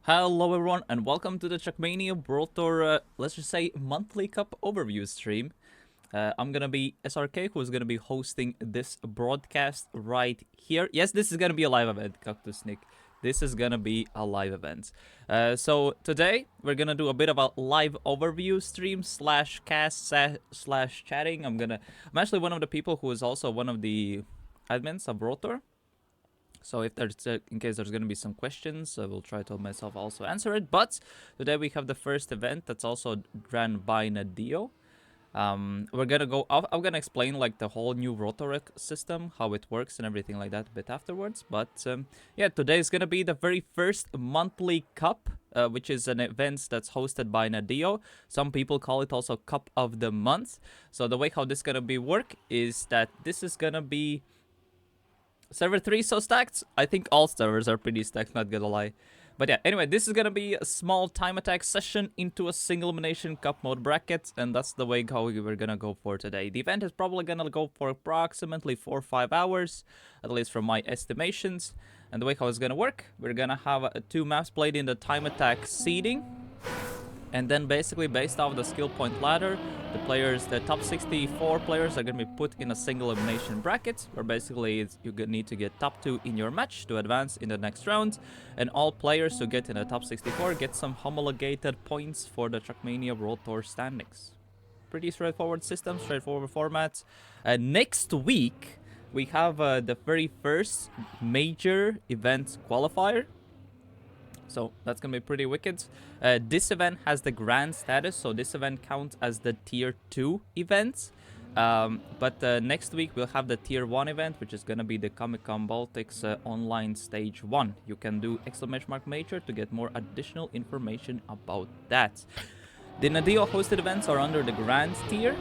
Hello everyone and welcome to the Trackmania World Tour, let's just say monthly cup overview stream. I'm gonna be SRK, who's gonna be hosting this broadcast right here. Yes, this is gonna be a live event, Cactus Nick. This is gonna be a live event. So today we're gonna do a bit of a live overview stream slash cast slash chatting. I'm actually one of the people who is also one of the admins of World Tour. So if there's, in case there's going to be some questions, I will try to myself also answer it. But today we have the first event that's also ran by Nadio. We're going to go, I'm going to explain like the whole new Rotorek system, how it works and everything like that a bit afterwards. But yeah, today is going to be the very first monthly cup, which is an event that's hosted by Nadio. Some people call it also Cup of the Month. So the way how this is going to be work is that this is going to be Server 3 so stacked. I think all servers are pretty stacked, not gonna lie. But yeah, anyway, this is gonna be a small time attack session into a single elimination cup mode bracket, and that's the way how we're gonna go for today. The event is probably gonna go for approximately 4 or 5 hours, at least from my estimations. And the way how it's gonna work, we're gonna have 2 maps played in the time attack seeding. And then basically based off the skill point ladder, the top 64 players are going to be put in a single elimination bracket, where basically you need to get top 2 in your match to advance in the next round. And all players who get in the top 64 get some homologated points for the Trackmania World Tour standings. Pretty straightforward system, straightforward format. Next week, we have the very first major event qualifier. So that's gonna be pretty wicked. This event has the grand status, so this event counts as the tier 2 event. But next week we'll have the tier 1 event, which is gonna be the Comic-Con Baltics online stage 1. You can do !major to get more additional information about that. The Nadio hosted events are under the grand tier.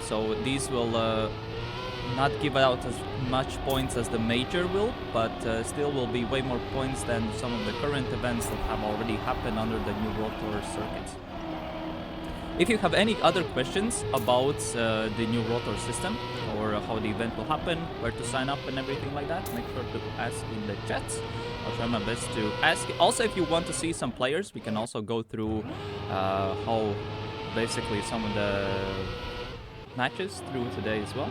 So these will not give out as much points as the major will, but still will be way more points than some of the current events that have already happened under the new World Tour circuit. If you have any other questions about the new World Tour system, or how the event will happen, where to sign up and everything like that, make sure to ask in the chat. I'll try my best to ask. Also, if you want to see some players, we can also go through how basically some of the matches through today as well.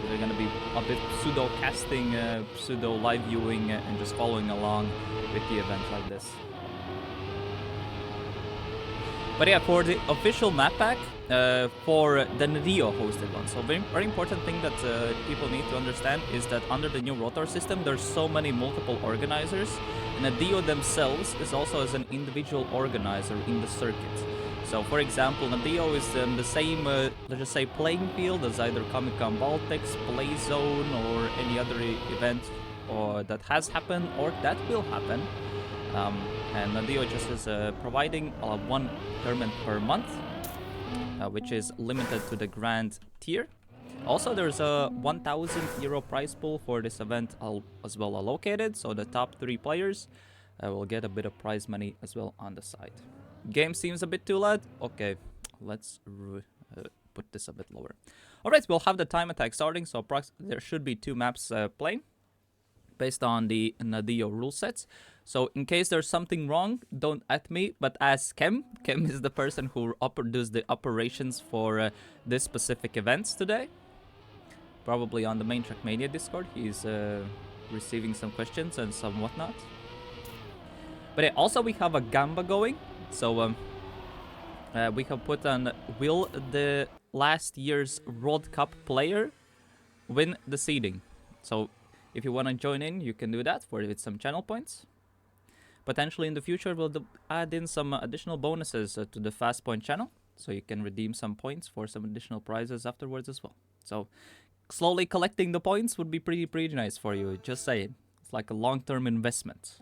They're going to be a bit pseudo-casting, pseudo-live viewing, and just following along with the event like this. But yeah, for the official map pack, for the Nadio hosted one. So very important thing that people need to understand is that under the new Rotor system, there's so many multiple organizers. Nadio themselves is also as an individual organizer in the circuit. So, for example, Nadio is in the same, let's just say, playing field as either Comic-Con Baltics, Play Zone, or any other event that has happened or that will happen. And Nadio just is providing one tournament per month, which is limited to the grand tier. Also, there's a 1,000 euro prize pool for this event as well allocated, so the top 3 players will get a bit of prize money as well on the side. Game seems a bit too loud. Okay, let's put this a bit lower. Alright, we'll have the time attack starting, so there should be 2 maps playing based on the Nadio rule sets. So in case there's something wrong, don't at me, but ask Kem. Kem is the person who does the operations for this specific events today. Probably on the main Trackmania Discord. He's receiving some questions and some whatnot. But yeah, also we have a Gamba going. So we have put on, will the last year's World Cup player win the seeding? So if you want to join in, you can do that with some channel points. Potentially in the future, we'll add in some additional bonuses to the FastPoint channel. So you can redeem some points for some additional prizes afterwards as well. So slowly collecting the points would be pretty nice for you, just saying. It's like a long-term investment.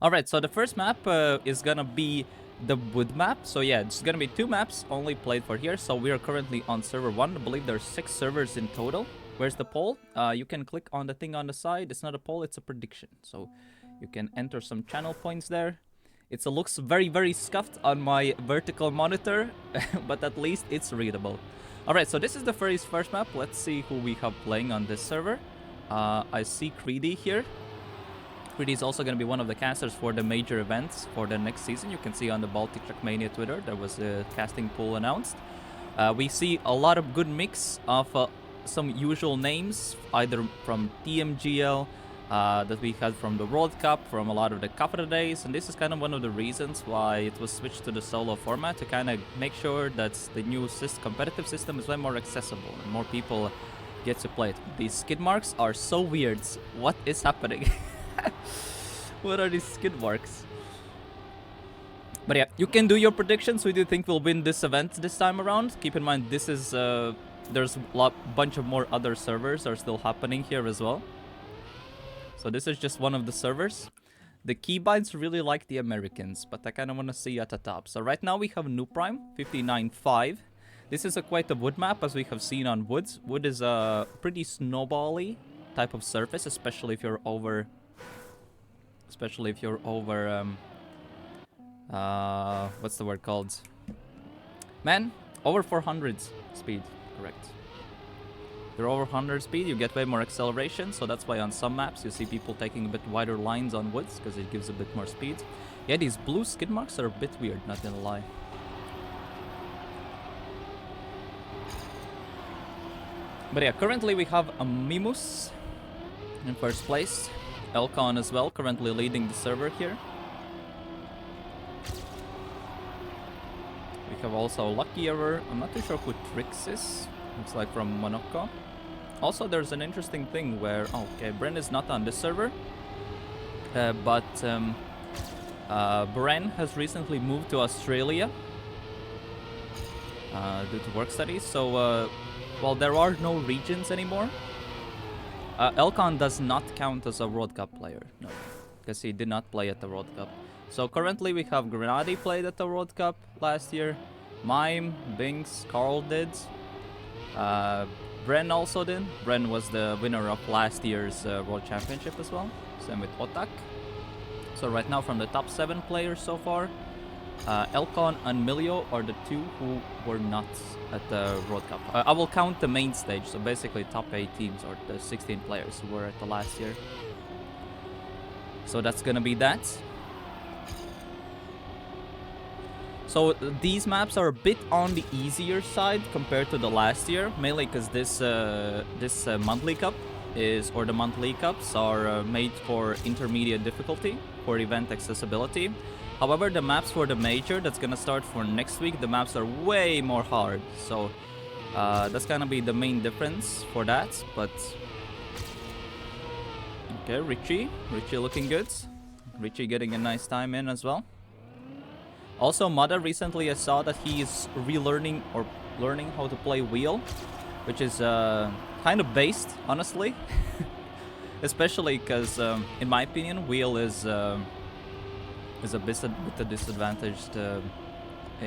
Alright, so the first map is gonna be the wood map. So yeah, it's gonna be 2 maps only played for here. So we are currently on server 1. I believe there's 6 servers in total. Where's the poll? You can click on the thing on the side. It's not a poll, it's a prediction. So you can enter some channel points there. It looks very scuffed on my vertical monitor, but at least it's readable. Alright, so this is the first map. Let's see who we have playing on this server. I see Creedy here. Greedy is also going to be one of the casters for the major events for the next season. You can see on the Baltic Trackmania Twitter, there was a casting pool announced. We see a lot of good mix of some usual names, either from TMGL, that we had from the World Cup, from a lot of the Cup of the Days, and this is kind of one of the reasons why it was switched to the solo format, to kind of make sure that the new competitive system is way more accessible and more people get to play it. These skid marks are so weird. What is happening? What are these skid marks? But yeah, you can do your predictions. Who do you think will win this event this time around? Keep in mind, this is there's a bunch of more other servers are still happening here as well. So this is just one of the servers. The keybinds really like the Americans, but I kind of want to see at the top. So right now we have New Prime 59.5. This is quite a wood map, as we have seen on woods. Wood is a pretty snowbally type of surface, especially if you're over. What's the word called? Man, over 400 speed, correct. If you're over 100 speed, you get way more acceleration, so that's why on some maps you see people taking a bit wider lines on woods, because it gives a bit more speed. Yeah, these blue skid marks are a bit weird, not gonna lie. But yeah, currently we have a Mimus in first place. Elcon as well, currently leading the server here. We have also Lucky Error. I'm not too sure who Trix is. Looks like from Monaco. Also, there's an interesting thing where... Oh, okay, Bren is not on this server. But Bren has recently moved to Australia due to work studies. So, well, there are no regions anymore. Elcon does not count as a World Cup player, no, because he did not play at the World Cup. So currently we have Grenadi played at the World Cup last year, Mime, Binks, Carl did, Bren also did. Bren was the winner of last year's World Championship as well, same with Otak. So right now from the top 7 players so far, Elcon and Milio are the 2 who were not at the World Cup. I will count the main stage, so basically top 8 teams or the 16 players who were at the last year. So that's gonna be that. So these maps are a bit on the easier side compared to the last year, mainly because this monthly cup the monthly cups are made for intermediate difficulty for event accessibility. However, the maps for the major that's gonna start for next week, the maps are way more hard. So that's gonna be the main difference for that. But okay, Richie looking good. Richie getting a nice time in as well. Also, Mada recently I saw that he is relearning or learning how to play wheel, which is kind of based, honestly. Especially because, in my opinion, wheel is a bit with a disadvantaged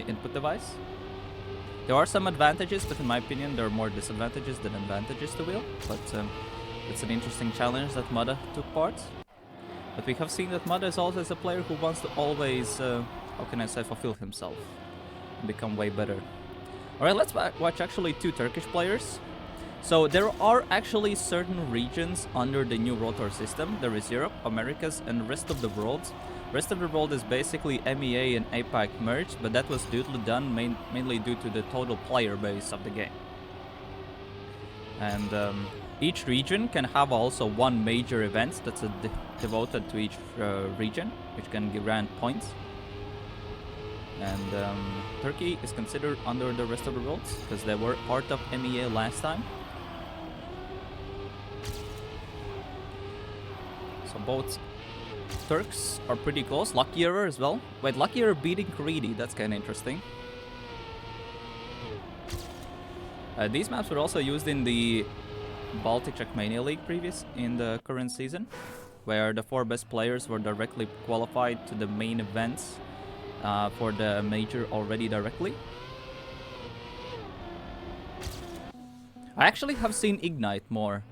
input device. There are some advantages, but in my opinion, there are more disadvantages than advantages to wheel. But it's an interesting challenge that Mada took part. But we have seen that Mada is also a player who wants to always, how can I say, fulfill himself and become way better. Alright, let's watch actually 2 Turkish players. So there are actually certain regions under the new World Tour system. There is Europe, Americas, and rest of the world. Rest of the world is basically MEA and APAC merged, but that was done mainly due to the total player base of the game. And each region can have also one major event that's devoted to each region, which can grant points. And Turkey is considered under the rest of the world because they were part of MEA last time. So both Turks are pretty close. Lucky Error as well. Wait, Lucky Error beating Greedy. That's kind of interesting. These maps were also used in the Baltic Trackmania League in the current season, where the 4 best players were directly qualified to the main events for the major already directly. I actually have seen Ignite more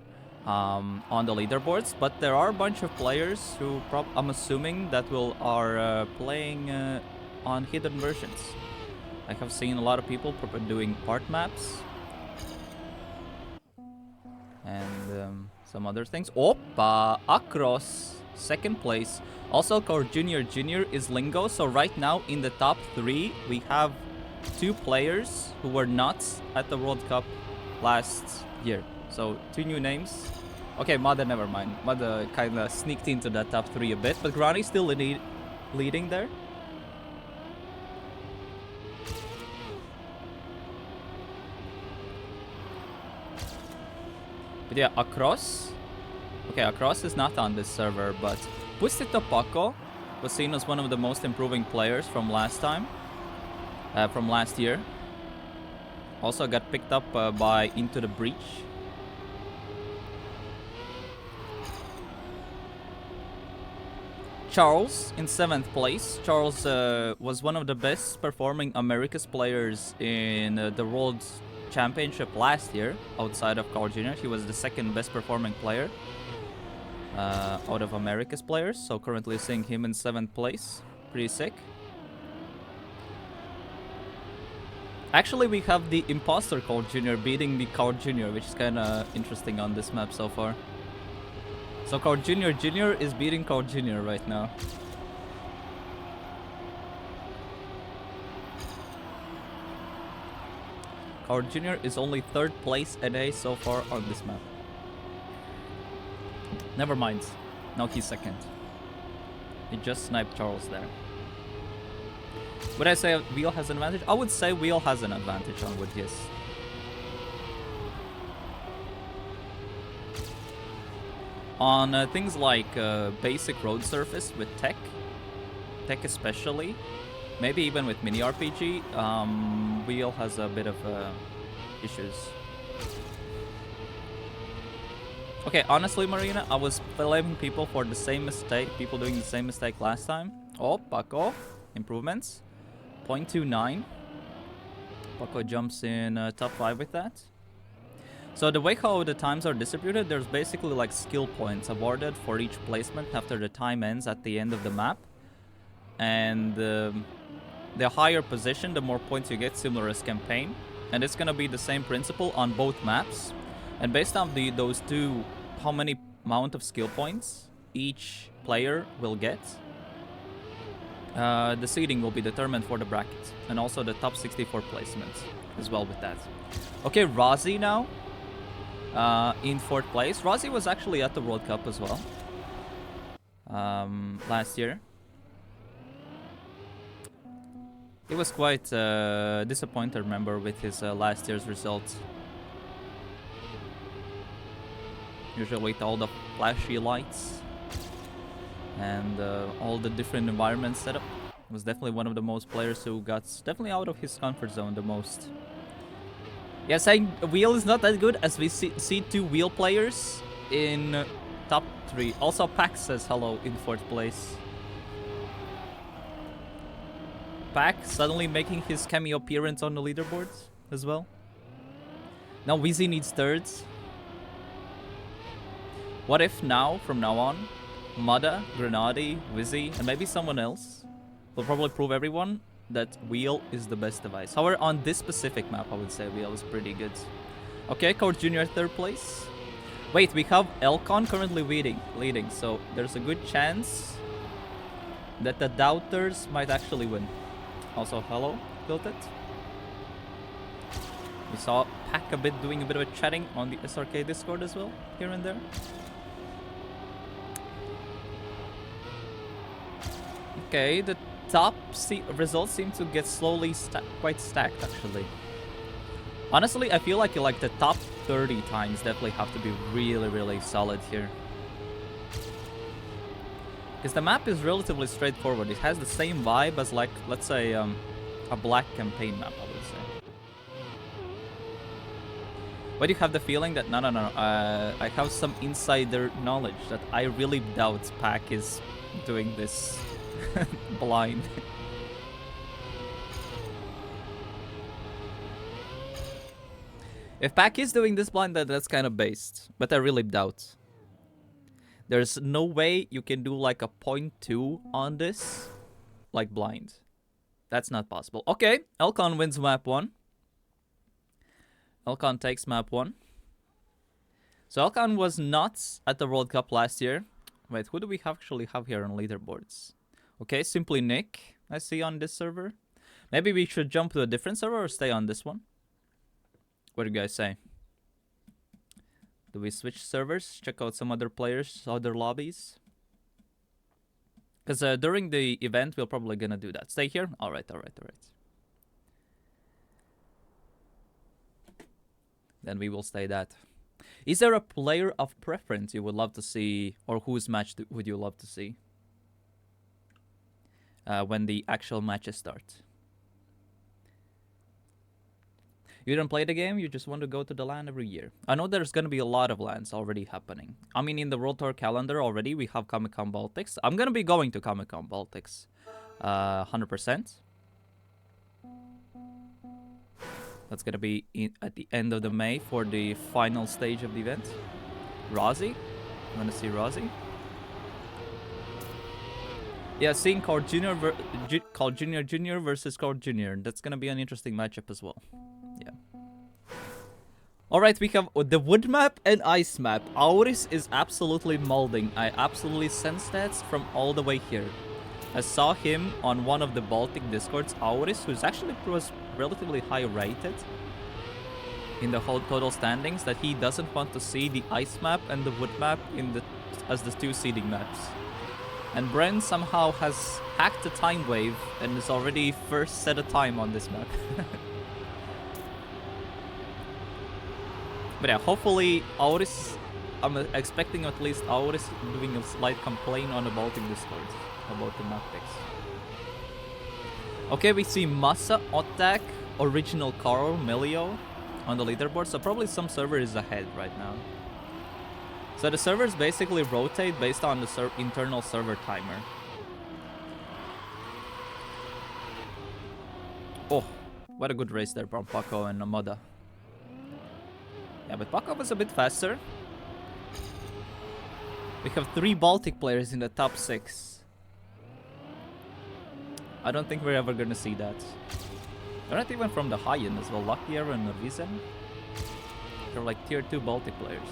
on the leaderboards, but there are a bunch of players who I'm assuming that are playing on hidden versions. I have seen a lot of people doing part maps and some other things. Oppa! Akros second place. Also, Core Junior is Lingo. So right now in the top 3, we have 2 players who were not at the World Cup last year. So 2 new names. Okay, Mada, never mind. Mada kind of sneaked into that top 3 a bit, but Grani's still leading there. But yeah, Across. Okay, Across is not on this server, but Pustito Paco was seen as one of the most improving players from last year. Also got picked up by Into the Breach. Charles in 7th place. Charles was one of the best performing Americas players in the World Championship last year outside of Carl Jr. He was the 2nd best performing player out of Americas players. So currently seeing him in 7th place. Pretty sick. Actually, we have the Imposter Carl Jr. beating the Carl Jr., which is kind of interesting on this map so far. So Carl Jr. is beating Carl Jr. right now. Carl Jr. is only 3rd place NA so far on this map. Never mind. Now he's 2nd. He just sniped Charles there. Would I say Wheel has an advantage? I would say Wheel has an advantage on Wood, yes. On things like basic road surface with tech especially, maybe even with mini RPG, Wheel has a bit of issues. Okay, honestly, Marina, I was blaming people for the same mistake, people doing the same mistake last time. Oh, Paco, improvements, 0.29. Paco jumps in top 5 with that. So the way how the times are distributed, there's basically like skill points awarded for each placement after the time ends at the end of the map. And the higher position, the more points you get, similar as campaign. And it's gonna be the same principle on both maps. And based on those two, how many amount of skill points each player will get, the seeding will be determined for the bracket. And also the top 64 placements as well with that. Okay, Razi now. In 4th place. Razi was actually at the World Cup as well. Last year. He was quite disappointed, remember, with his last year's results. Usually with all the flashy lights and all the different environments set up. Was definitely one of the most players who got definitely out of his comfort zone the most. Yeah, saying Wheel is not that good as we see 2 Wheel players in top 3. Also, Pax says hello in 4th place. Pack suddenly making his cameo appearance on the leaderboards as well. Now Wheezy needs 3rds. What if now, from now on, Mada, Grenadi, Wizzy, and maybe someone else will probably prove everyone that Wheel is the best device. However, on this specific map, I would say Wheel is pretty good. Okay, Coach Junior 3rd place. Wait, we have Elcon currently leading, so there's a good chance that the Doubters might actually win. Also, hello, Tilted. We saw Pack doing a bit of a chatting on the SRK Discord as well, here and there. Okay, the top results seem to get slowly quite stacked, actually. Honestly, I feel like the top 30 times definitely have to be really, really solid here. Because the map is relatively straightforward. It has the same vibe as, like, let's say, a black campaign map, I would say. But you have the feeling that, no, I have some insider knowledge that I really doubt Pack is doing this blind. If Pack is doing this blind, then that's kind of based. But I really doubt. There's no way you can do like a 0.2 on this, like blind. That's not possible. Okay, Elcon wins map 1. Elcon takes map 1. So Elcon was not at the World Cup last year. Wait, who do we actually have here on leaderboards? Okay, Simply Nick, I see on this server. Maybe we should jump to a different server or stay on this one? What do you guys say? Do we switch servers? Check out some other players, other lobbies? Because during the event, we're probably gonna do that. Stay here? Alright. Then we will stay that. Is there a player of preference you would love to see, or whose match would you love to see? When the actual matches start. You don't play the game, you just want to go to the LAN every year. I know there's going to be a lot of LANs already happening. I mean, in the World Tour calendar already, we have Comic-Con Baltics. I'm going to be going to Comic-Con Baltics. 100%. That's going to be at the end of the May for the final stage of the event. Rozzy? You want to see Rozzy? Yeah, seeing Carl Jr. versus Carl Jr. That's going to be an interesting matchup as well. Yeah. Alright, we have the wood map and ice map. Auris is absolutely molding. I absolutely sense that from all the way here. I saw him on one of the Baltic Discords, Auris, who's actually was relatively high rated in the whole total standings, that he doesn't want to see the ice map and the wood map as the two seeding maps. And Bren somehow has hacked the time wave and is already first set a time on this map. But yeah, hopefully Auris, I'm expecting at least Auris doing a slight complaint on the Baltic Discord about the map picks. Okay, we see Massa, Otak, Original Carl, Melio on the leaderboard, so probably some server is ahead right now. So the servers basically rotate based on the internal server timer. Oh, what a good race there from Paco and Amada. Yeah, but Paco was a bit faster. We have 3 Baltic players in the top 6. I don't think we're ever gonna see that. They're not even from the high end as well. Lakier and Norvizen. They're like tier 2 Baltic players.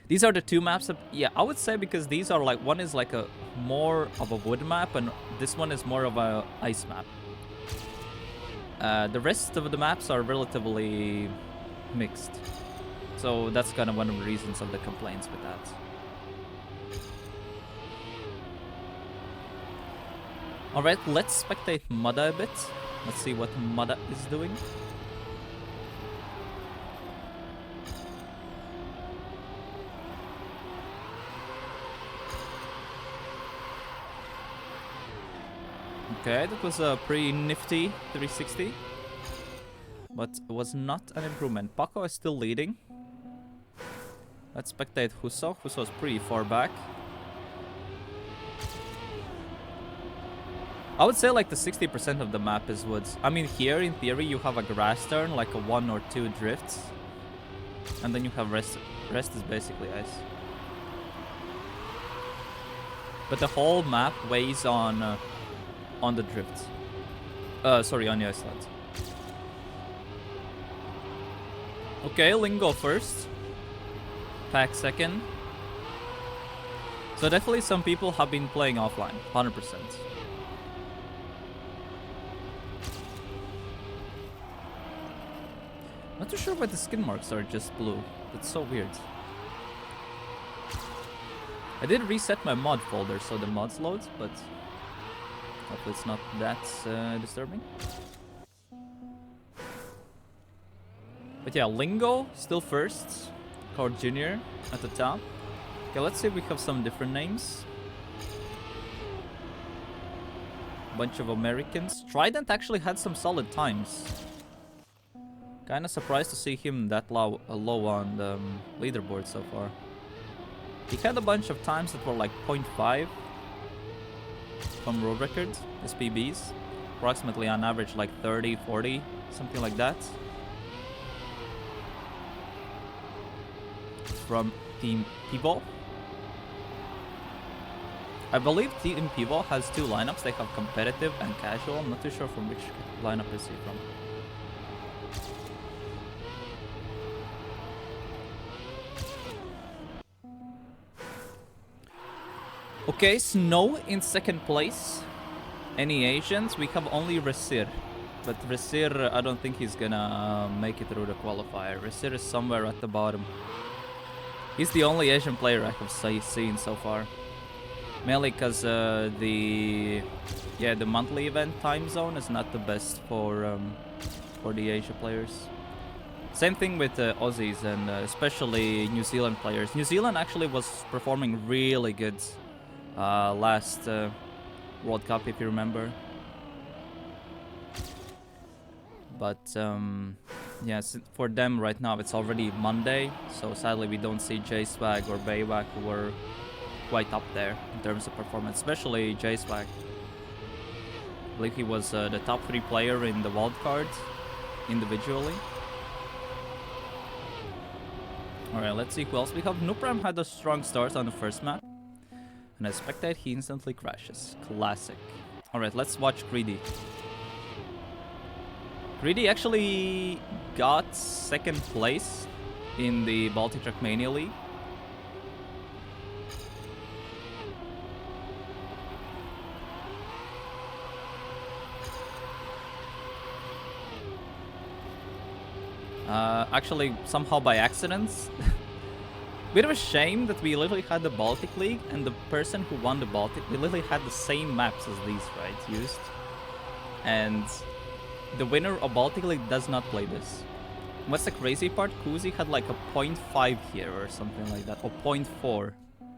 These are the 2 maps that, yeah, I would say, because these are like, one is like a more of a wood map and this one is more of a ice map. The rest of the maps are relatively mixed. So that's kind of one of the reasons of the complaints with that. Alright, let's spectate Mada a bit. Let's see what Mada is doing. Okay, that was a pretty nifty 360. But it was not an improvement. Paco is still leading. Let's spectate Huso. Huso is pretty far back. I would say like the 60% of the map is woods. I mean, here in theory you have a grass turn, like a 1 or 2 drifts. And then you have rest is basically ice. But the whole map weighs on the drifts. Sorry, on the ice lands. Okay, Lingo first. Pack second. So definitely some people have been playing offline, 100%. Not too sure why the skin marks are just blue. That's so weird. I did reset my mod folder so the mods loads, but hopefully it's not that disturbing. But yeah, Lingo still first. Cord Jr. at the top. Okay, let's see if we have some different names. Bunch of Americans. Trident actually had some solid times. Kinda surprised to see him that low on the leaderboard so far. He had a bunch of times that were like 0.5 from road records, SPBs. Approximately on average like 30, 40, something like that. From Team Pivo. I believe Team Pivo has 2 lineups. They have competitive and casual. I'm not too sure from which lineup is he from. Okay, Snow in second place. Any Asians? We have only Resir. But Resir, I don't think he's gonna make it through the qualifier. Resir is somewhere at the bottom. He's the only Asian player I have seen so far. Mainly because the monthly event time zone is not the best for the Asia players. Same thing with Aussies and especially New Zealand players. New Zealand actually was performing really good last World Cup, if you remember. But yes, for them right now it's already Monday, so sadly we don't see J-Swag or Baywak, who were quite up there in terms of performance, especially J-Swag. I believe he was the top 3 player in the wildcard individually. Alright, let's see who else we have. Nupram had a strong start on the first map, and I expect that he instantly crashes. Classic. Alright, let's watch Greedy. Greedy actually got second place in the Baltic Trackmania League. Actually, somehow by accident. Bit of a shame that we literally had the Baltic League, and the person who won the Baltic, we literally had the same maps as these, right, used. And the winner of Baltic League does not play this. What's the crazy part? Kuzi had like a 0.5 here or something like that, or 0.4.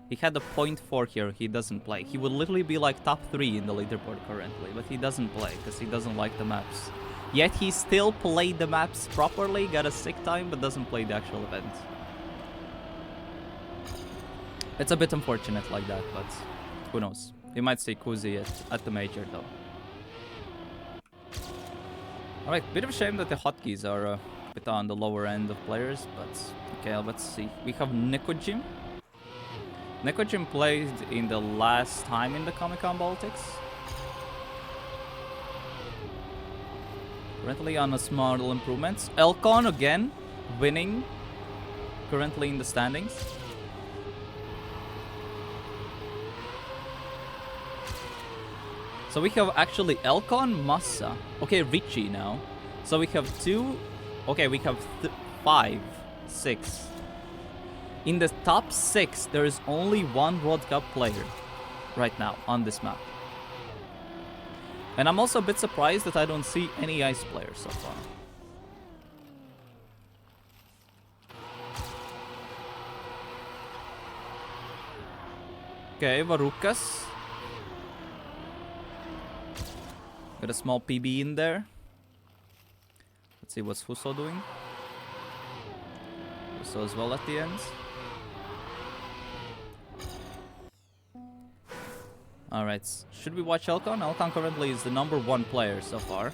He had a 0.4 here, he doesn't play. He would literally be like top 3 in the leaderboard currently, but he doesn't play because he doesn't like the maps. Yet he still played the maps properly, got a sick time, but doesn't play the actual event. It's a bit unfortunate like that, but who knows. We might see Kuzi at the major though. Alright, bit of a shame that the hotkeys are a bit on the lower end of players, but okay, let's see. We have Nikojim. Nikojim played in the last time in the Comic-Con Baltics. Currently on a small improvements. Elcon again, winning. Currently in the standings. So we have actually Elcon, Massa. Okay, Richie now. So we have 2. Okay, we have 5, 6. In the top 6, there is only 1 World Cup player right now on this map. And I'm also a bit surprised that I don't see any ice players so far. Okay, Varukas. Got a small PB in there. Let's see what's Huso doing. Huso as well at the end. Alright, should we watch Elcon? Elcon currently is the #1 player so far.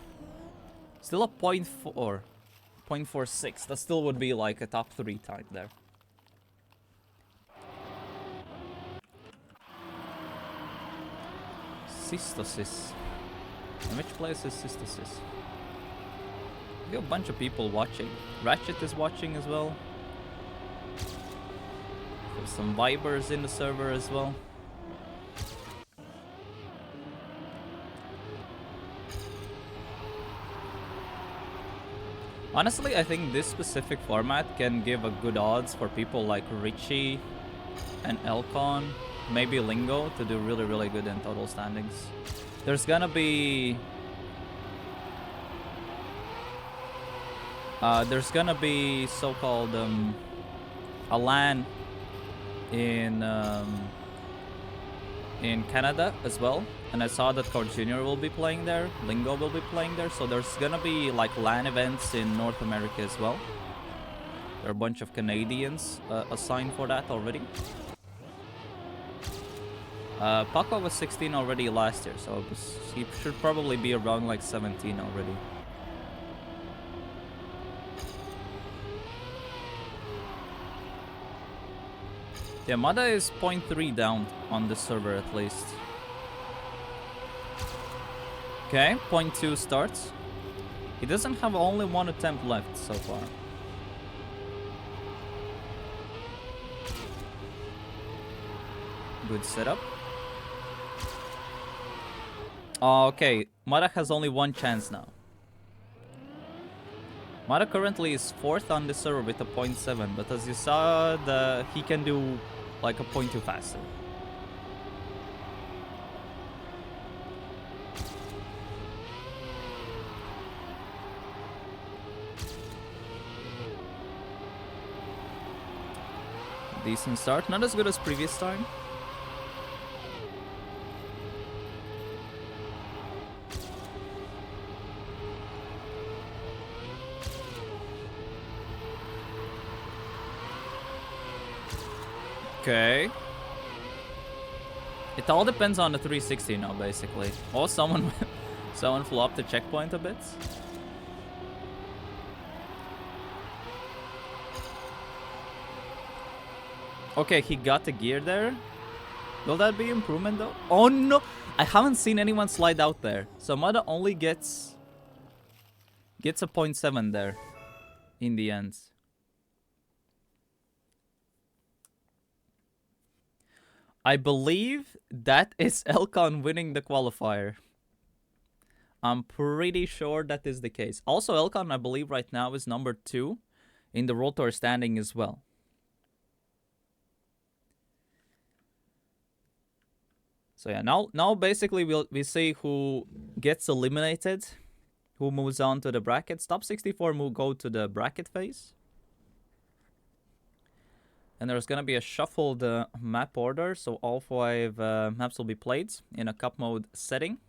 Still a 0.4. 0.46. That still would be like a top 3 type there. Sistosis. In which place is Sistosis? We have a bunch of people watching. Ratchet is watching as well. There's some Vibers in the server as well. Honestly, I think this specific format can give a good odds for people like Richie and Elcon, maybe Lingo, to do really, really good in total standings. There's gonna be... so-called a LAN in Canada as well. And I saw that Core Junior will be playing there, Lingo will be playing there, so there's gonna be like LAN events in North America as well. There are a bunch of Canadians assigned for that already. Paco was 16 already last year, so he should probably be around like 17 already. Yeah, Mada is 0.3 down on the server at least. Okay, 0.2 starts. He doesn't have only 1 attempt left so far. Good setup. Okay, Mara has only one chance now. Mara currently is 4th on the server with a 0.7, but as you saw, he can do like a 0.2 faster. Decent start, not as good as previous time. Okay. It all depends on the 360 now, basically. Or someone flew up the checkpoint a bit. Okay, he got the gear there. Will that be improvement though? Oh no! I haven't seen anyone slide out there. So Mada only gets a 0.7 there in the end. I believe that is Elcon winning the qualifier. I'm pretty sure that is the case. Also, Elcon, I believe right now is number 2 in the World Tour standing as well. So yeah, now basically we see who gets eliminated, who moves on to the brackets. Top 64 will go to the bracket phase. And there's gonna be a shuffled map order, so all 5 maps will be played in a cup mode setting.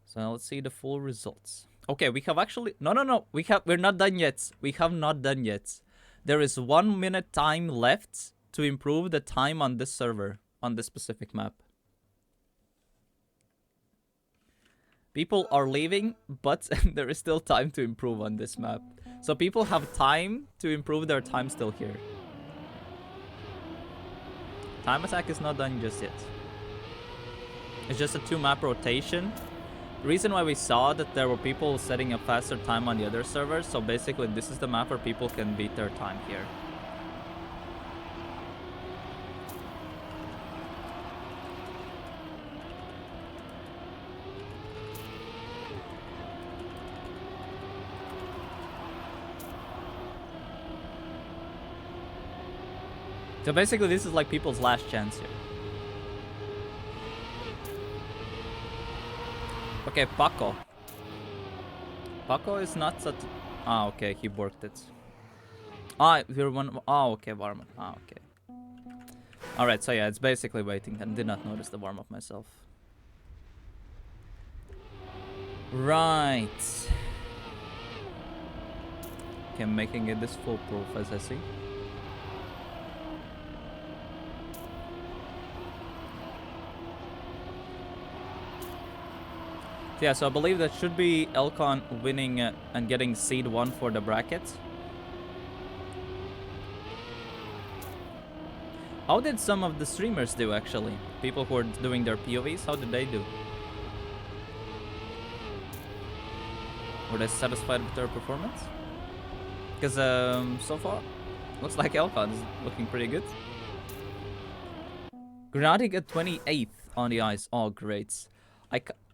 So now let's see the full results. Okay, we have actually no. We're not done yet. We have not done yet. There is 1 minute time left to improve the time on this server, on this specific map. People are leaving, but there is still time to improve on this map. So people have time to improve their time still here. Time attack is not done just yet. It's just a 2 map rotation. The reason why we saw that there were people setting a faster time on the other servers, so basically this is the map where people can beat their time here. So basically this is like people's last chance here. Okay, Paco. Paco is not such... Ah, okay, he worked it. Ah, we're one... Oh, okay, warm-up. Ah, okay. Alright, so yeah, it's basically waiting. I did not notice the warm-up myself. Right. Okay, I'm making it this foolproof as I see. Yeah, so I believe that should be Elcon winning and getting seed 1 for the bracket. How did some of the streamers do, actually? People who are doing their POVs, how did they do? Were they satisfied with their performance? Because so far, looks like Elcon is looking pretty good. Grenadic at 28th on the ice. Oh, great.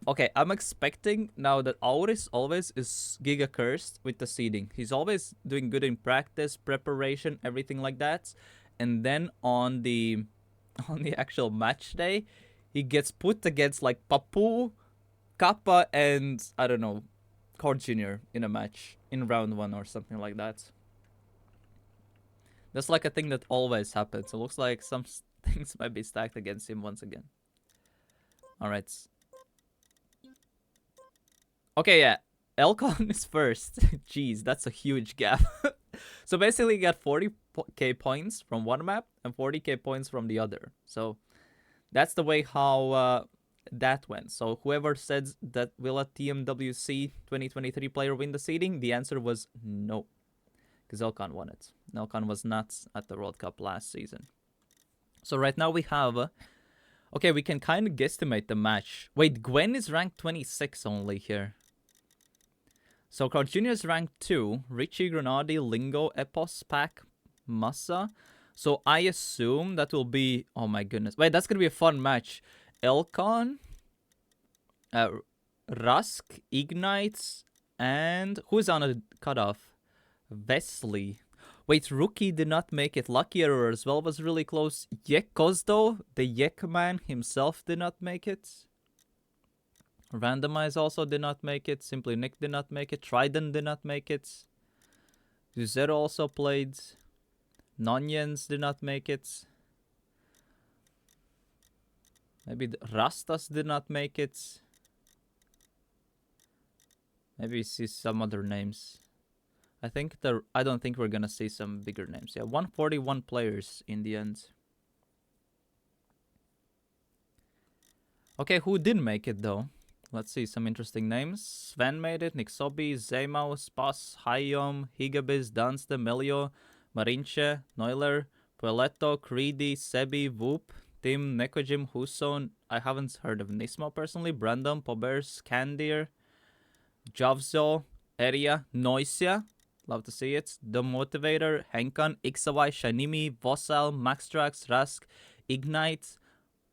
Okay, I'm expecting now that Auris always is Giga cursed with the seeding. He's always doing good in practice, preparation, everything like that. And then on the actual match day, he gets put against like Papu, Kappa, and I don't know, Cord Jr. in a match in round 1 or something like that. That's like a thing that always happens. It looks like some things might be stacked against him once again. Alright. Okay, yeah. Elcon is first. Jeez, that's a huge gap. So basically, you got 40k points from one map and 40k points from the other. So that's the way how that went. So whoever said that will a TMWC 2023 player win the seeding, the answer was no. Because Elcon won it. Elcon was not at the World Cup last season. So right now we have... okay, we can kind of guesstimate the match. Wait, Gwen is ranked 26 only here. So Carl Jr. is ranked 2. Richie, Grenadi, Lingo, Epos, Pack, Massa, So I assume that will be. Oh my goodness! Wait, that's gonna be a fun match. Elcon, uh, Rusk, Ignites, and who's on a cutoff? Wesley. Wait, Rookie did not make it. Lucky Error as well was really close. Yek Kozdo, the Yek man himself, did not make it. Randomize also did not make it. Simply Nick did not make it. Trident did not make it. Zero also played. Nonyens did not make it. Maybe the Rastas did not make it. Maybe see some other names. I don't think we're gonna see some bigger names. Yeah, 141 players in the end. Okay, who did make it though? Let's see some interesting names. Sven made it, Nixobi, Zemao, Spas, Hayom, Higabiz, Danste, Melio, Marinche, Neuler, Pueletto, Creedy, Sebi, Whoop, Tim, Nekojim, Huson. I haven't heard of Nismo personally. Brandon, Pobers, Candir, Javzo, Eria, Noisia. Love to see it. The Motivator, Henkan, Ixawai, Shanimi, Vossal, Maxtrax, Rask, Ignite,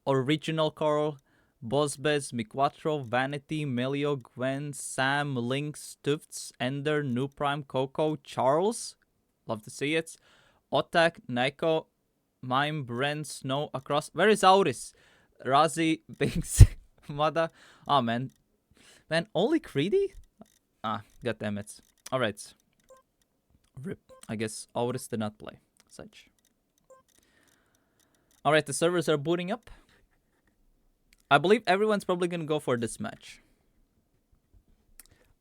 Original Coral, Bosbez, Miquatro, Vanity, Melio, Gwen, Sam, Link, Stufts, Ender, New Prime, Coco, Charles. Love to see it. Otak, Naiko, Mime, Bren, Snow, Across. Where is Auris? Razi, Binks, Mada. Oh, man. Man, only Creedy? Ah, goddammit. It. Alright. RIP. I guess Auris did not play. Such. Alright, the servers are booting up. I believe everyone's probably gonna go for this match.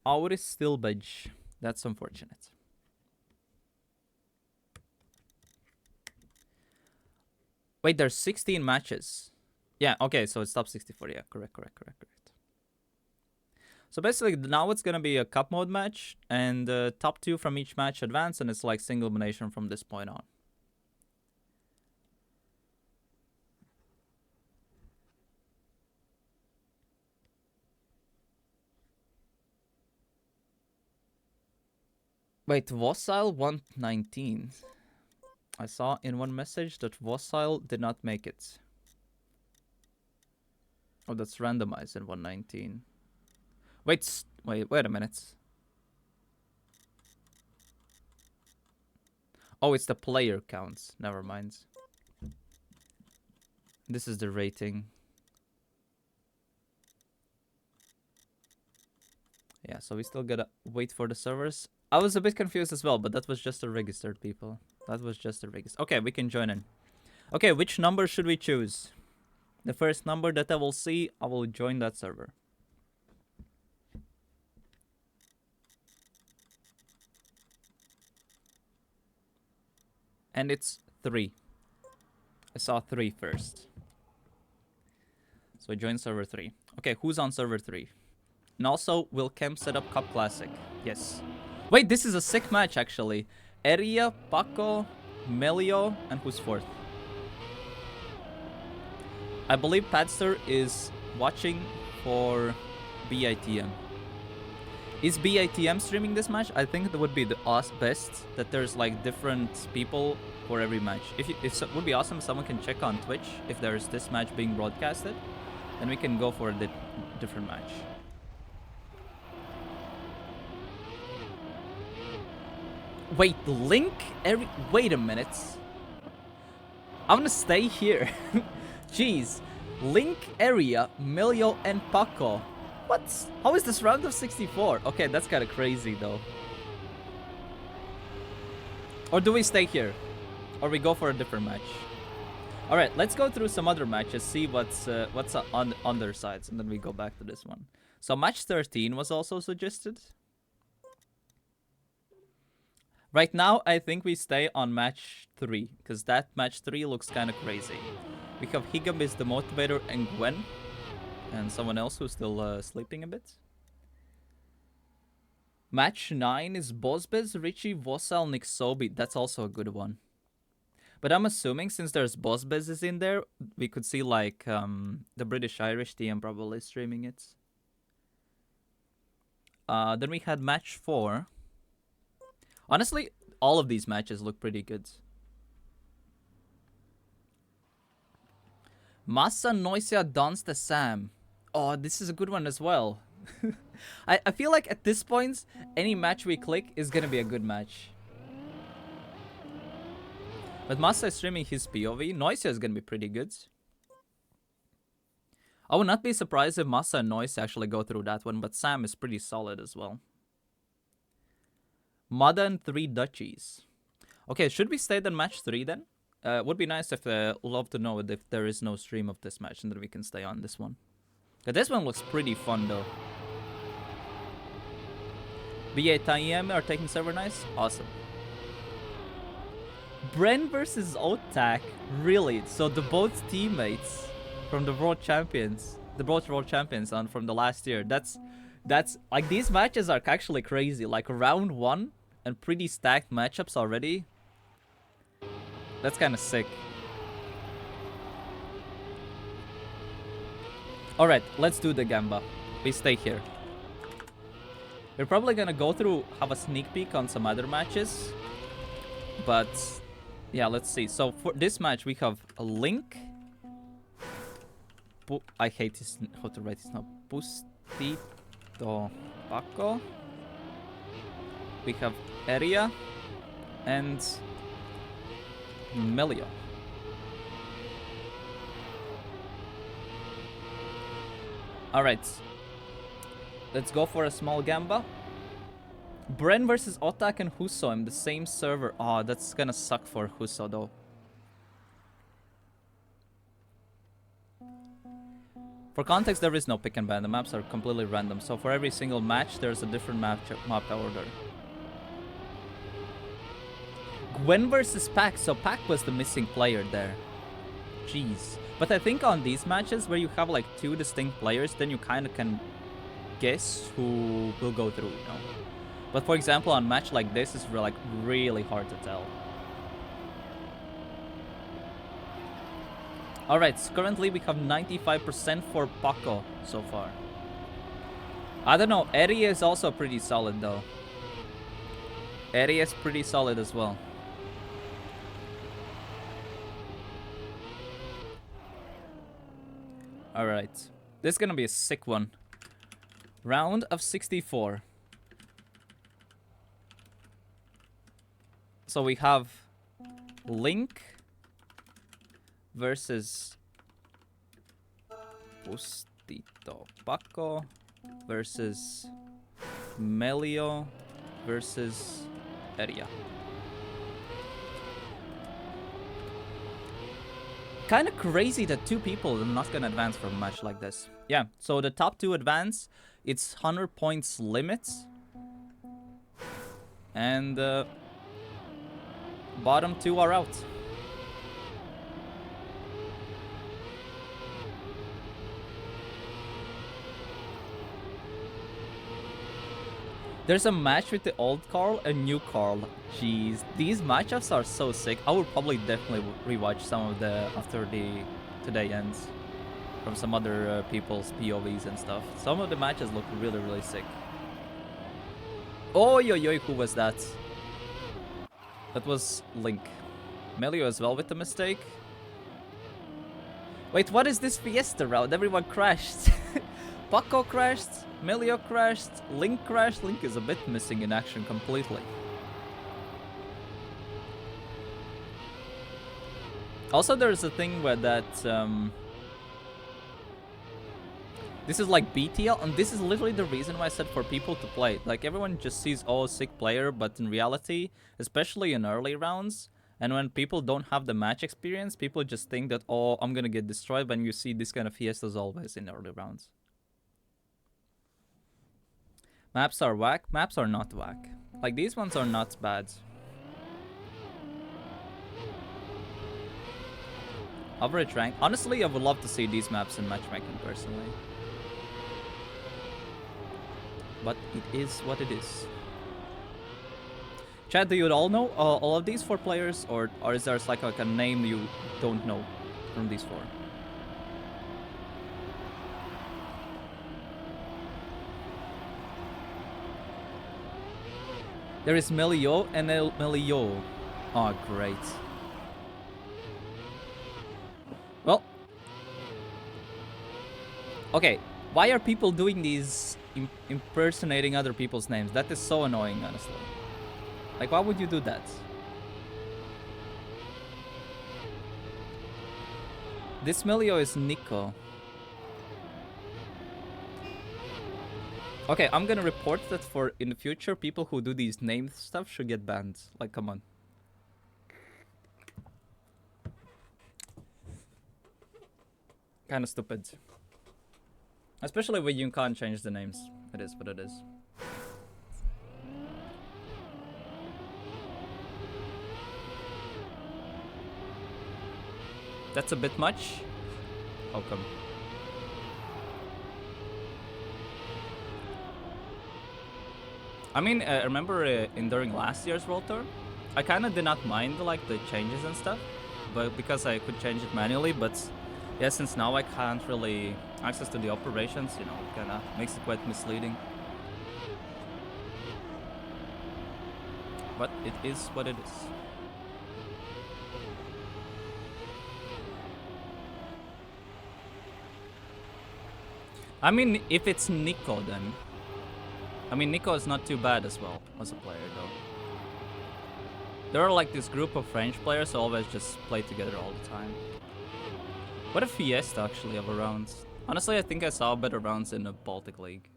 Auris still bench. That's unfortunate. Wait, there's 16 matches. Yeah, okay, so it's top 64. Yeah, correct. So basically, now it's gonna be a cup mode match, and top 2 from each match advance, and it's like single elimination from this point on. Wait, Vossile 119. I saw in one message that Vossile did not make it. Oh, that's randomized in 119. Wait a minute. Oh, it's the player counts. Never mind. This is the rating. Yeah, so we still gotta wait for the servers. I was a bit confused as well, but that was just the registered people. That was just the registered. Okay, we can join in. Okay, which number should we choose? The first number that I will see, I will join that server. And it's 3. I saw 3 first. So join server 3. Okay, who's on server 3? And also, will Chem set up Cup Classic? Yes. Wait, this is a sick match actually. Eria, Paco, Melio, and who's 4th? I believe Padster is watching for BITM. Is BITM streaming this match? I think that would be the best that there's like different people for every match. It would be awesome if someone can check on Twitch if there's this match being broadcasted. Then we can go for a different match. Wait, Link? Wait a minute. I'm gonna stay here. Jeez. Link, Area, Melio, and Paco. What? How is this round of 64? Okay, that's kind of crazy though. Or do we stay here? Or we go for a different match? Alright, let's go through some other matches, see what's on their sides, and then we go back to this one. So match 13 was also suggested. Right now, I think we stay on match 3, because that match 3 looks kind of crazy. We have Higabiz, the Motivator, and Gwen, and someone else who's still sleeping a bit. Match 9 is Bosbez, Richie, Vossal, Nixobi. That's also a good one. But I'm assuming since there's Bosbez is in there, we could see like the British Irish TM probably streaming it. Then we had match 4. Honestly, all of these matches look pretty good. Massa Noisia Dance the Sam. Oh, this is a good one as well. I feel like at this point, any match we click is gonna be a good match. But Massa is streaming his POV. Noisia is gonna be pretty good. I would not be surprised if Massa and Noisia actually go through that one, but Sam is pretty solid as well. Mada and 3 Duchies. Okay, should we stay on match 3 then? Would be nice if love to know if there is no stream of this match and that we can stay on this one. This one looks pretty fun though. BA Taiyame are taking server nice? Awesome. Bren versus Otak? Really? So the both teammates from the world champions, from the last year. That's like, these matches are actually crazy. Like round 1 and pretty stacked matchups already. That's kind of sick. Alright, let's do the Gamba. We stay here. We're probably gonna go through, have a sneak peek on some other matches. But, yeah, let's see. So for this match, we have a Link. I hate this, how to write this now. Pustito Paco. We have Area. And Melio. Alright. Let's go for a small Gamba. Bren versus Otak and Huso in the same server. Oh, that's gonna suck for Huso though. For context, there is no pick and ban. The maps are completely random. So for every single match, there's a different map order. Gwen versus Pac. So Pac was the missing player there. Jeez. But I think on these matches where you have like 2 distinct players, then you kind of can guess who will go through, you know. But for example, on a match like this, it's like really hard to tell. Alright, so currently we have 95% for Paco so far. I don't know, Eri is also pretty solid though. Eri is pretty solid as well. Alright, this is gonna be a sick one. Round of 64. So we have Link versus Pustito Paco versus Melio versus Area. Kind of crazy that 2 people are not gonna advance from a match like this. Yeah, so the top 2 advance, it's 100 points limit. And bottom 2 are out. There's a match with the old Carl and new Carl. Jeez, these matchups are so sick. I would probably definitely rewatch some of the after today ends from some other people's POVs and stuff. Some of the matches look really, really sick. Oh, yo, yo, who was that? That was Link. Melio as well with the mistake. Wait, what is this Fiesta round? Everyone crashed. Paco crashed, Melio crashed, Link crashed. Link is a bit missing in action completely. Also, there's a thing where that this is like BTL, and this is literally the reason why I said for people to play. Like, everyone just sees, oh, sick player, but in reality, especially in early rounds, and when people don't have the match experience, people just think that, oh, I'm gonna get destroyed when you see this kind of fiestas always in early rounds. Maps are whack? Maps are not whack. Like, these ones are not bad. Average rank. Honestly, I would love to see these maps in matchmaking personally. But it is what it is. Chat, do you all know all of these 4 players? Or is there like a name you don't know from these 4? There is Melio and Melio. Oh, great. Well, Okay, why are people doing these impersonating other people's names? That is so annoying, honestly. Like, why would you do that? This Melio is Nico. Okay, I'm gonna report that for in the future, people who do these name stuff should get banned. Like, come on. Kinda stupid. Especially when you can't change the names. It is what it is. That's a bit much. How come? I mean, remember in during last year's World Tour, I kind of did not mind like the changes and stuff, but because I could change it manually. But yeah, since now I can't really access to the operations, you know, it kind of makes it quite misleading. But it is what it is. I mean, if it's Nico, then I mean, Nico is not too bad as well as a player, though. There are like this group of French players who always just play together all the time. What a fiesta, actually, of rounds. Honestly, I think I saw better rounds in the Baltic League.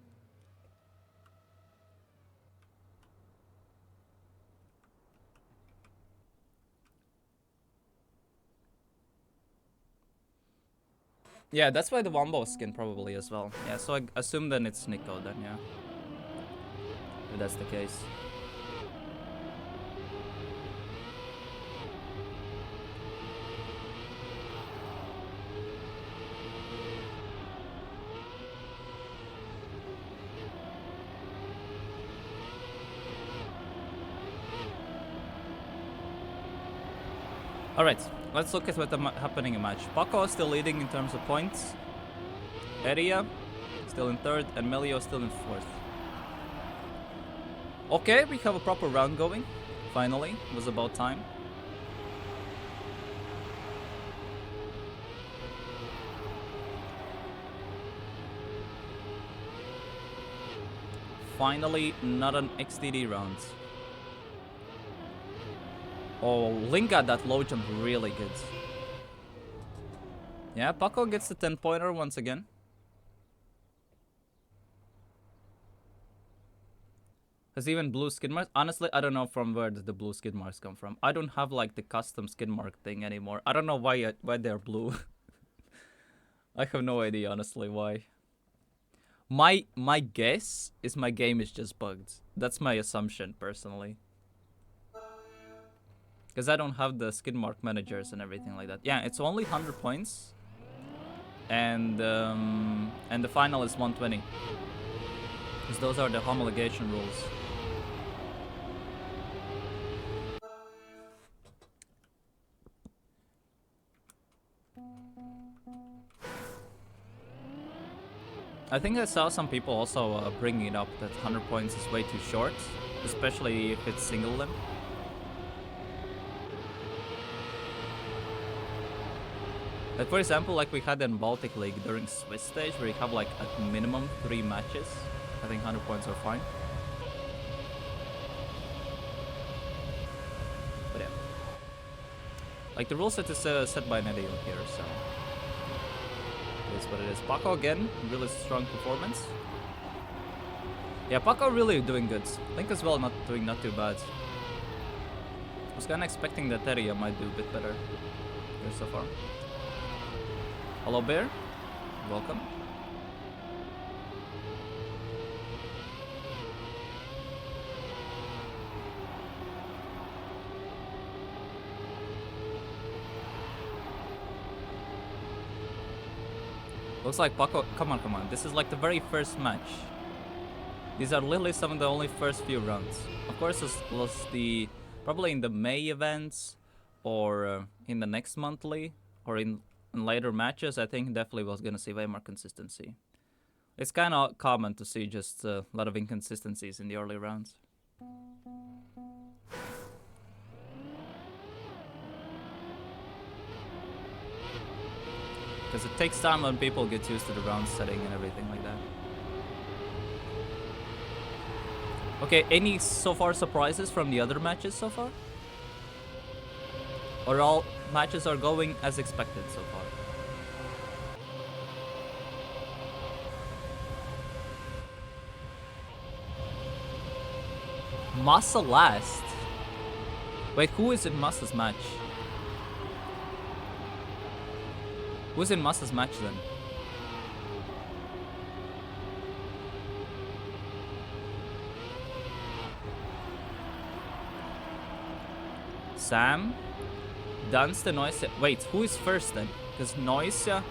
Yeah, that's why the Wombo skin probably as well. Yeah, so I assume then it's Nico then, yeah. If that's the case. Alright, let's look at what's happening in match. Paco is still leading in terms of points. Eria still in third, and Melio still in fourth. Okay, we have a proper round going. Finally, it was about time. Finally, not an XDD round. Oh, Link got that low jump really good. Yeah, Paco gets the 10-pointer once again. Has even blue skid marks? Honestly, I don't know from where the blue skid marks come from. I don't have like the custom skid mark thing anymore. I don't know why they're blue. I have no idea, honestly, why. My guess is my game is just bugged. That's my assumption, personally. Because I don't have the skid mark managers and everything like that. Yeah, it's only 100 points. And the final is 120. Because those are the homologation rules. I think I saw some people also bringing it up that 100 points is way too short, especially if it's single limb. Like for example, like we had in Baltic League during Swiss stage, where you have like at minimum 3 matches. I think 100 points are fine. But yeah, like the rule set is set by Nedio here, so it's what it is. Paco again, really strong performance. Yeah, Paco really doing good. Link as well, not too bad. I was kind of expecting that Teria might do a bit better here so far. Hello, Bear. Welcome. Looks like Paco. Come on. This is like the very first match. These are literally some of the only first few rounds. Of course, this was the probably in the May events or in the next monthly or in later matches. I think definitely was gonna see way more consistency. It's kind of common to see just a lot of inconsistencies in the early rounds. Because it takes time when people get used to the round setting and everything like that. Okay, any so far surprises from the other matches so far? Or all matches are going as expected so far? Massa last? Wait, who is in Massa's match? Who's in Massa's match then? Sam? Dunsta, Noisia. Wait, who is first then? Because Noisia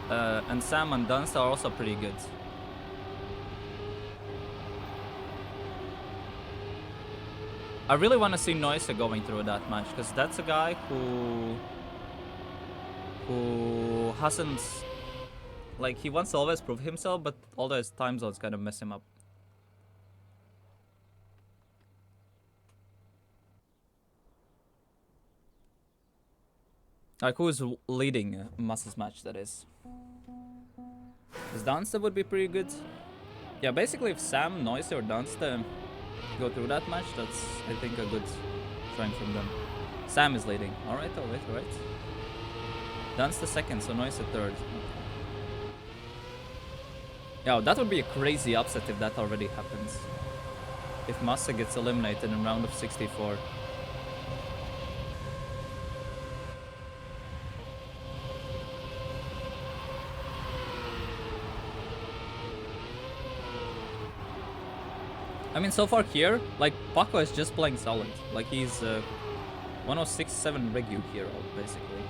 and Sam and Dunsta are also pretty good. I really want to see Noisia going through that match, because that's a guy who hasn't, like, he wants to always prove himself, but all those time zones kind of mess him up. Like, who is leading Massa's match, that is? Because Dunsta would be pretty good. Yeah, basically if Sam, Noisia, or Dunsta go through that match, that's, I think, a good showing from them. Sam is leading. Alright, alright. Dunsta second, so Noisia third. Yeah, that would be a crazy upset if that already happens. If Massa gets eliminated in round of 64. I mean, so far here, like, Paco is just playing solid. Like, he's 106.7 Regu here, basically.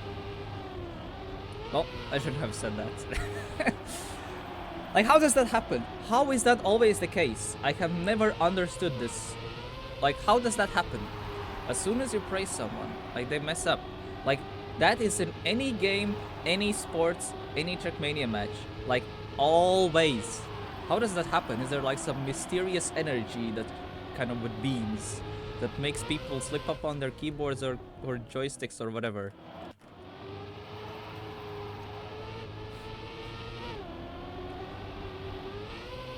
Well, I shouldn't have said that. Like, how does that happen? How is that always the case? I have never understood this. Like, how does that happen? As soon as you praise someone, like, they mess up. Like, that is in any game, any sports, any Trackmania match. Like, always. How does that happen? Is there like some mysterious energy that kind of with beams that makes people slip up on their keyboards or joysticks or whatever?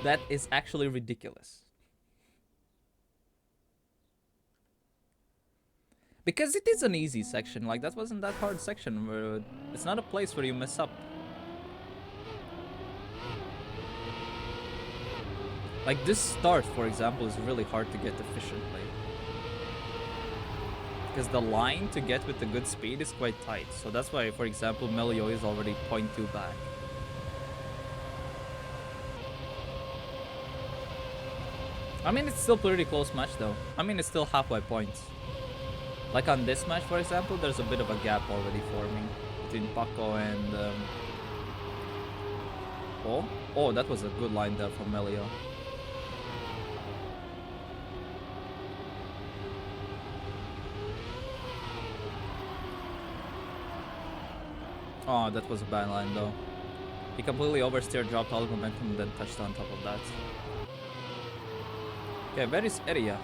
That is actually ridiculous. Because it is an easy section, like that wasn't that hard section where it's not a place where you mess up. Like this start, for example, is really hard to get efficiently. Because the line to get with the good speed is quite tight. So that's why, for example, Melio is already 0.2 back. I mean, it's still pretty close match though. I mean, it's still halfway points. Like on this match, for example, there's a bit of a gap already forming between Paco and... Oh, that was a good line there from Melio. Oh, that was a bad line though. He completely oversteered, dropped all the momentum, and then touched on top of that. Okay, where is Eria?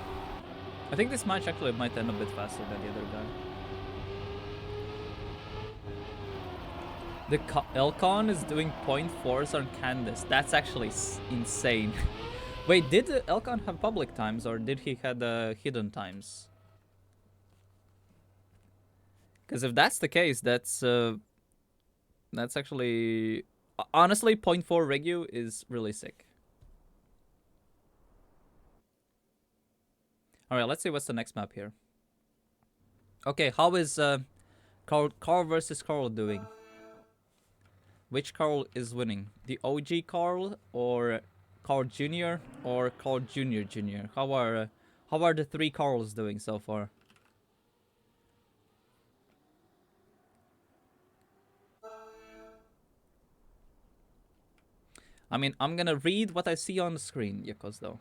I think this match actually might end a bit faster than the other guy. The Elcon is doing 0.4s on Candace. That's actually insane. Wait, did Elcon have public times or did he have hidden times? Because if that's the case, that's actually... Honestly, 0.4 Regu is really sick. Alright, let's see what's the next map here. Okay, how is Carl versus Carl doing? Which Carl is winning? The OG Carl or Carl Jr. or Carl Jr. Jr.? How are the three Carls doing so far? I mean, I'm gonna read what I see on the screen, Yakos, though.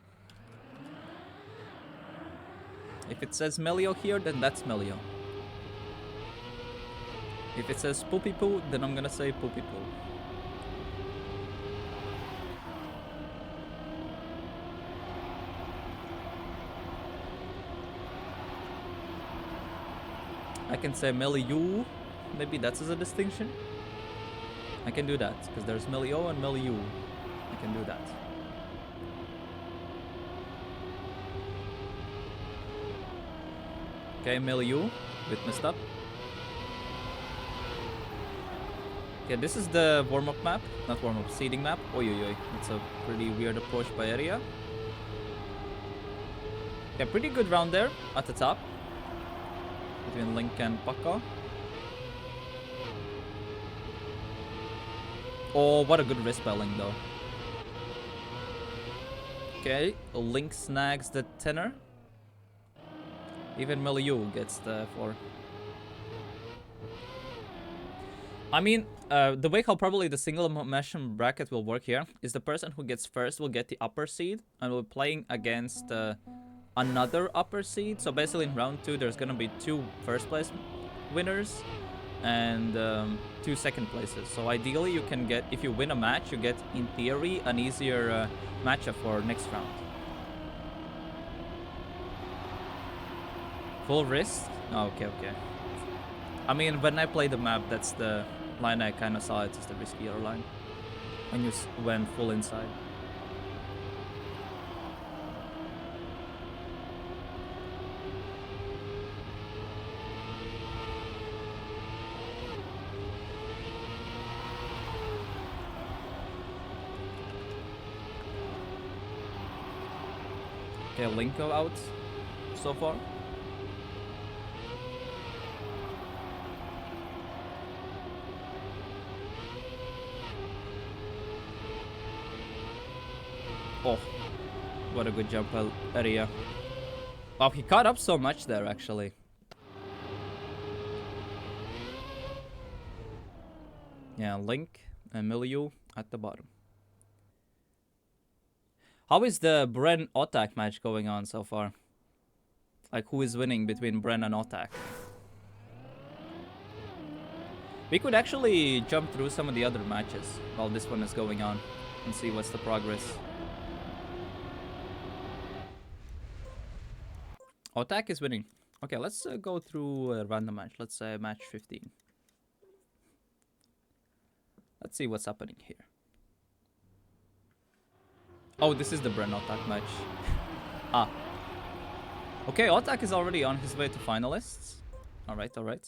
If it says Melio here, then that's Melio. If it says Poopy Poo, then I'm gonna say Poopy Poo. I can say Meliu. Maybe that's as a distinction. I can do that, because there's Milio and Miliu. I can do that. Okay, Miliu, bit messed up. Okay, this is the warm-up map. Not warm-up, seeding map. Oi, oi, oi. It's a pretty weird approach by area. Yeah, pretty good round there at the top. Between Link and Pakka. Oh, what a good wrist spelling though. Okay, Link snags the tenor. Even Miliu gets the 4. I mean, the way how probably the single elimination bracket will work here is the person who gets first will get the upper seed, and we're playing against another upper seed. So basically in round 2 there's gonna be 2 first place winners and 2 second places. So ideally you can get, if you win a match, you get in theory an easier matchup for next round. Full wrist? Oh, okay, okay. I mean, when I play the map, that's the line I kind of saw. It is the riskier line when you went full inside. Okay, Linko out so far. Oh, what a good jump area. Wow, he caught up so much there, actually. Yeah, Link and Miliu at the bottom. How is the Bren Otak match going on so far? Like, who is winning between Bren and Otak? We could actually jump through some of the other matches while this one is going on and see what's the progress. Otak is winning. Okay, let's go through a random match. Let's say match 15. Let's see what's happening here. Oh, this is the Bren Otak match. Ah. Okay, Otak is already on his way to finalists. Alright, alright.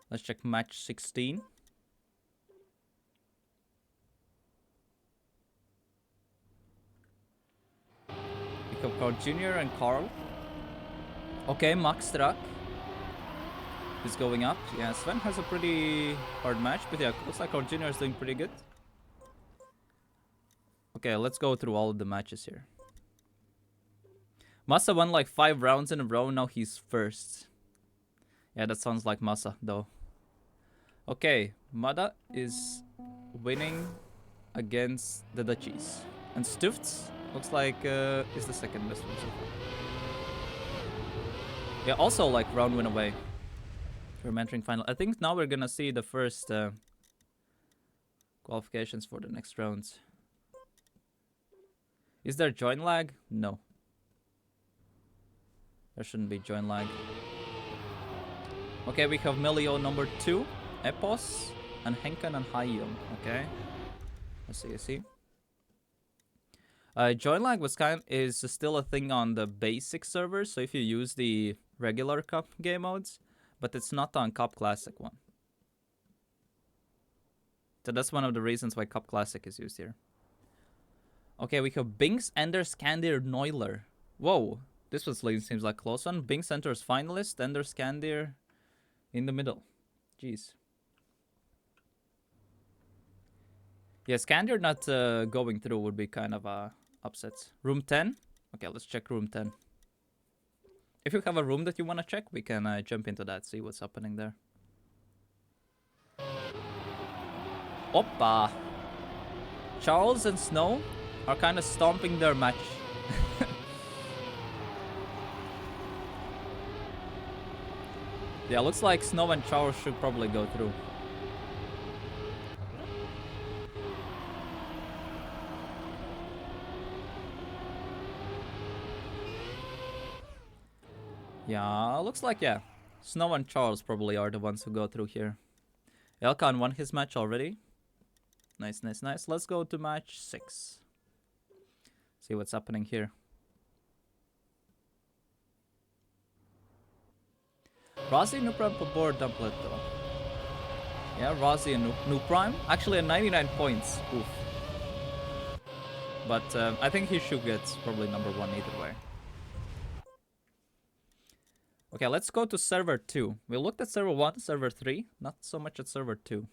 Let's check match 16. We have Carl Jr. and Carl. Okay, Max Struck is going up. Yeah, Sven has a pretty hard match, but yeah, looks like Carl Jr. is doing pretty good. Okay, let's go through all of the matches here. Massa won like 5 rounds in a row, now he's first. Yeah, that sounds like Massa, though. Okay, Mada is winning against the Dutchies. And Stufts looks like is the second best one so far. Yeah, also like round win away from entering final. I think now we're gonna see the first qualifications for the next rounds. Is there join lag? No. There shouldn't be join lag. Okay, we have Milio number 2, Epos, and Henkan and Hayum. Okay. Let's see, let's see. Join lag is still a thing on the basic servers, so if you use the regular Cup game modes, but it's not on Cup Classic one. So that's one of the reasons why Cup Classic is used here. Okay, we have Binks, Ender, Skandir, Neuler. Whoa, this was seems like a close one. Binks enters finalist, Ender, Skandir in the middle. Jeez. Yeah, Skandir not going through would be kind of upset. Room 10? Okay, let's check room 10. If you have a room that you want to check, we can jump into that, see what's happening there. Oppa! Charles and Snow are kind of stomping their match. Yeah, looks like Snow and Charles should probably go through. Yeah, looks like, yeah. Snow and Charles probably are the ones who go through here. Elkan won his match already. Nice, nice, nice. Let's go to match 6. See what's happening here. Razi and Nuprime for board doublet though. Yeah, Razi and Nuprime. Actually, at 99 points. Oof. But I think he should get probably number 1 either way. Okay, let's go to server 2. We looked at server 1, server 3. Not so much at server 2.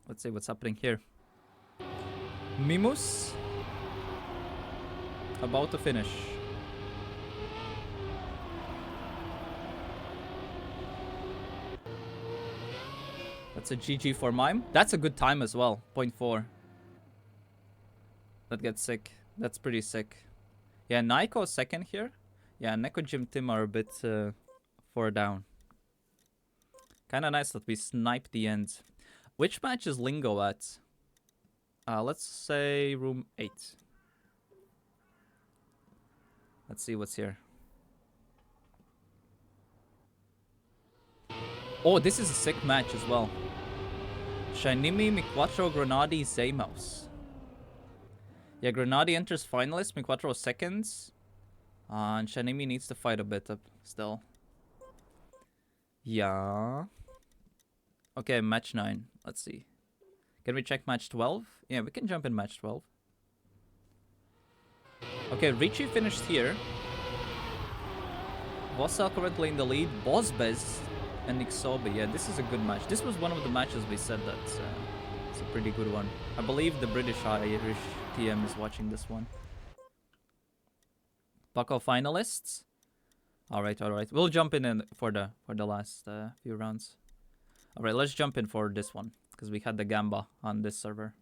Let's see what's happening here. Mimus. About to finish. That's a GG for Mime. That's a good time as well. 0.4. That gets sick. That's pretty sick. Yeah, Naiko second here. Yeah, Neko Jim Tim are a bit 4 down. Kinda nice that we sniped the end. Which match is Lingo at? Let's say room 8. Let's see what's here. Oh, this is a sick match as well. Shinimi, Miquatro, Grenadi, Zaymouse. Yeah, Grenadi enters finalist, Miquatro seconds. And Shinimi needs to fight a bit up still. Yeah. Okay, match 9. Let's see. Can we check match 12? Yeah, we can jump in match 12. Okay, Richie finished here. Vossal currently in the lead. Bosbez and Nixobi. Yeah, this is a good match. This was one of the matches we said that it's a pretty good one. I believe the British-Irish TM is watching this one. Paco finalists. All right. We'll jump in for the last few rounds. All right, let's jump in for this one because we had the Gamba on this server.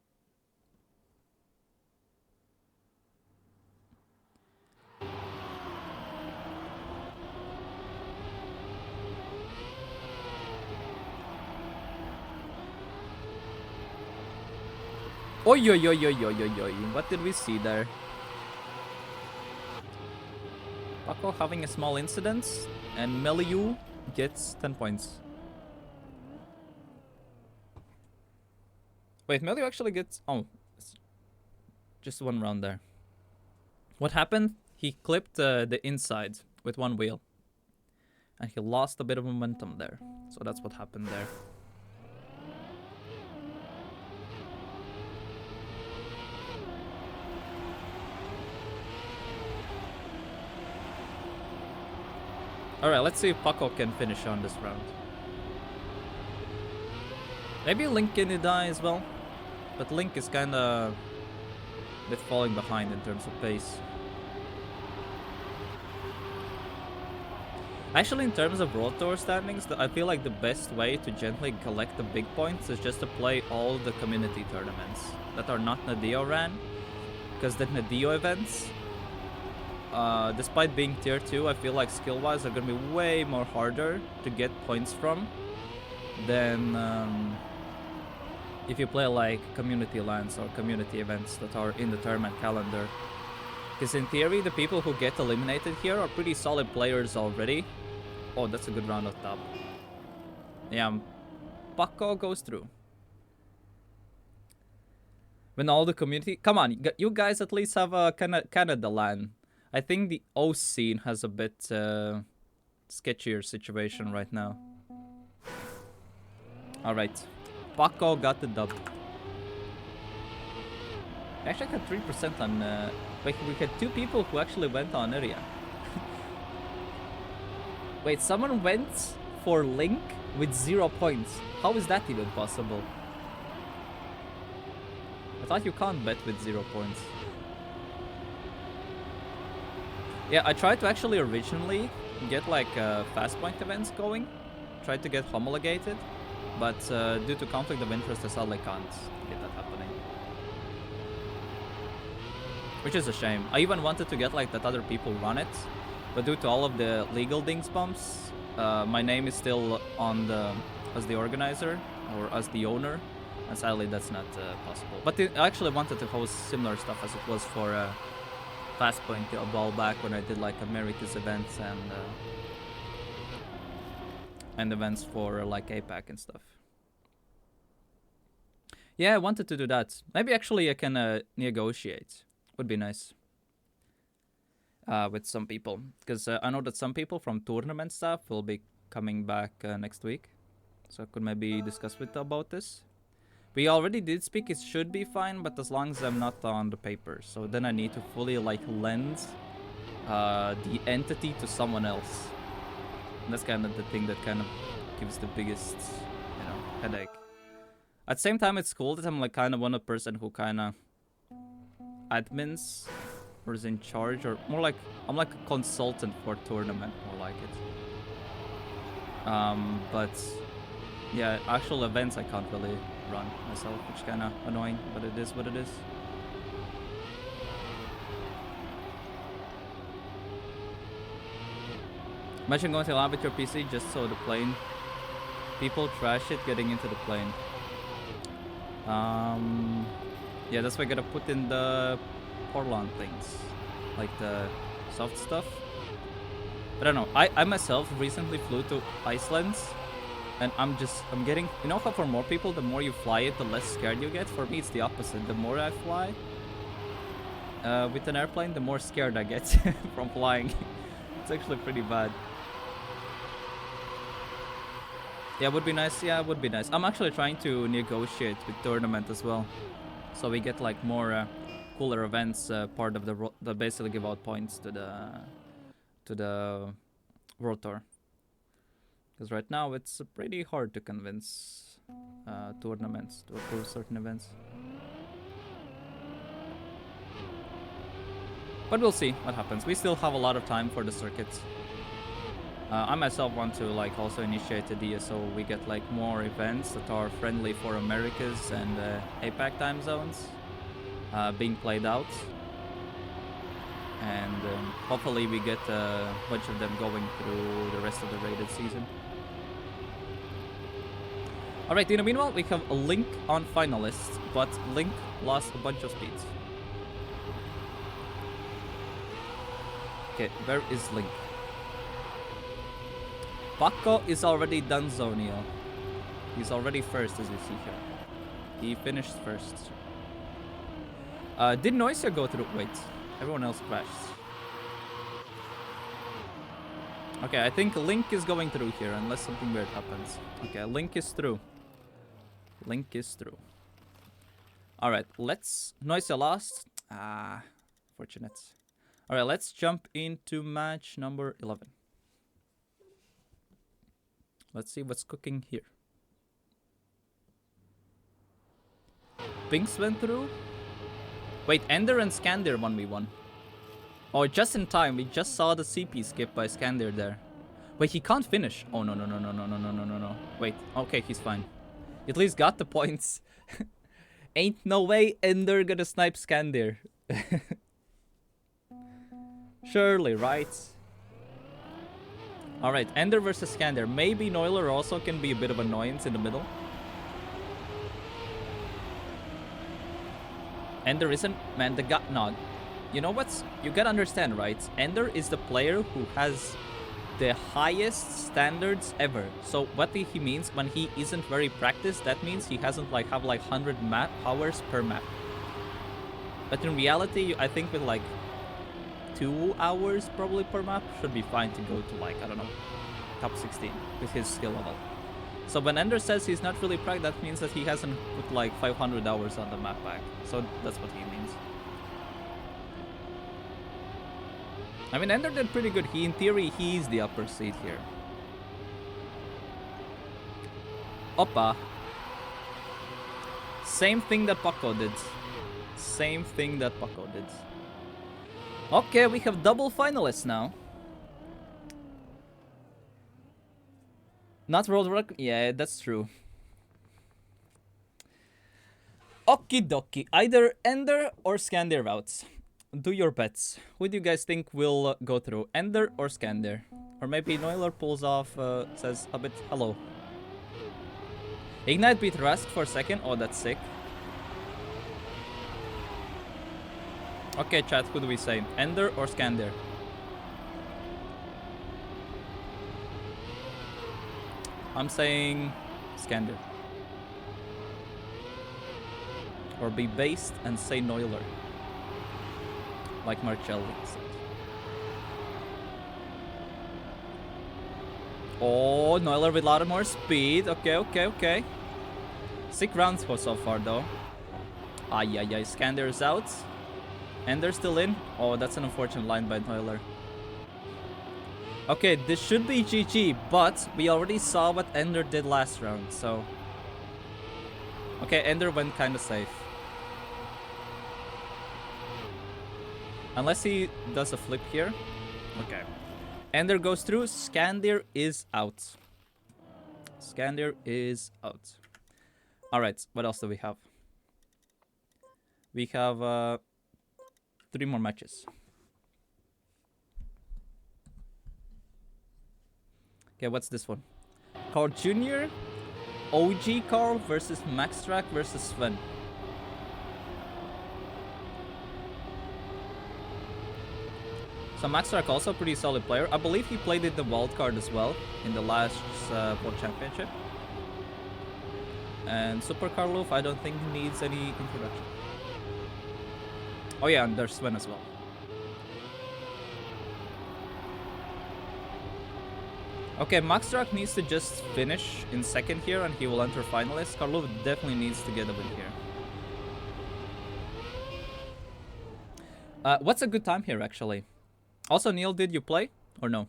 Oi, oi, oi, oi, oi, oi, oi. What did we see there? Paco having a small incident, and Meliu gets 10 points. Wait, Meliu actually gets... Oh, just 1 round there. What happened? He clipped the inside with 1 wheel. And he lost a bit of momentum there. So that's what happened there. Alright, let's see if Paco can finish on this round. Maybe Link can die as well. But Link is kinda a bit falling behind in terms of pace. Actually, in terms of World Tour standings, I feel like the best way to gently collect the big points is just to play all the community tournaments that are not Nadeo ran. Because the Nadeo events, despite being tier 2, I feel like skill-wise are going to be way more harder to get points from than if you play like community lands or community events that are in the tournament calendar. Because in theory, the people who get eliminated here are pretty solid players already. Oh, that's a good round of top. Yeah, Paco goes through. When all the community... Come on, you guys at least have a Canada LAN. I think the O scene has a bit sketchier situation right now. Alright, Paco got the dub. Actually, I got 3% on... Wait, we had 2 people who actually went on area. Wait, someone went for Link with 0 points. How is that even possible? I thought you can't bet with 0 points. Yeah, I tried to actually originally get like FastPoint events going. Tried to get homologated. But due to conflict of interest, I sadly can't get that happening. Which is a shame. I even wanted to get like that other people run it. But due to all of the legal dings bumps, my name is still on the as the organizer or as the owner, and sadly that's not possible. But I actually wanted to host similar stuff as it was for FastPoint a while back when I did like America's events and events for like APAC and stuff. Yeah, I wanted to do that. Maybe actually I can negotiate. Would be nice. With some people. Because I know that some people from tournament staff will be coming back next week. So I could maybe discuss with them about this. We already did speak, it should be fine, but as long as I'm not on the paper. So then I need to fully like lend the entity to someone else. And that's kind of the thing that kind of gives the biggest, you know, headache. At the same time, it's cool that I'm like kind of one of the person who kind of admins or is in charge, or more like I'm like a consultant for tournament, more like it. But yeah, actual events I can't really run myself, which is kind of annoying, but it is what it is. Imagine going to lab with your PC just so the plane people trash it getting into the plane. Yeah, that's why I gotta put in the Portland things, like the soft stuff. But I don't know. I myself recently flew to Iceland, and I'm getting, you know how for more people, the more you fly it, the less scared you get? For me, it's the opposite. The more I fly with an airplane, the more scared I get from flying. It's actually pretty bad. Yeah, it would be nice. Yeah, it would be nice. I'm actually trying to negotiate with tournament as well, so we get like more cooler events. Part of the basically give out points to the World Tour. Because right now it's pretty hard to convince tournaments to approve certain events. But we'll see what happens. We still have a lot of time for the circuits. I myself want to like also initiate the DSO. We get like more events that are friendly for Americas and APAC time zones being played out. And hopefully we get a bunch of them going through the rest of the rated season. Alright, in the meanwhile, we have a Link on finalists, but Link lost a bunch of speeds. Okay, where is Link? Paco is already done Zonio. He's already first, as you see here. He finished first. Did Noisia go through? Wait, everyone else crashed. Okay, I think Link is going through here, unless something weird happens. Okay, Link is through. Link is through. Alright, let's... Noisia lost. Ah, fortunate. Alright, let's jump into match number 11. Let's see what's cooking here. Binks went through? Wait, Ender and Skandir 1v1. Oh, just in time. We just saw the CP skip by Skandir there. Wait, he can't finish. Oh, no. Wait, okay, he's fine. He at least got the points. Ain't no way Ender gonna snipe Skandir. Surely, right? Alright, Ender versus Skandir. Maybe Noiler also can be a bit of annoyance in the middle. Ender isn't... Man, the guy... No. You know what's... You gotta understand, right? Ender is the player who has the highest standards ever. So what he means when he isn't very practiced, that means he hasn't like have like 100 map hours per map. But in reality, I think with like 2 hours probably per map should be fine to go to like, I don't know, top 16 with his skill level. So when Ender says he's not really practiced, that means that he hasn't put like 500 hours on the map pack. So that's what he means. I mean, Ender did pretty good. In theory, he's the upper seed here. Oppa. Same thing that Paco did. Same thing that Paco did. Okay, we have double finalists now. Not world record? Yeah, that's true. Okie dokie. Either Ender or Skandir routes. Do your bets. Who do you guys think will go through? Ender or Skandir? Or maybe Noiler pulls off, says a bit hello. Ignite beat Rask for a second. Oh, that's sick. Okay, chat, who do we say? Ender or Skandir? I'm saying Skandir. Or be based and say Neuler. Like Marcelli said. Oh, Neuler with a lot more speed. Okay. 6 rounds so far though. Ay. Skander is out. Ender still in. Oh, that's an unfortunate line by Neuler. Okay, this should be GG, but we already saw what Ender did last round, so... Okay, Ender went kinda safe. Unless he does a flip here. Okay. Ender goes through, Skander is out. Skander is out. Alright, what else do we have? We have 3 more matches. Okay, what's this one? Carl Jr., OG Carl versus Max Track versus Sven. So Max Track also a pretty solid player. I believe he played in the wildcard as well in the last World Championship. And Super Karlov, I don't think needs any introduction. Oh yeah, and there's Sven as well. Okay, Max Track needs to just finish in second here and he will enter finalist. Karlov definitely needs to get a win here. What's a good time here actually? Also, Neil, did you play or no?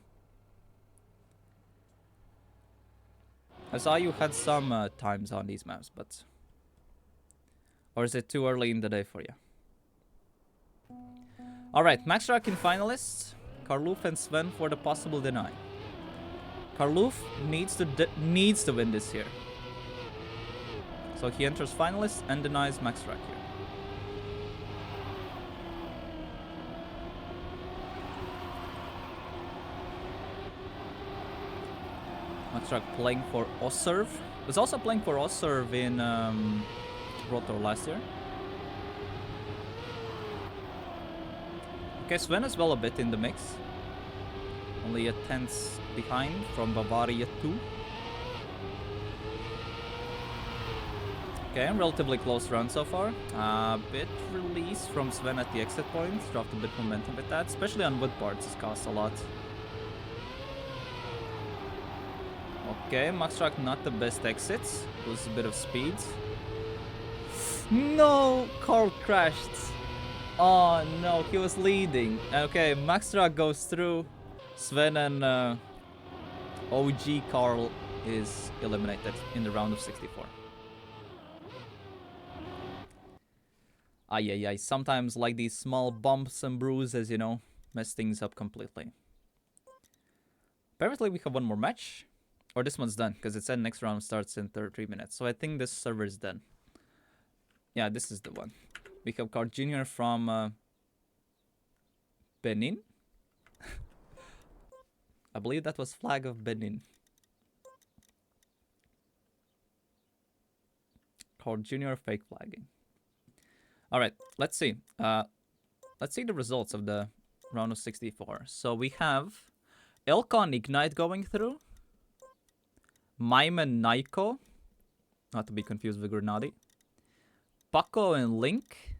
I saw you had some times on these maps, but... Or is it too early in the day for you? Alright, Max Track in finalists. Karlov and Sven for the possible deny. Karlov needs to win this here. So he enters finalists and denies Max Track here. Max Track playing for Osserv. Was also playing for Osserv in Rotor last year. Okay, Sven as well a bit in the mix. Only a tenth behind from Bavaria 2. Okay, relatively close run so far. A bit release from Sven at the exit point. Dropped a bit momentum with that, especially on wood parts. It's cost a lot. Okay, Max Track not the best exits. Loses a bit of speed. No! Carl crashed. Oh no, he was leading. Okay, Max Track goes through. Sven and OG Carl is eliminated in the round of 64. Ay. Sometimes like these small bumps and bruises, you know, mess things up completely. Apparently we have one more match. Or this one's done, because it said next round starts in 3 minutes. So I think this server is done. Yeah, this is the one. We have Carl Jr. from Benin. I believe that was flag of Benin. Carl Jr. fake flagging. Alright, let's see. Let's see the results of the round of 64. So we have Elcon Ignite going through. Mime and Naiko. Not to be confused with Grenadi. Paco and Link.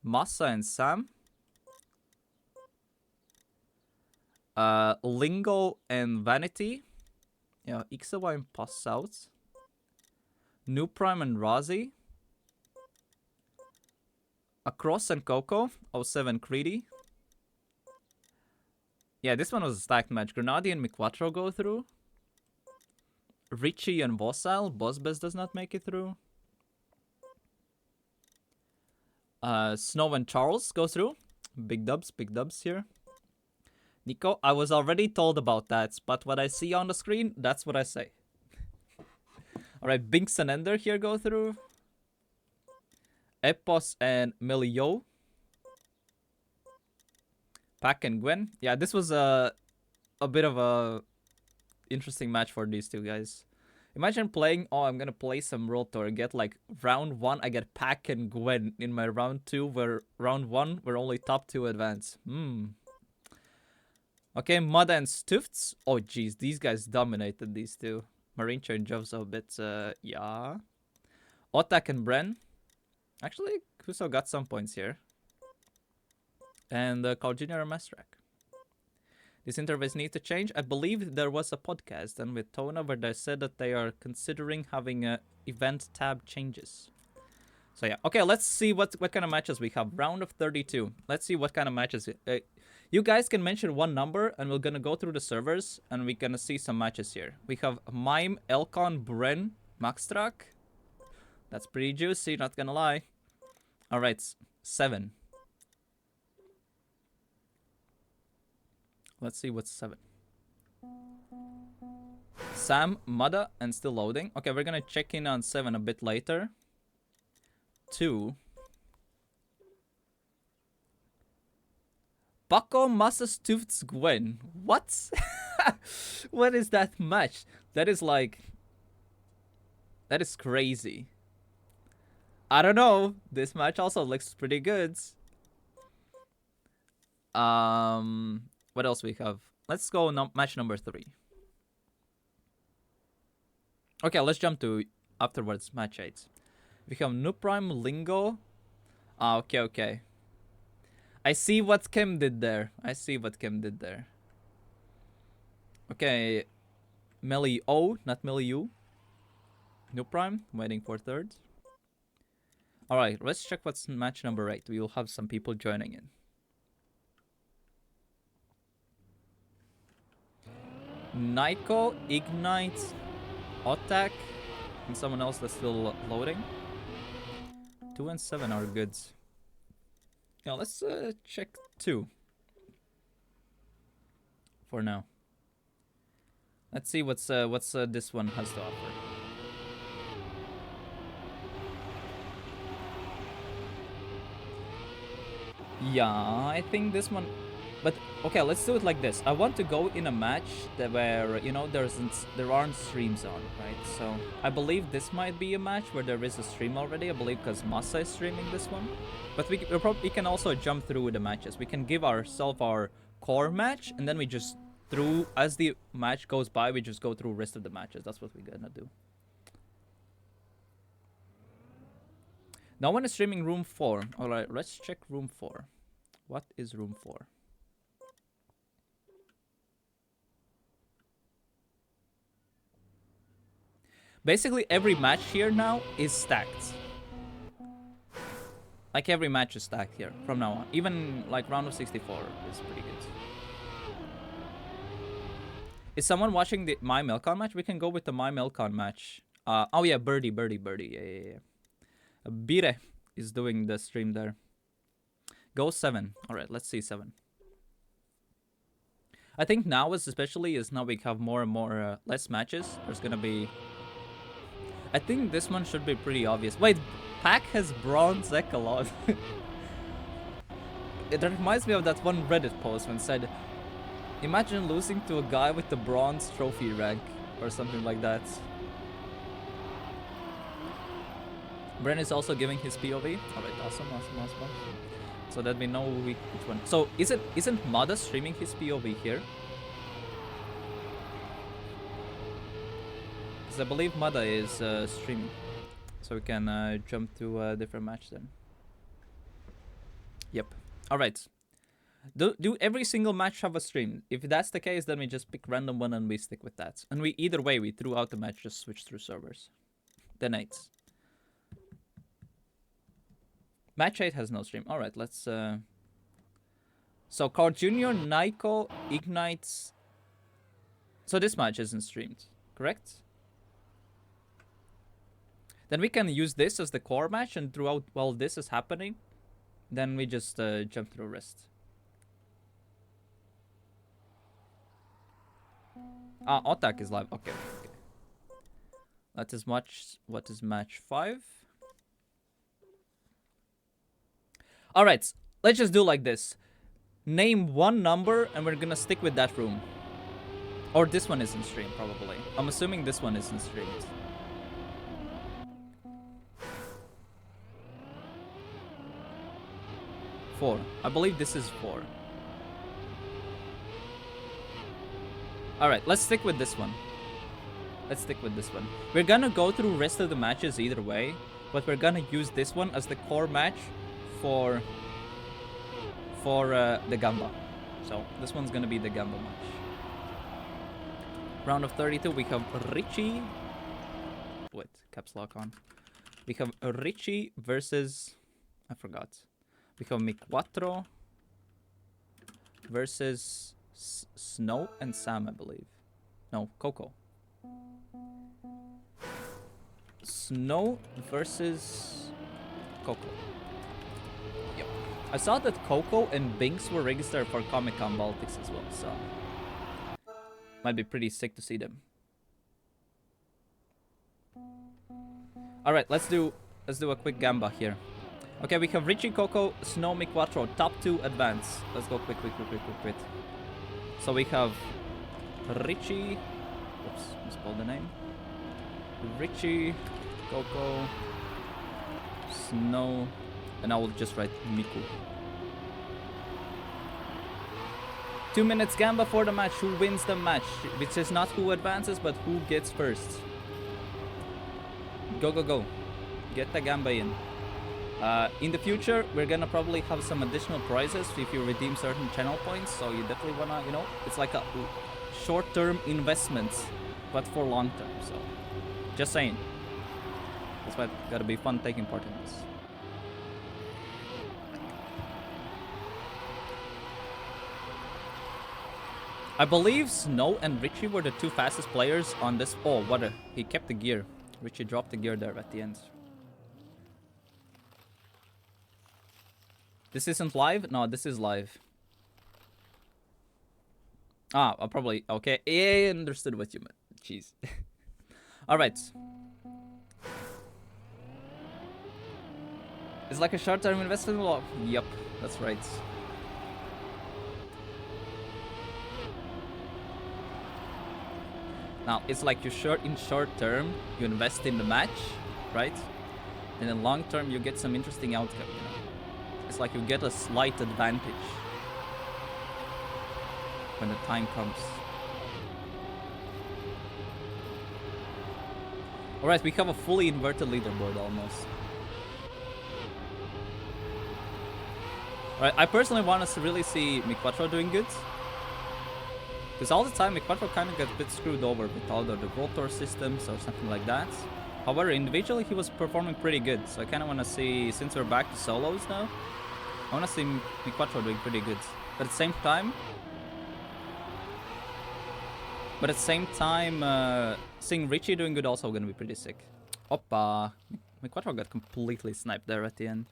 Massa and Sam. Lingo and Vanity. Yeah, Ixawa and Pass Out. New Prime and Razi. Across and Coco. 07 Creedy. Yeah, this one was a stacked match. Grenadi and Miquatro go through. Richie and Vossile. Bosbez does not make it through. Snow and Charles go through. Big dubs here. Nico, I was already told about that, but what I see on the screen, that's what I say. Alright, Binks and Ender here go through. Epos and Melio. Pack and Gwen. Yeah, this was a bit of a interesting match for these two guys. Imagine playing, oh, I'm gonna play some World Tour, get like round 1, I get Pack and Gwen in my round 2, where round 1, we're only top 2 advance. Okay, Mud and Stufts. Oh, jeez, these guys dominated these two. Marincha and Jov's a bit, yeah. Otak and Bren. Actually, Kuso got some points here. And Carl Jr. and Mastrak. This interface needs to change. I believe there was a podcast and with Tona where they said that they are considering having a event tab changes. So yeah, okay, let's see what kind of matches we have. Round of 32. Let's see what kind of matches. You guys can mention one number and we're gonna go through the servers and we're gonna see some matches here. We have Mime, Elkon, Bren, Maxtrak. That's pretty juicy, not gonna lie. Alright, 7. Let's see what's 7. Sam, Mada, and still loading. Okay, we're gonna check in on 7 a bit later. 2. Paco Masas Tufts Gwen. What? What is that match? That is like... That is crazy. I don't know. This match also looks pretty good. What else we have? Let's go match number 3. Okay, let's jump to afterwards match 8. We have Nuprime, Lingo. Ah, okay. I see what Kim did there. Okay. Melly O, not Melly U. Nuprime, waiting for 3rd. Alright, let's check what's match number 8. We will have some people joining in. Nico, Ignite, Otak, and someone else that's still loading. 2 and 7 are good. Yeah, let's check 2 for now. Let's see what's this one has to offer. Yeah, I think this one. But okay, let's do it like this. I want to go in a match that where there aren't streams on, right? So I believe this might be a match where there is a stream already. I believe because Masa is streaming this one. But we can also jump through the matches. We can give ourselves our core match, and then we just as the match goes by, we just go through the rest of the matches. That's what we're gonna do. No one is streaming room 4. All right, let's check room 4. What is room 4? Basically, every match here now is stacked. Like, every match is stacked here from now on. Even, like, round of 64 is pretty good. Is someone watching the My Melkon match? We can go with the My Melkon match. Oh, yeah, Birdie. Yeah. Bire is doing the stream there. Go 7. Alright, let's see 7. I think now, especially, is now we have more and more, less matches. There's gonna be... I think this one should be pretty obvious. Wait, Pack has bronze Echelon. It reminds me of that one Reddit post when it said, imagine losing to a guy with the bronze trophy rank or something like that. Bren is also giving his POV. Alright, awesome. So that we know which one. So isn't Mada streaming his POV here? I believe Mada is streaming, so we can jump to a different match then. Yep. All right. Do every single match have a stream? If that's the case, then we just pick random one and we stick with that. And either way, we throughout the match just switch through servers. Then 8. Match 8 has no stream. All right, let's. So Carl Jr., Nico, Ignites. So this match isn't streamed, correct? Then we can use this as the core match, and throughout while this is happening, then we just jump through rest. Ah, Otak is live. Okay. That is much. What is match 5? Alright, let's just do like this. Name one number, and we're gonna stick with that room. Or this one isn't streamed, probably. I'm assuming this one isn't streamed. 4. I believe this is 4. Alright, let's stick with this one. We're gonna go through rest of the matches either way. but we're gonna use this one as the core match for the Gamba. So this one's gonna be the Gamba match. Round of 32, we have Richie. Wait, caps lock on. We have Richie versus, I forgot. We have Mi4 versus Snow and Sam, I believe. No, Coco. Snow versus Coco. Yep. I saw that Coco and Binks were registered for Comic Con Baltics as well, so might be pretty sick to see them. All right, let's do a quick Gamba here. Okay, we have Richie, Coco, Snow, Mi4, top 2 advance. Let's go quick. So we have Richie. Oops, misspelled the name. Richie, Coco, Snow, and I will just write Miku. 2 minutes Gamba for the match. Who wins the match? Which is not who advances, but who gets first. Go. Get the Gamba in. In the future, we're gonna probably have some additional prizes if you redeem certain channel points. So you definitely wanna, you know, it's like a short-term investment, but for long-term. So just saying. That's why it's gotta be fun taking part in this. I believe Snow and Richie were the 2 fastest players on this. Oh, he kept the gear. Richie dropped the gear there at the end. This isn't live? No, this is live. I'll probably... Okay, I understood what you meant. Jeez. Alright. It's like a short-term investment? Well, yep, that's right. Now, it's like in short term, you invest in the match, right? And in long term, you get some interesting outcome, you know? It's like you get a slight advantage when the time comes. Alright, we have a fully inverted leaderboard almost. Alright, I personally want to really see Mi4 doing good. Because all the time, Mi4 kind of gets a bit screwed over with all the World Tour systems or something like that. However, individually, he was performing pretty good. So I kind of want to see, since we're back to solos now, I want to see Mi4 doing pretty good. But at the same time, seeing Richie doing good also going to be pretty sick. Oppa. Mi4 got completely sniped there at the end.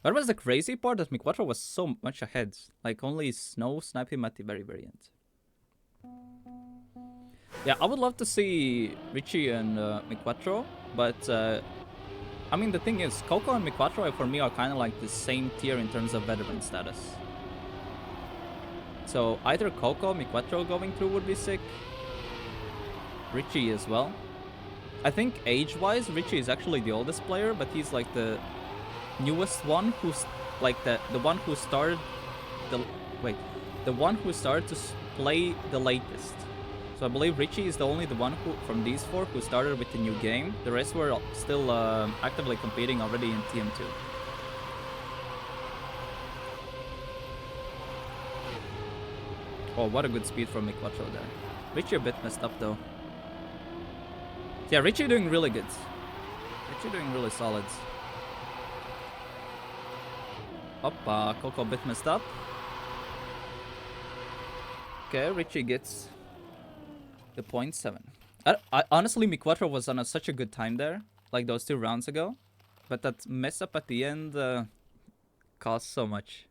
What was the crazy part? That Mi4 was so much ahead. Like, only Snow sniped him at the very, very end. Yeah, I would love to see Richie and Mi4, but I mean, the thing is, Coco and Mi4 for me are kind of like the same tier in terms of veteran status. So either Coco, Mi4 going through would be sick. Richie as well. I think age-wise, Richie is actually the oldest player, but he's like the newest one who's like the one who started to play the latest. So I believe Richie is the one who from these 4 who started with the new game. The rest were still actively competing already in TM2. Oh, what a good speed from Mi4 there. Richie a bit messed up though. Yeah, Richie doing really good. Richie doing really solid. Oppa, Coco a bit messed up. Okay, Richie gets the 0.7. I honestly, Mi4 was on such a good time there, like those 2 rounds ago. But that mess up at the end cost so much.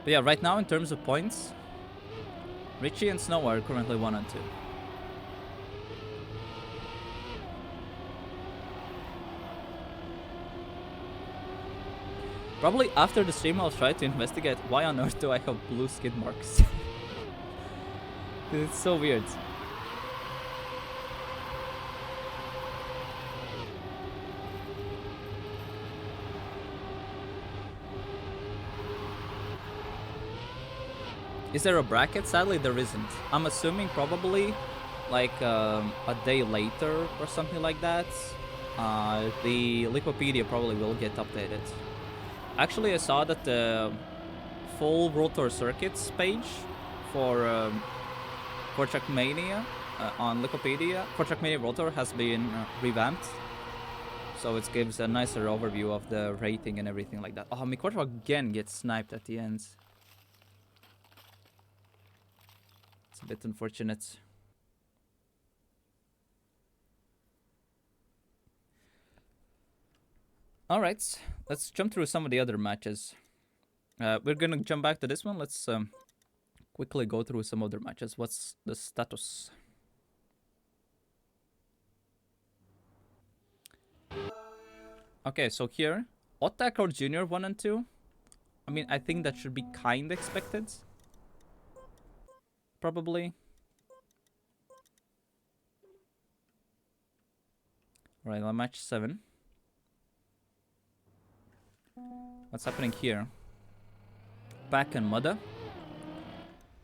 But yeah, right now in terms of points, Richie and Snow are currently 1 and 2. Probably after the stream I'll try to investigate why on earth do I have blue skid marks. It's so weird. Is there a bracket? Sadly, there isn't. I'm assuming probably like a day later or something like that. The Wikipedia probably will get updated. Actually, I saw that the full World Tour Circuits page for Trackmania on Wikipedia for Trackmania World Tour has been revamped. So it gives a nicer overview of the rating and everything like that. Oh, Mikoto again gets sniped at the end. It's a bit unfortunate. Alright, let's jump through some of the other matches. We're gonna jump back to this one. Let's quickly go through some other matches. What's the status? Okay, so here, Otakor Jr. 1 and 2. I mean, I think that should be kind of expected. Probably. Alright, on match 7. What's happening here? Back and Mudda.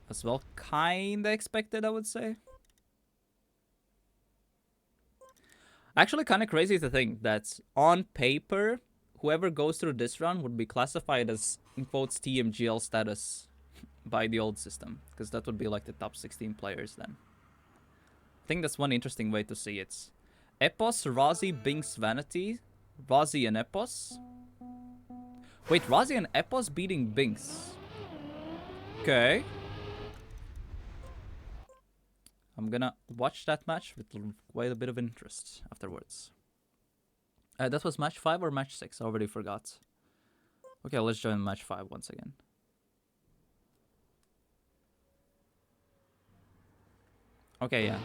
As well, kind of expected, I would say. Actually, kind of crazy to think that on paper, whoever goes through this round would be classified as, in quotes, TMGL status by the old system. Because that would be like the top 16 players then. I think that's one interesting way to see it. Epos, Razi, Binks, Vanity. Razi and Epos. Wait, Razi and Epos beating Binks. Okay. I'm gonna watch that match with quite a bit of interest afterwards. That was match 5 or match 6? I already forgot. Okay, let's join match 5 once again. Okay, yeah.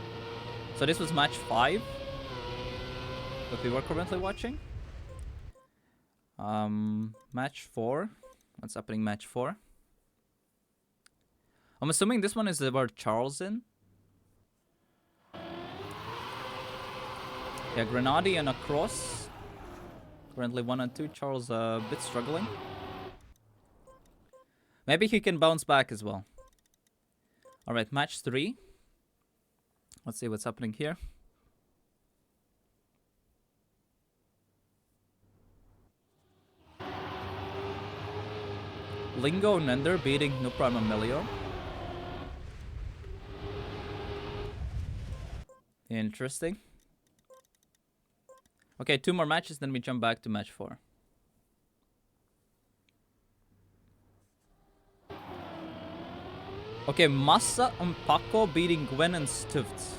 So this was match 5 that we were currently watching. Match 4. What's happening match 4? I'm assuming this one is about Charles in. Yeah, Grenadi and Across. Currently 1 and 2. Charles a bit struggling. Maybe he can bounce back as well. Alright, match 3. Let's see what's happening here. Lingo Nender beating Nupra Mamelio. Interesting. Okay, 2 more matches, then we jump back to match 4. Okay, Massa and Paco beating Gwen and Stuft.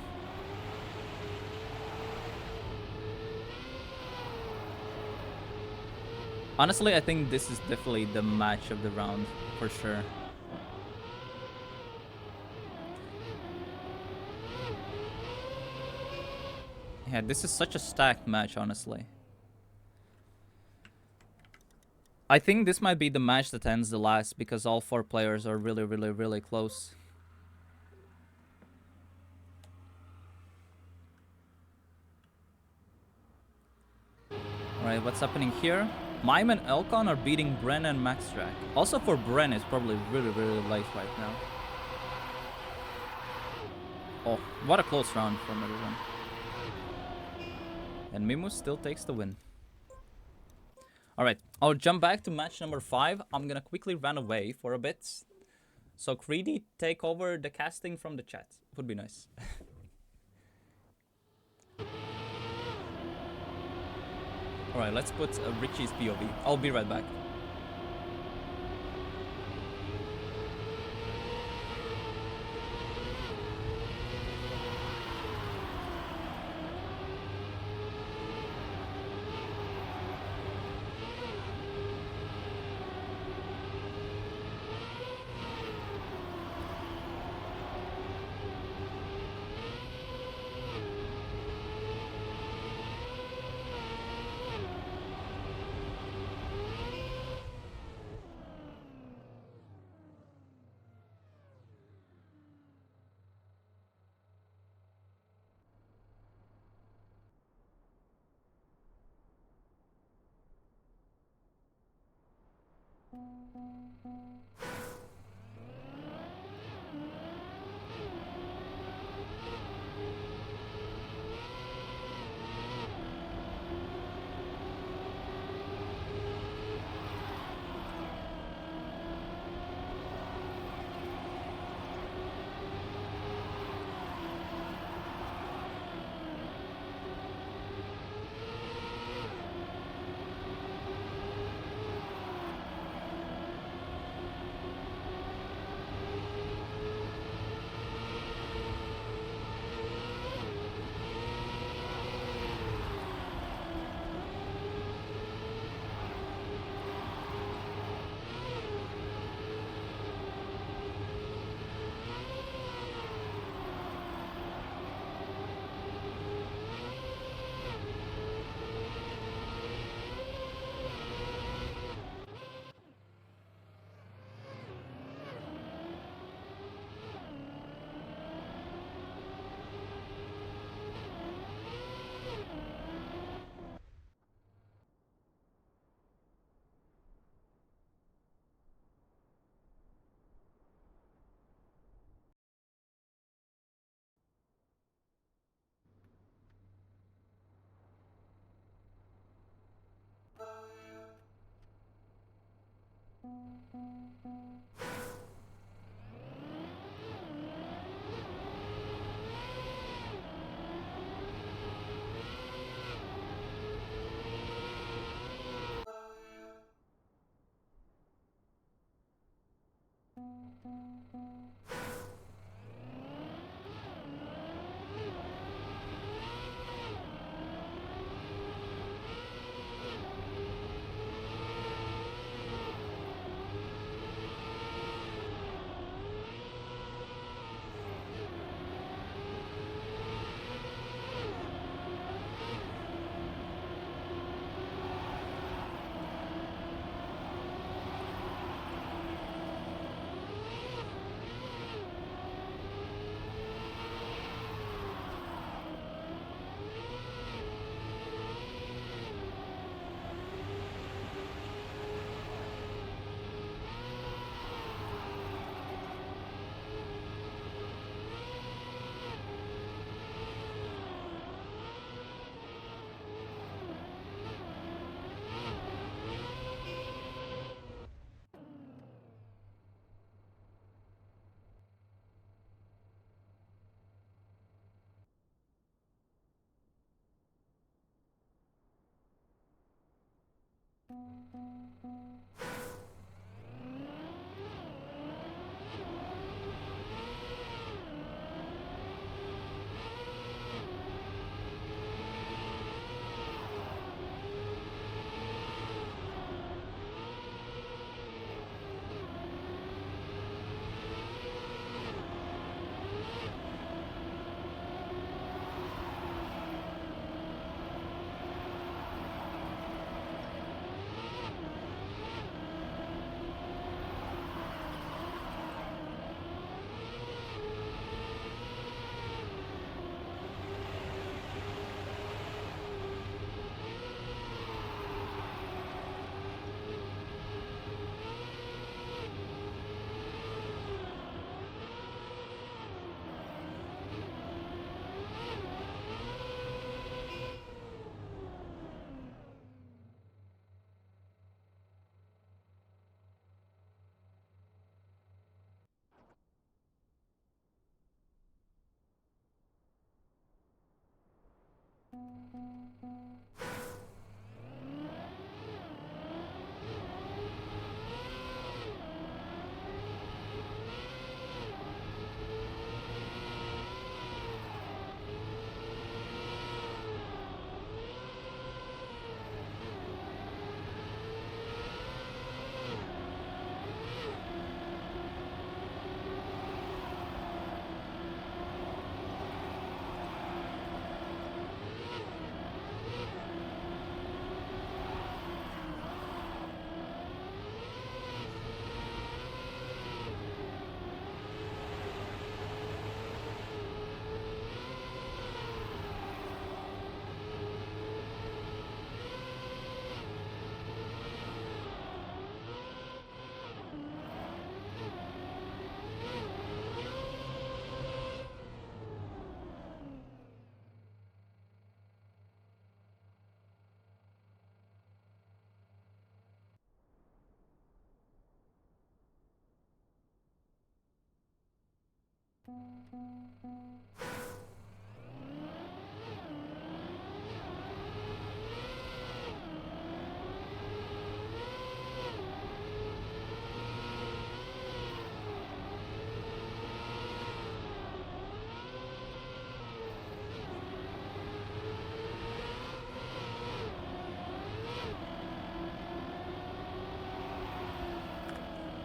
Honestly, I think this is definitely the match of the round, for sure. Yeah, this is such a stacked match, honestly. I think this might be the match that ends the last because all 4 players are really, really, really close. Alright, what's happening here? Mime and Elcon are beating Bren and Maxtrack. Also for Bren, it's probably really, really late right now. Oh, what a close round from everyone. And Mimu still takes the win. Alright, I'll jump back to match number 5. I'm gonna quickly run away for a bit. So Creedy, take over the casting from the chat. Would be nice. Alright, let's put Richie's POV. I'll be right back.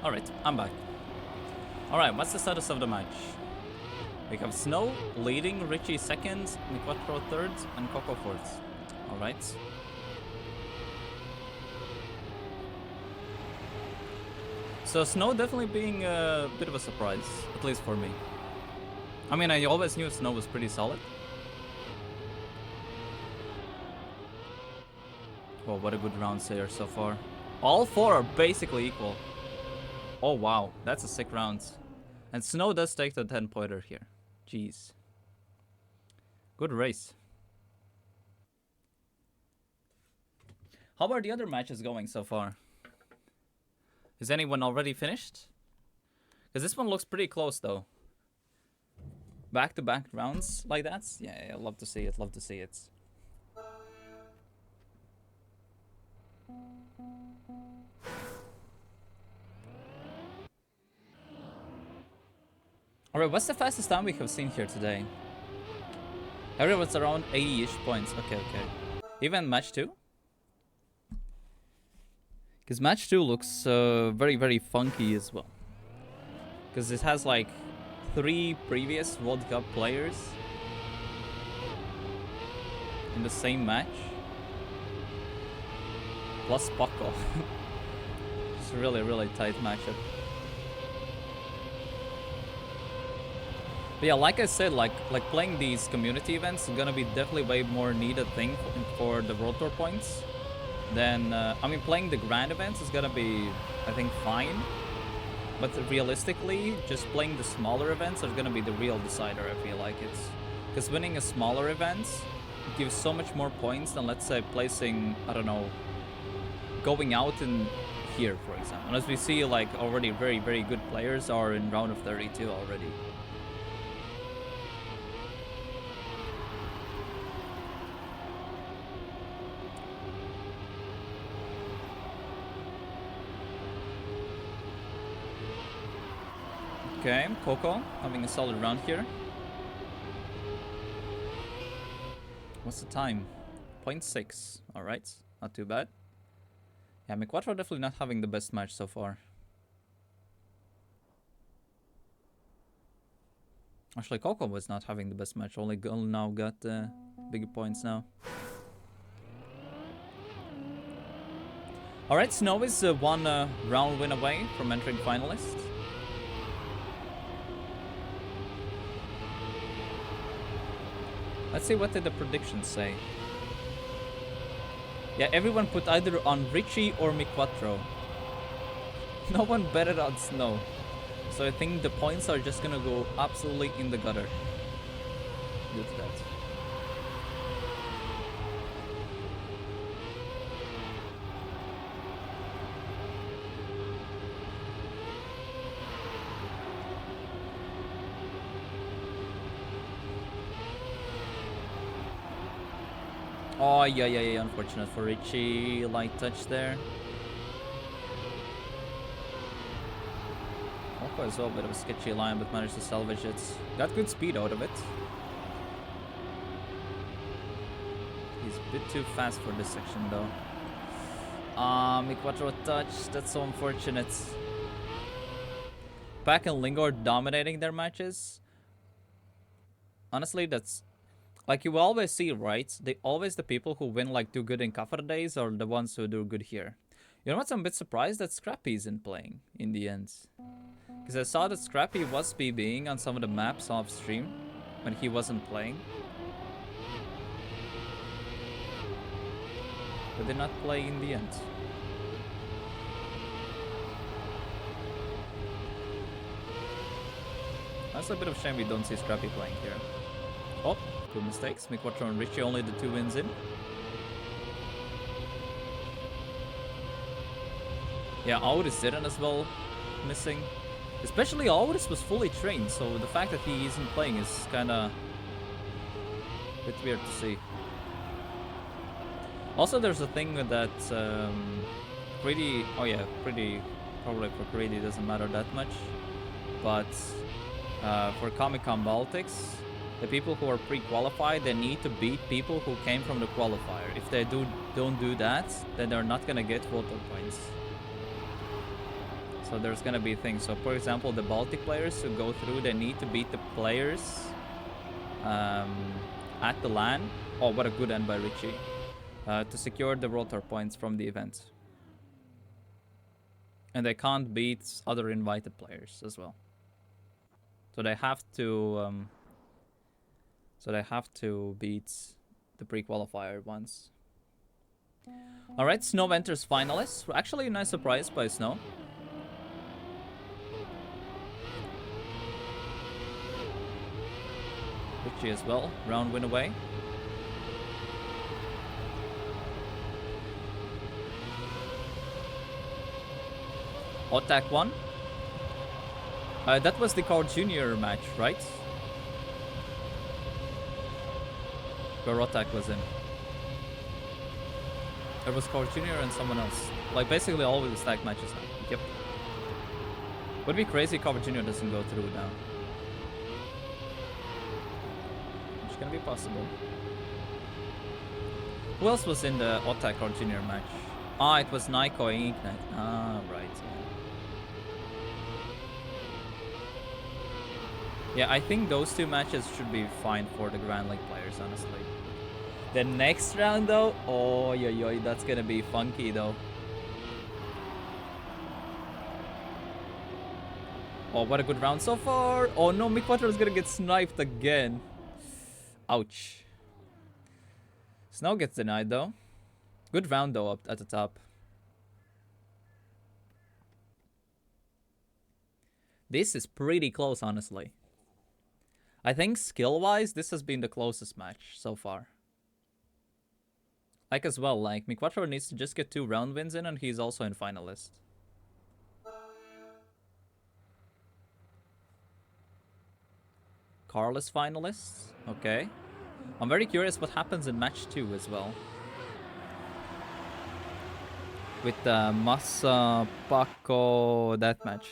Alright, I'm back. Alright, what's the status of the match? We have Snow leading, Richie second, Niquatro third, and Coco fourth. Alright. So Snow definitely being a bit of a surprise, at least for me. I mean, I always knew Snow was pretty solid. Oh, what a good round here so far. All four are basically equal. Oh wow, that's a sick round. And Snow does take the 10-pointer here. Jeez. Good race. How are the other matches going so far? Is anyone already finished? Because this one looks pretty close, though. Back-to-back rounds like that? Yeah, love to see it, love to see it. Alright, what's the fastest time we have seen here today? Everyone's around 80-ish points. Okay. Even match 2? Because match 2 looks very, very funky as well. Because it has like 3 previous World Cup players in the same match. Plus Paco. It's a really, really tight matchup. But yeah, like I said, like playing these community events is gonna be definitely way more needed thing for the World Tour points than I mean, playing the grand events is gonna be, I think, fine. But realistically, just playing the smaller events are gonna be the real decider. I feel like it's because winning a smaller event gives so much more points than, let's say, placing, I don't know, going out in here, for example. And as we see, like already very, very good players are in round of 32 already. Okay, Coco having a solid round here. What's the time? 0.6. Alright, not too bad. Yeah, Miquatro definitely not having the best match so far. Actually, Coco was not having the best match. Only Gull now got bigger points now. Alright, Snow is one round win away from entering finalists. Let's see, what did the predictions say? Yeah, everyone put either on Richie or Miquatro. No one betted on Snow. So I think the points are just gonna go absolutely in the gutter due to that. Oh, yeah, unfortunate for Richie. Light touch there. Oko as well, bit of a sketchy line, but managed to salvage it. Got good speed out of it. He's a bit too fast for this section, though. Miquatro touch. That's so unfortunate. Pack and Lingor dominating their matches. Honestly, that's... like you always see, right? The people who win like do good in Kafir days are the ones who do good here. You know what? I'm a bit surprised that Scrappy isn't playing in the end. Because I saw that Scrappy was PBing on some of the maps off stream when he wasn't playing. But did not play in the end. That's a bit of a shame we don't see Scrappy playing here. Oh, 2 mistakes. Miquatro and Richie only the 2 wins in. Yeah, Auris didn't as well, missing. Especially Auris was fully trained, so the fact that he isn't playing is kinda a bit weird to see. Also, there's a thing that Greedy, oh yeah, Greedy, probably for Greedy doesn't matter that much, but for Comic-Con Baltics, the people who are pre-qualified, they need to beat people who came from the qualifier. If they don't do that, then they're not gonna get voter points. So there's gonna be things. So for example, the Baltic players who go through, they need to beat the players at the LAN. Oh, what a good end by Richie. To secure the rotor points from the event. And they can't beat other invited players as well. So they have to beat the pre-qualifier ones. Alright, Snow enters finalists. Actually a nice surprise by Snow. Richie as well, round win away. Otak won. That was the Carl Jr. match, right? Where Otak was in. There was Carl Jr. and someone else. Like basically all of the stack matches now. Yep. Would be crazy if Carl Jr. doesn't go through now. Which can be possible. Who else was in the Otak Carl Jr. match? Ah, it was Naiko and Ignite. Ah, right. Yeah, I think those two matches should be fine for the Grand League players, honestly. The next round, though, oh, yo, that's gonna be funky, though. Oh, what a good round so far. Oh, no, Miquator is gonna get sniped again. Ouch. Snow gets denied, though. Good round, though, up at the top. This is pretty close, honestly. I think skill-wise, this has been the closest match so far. Like as well, like Miquator needs to just get 2 round wins in and he's also in finalist. Carl is finalist. Okay. I'm very curious what happens in match 2 as well. With the Massa Paco deathmatch.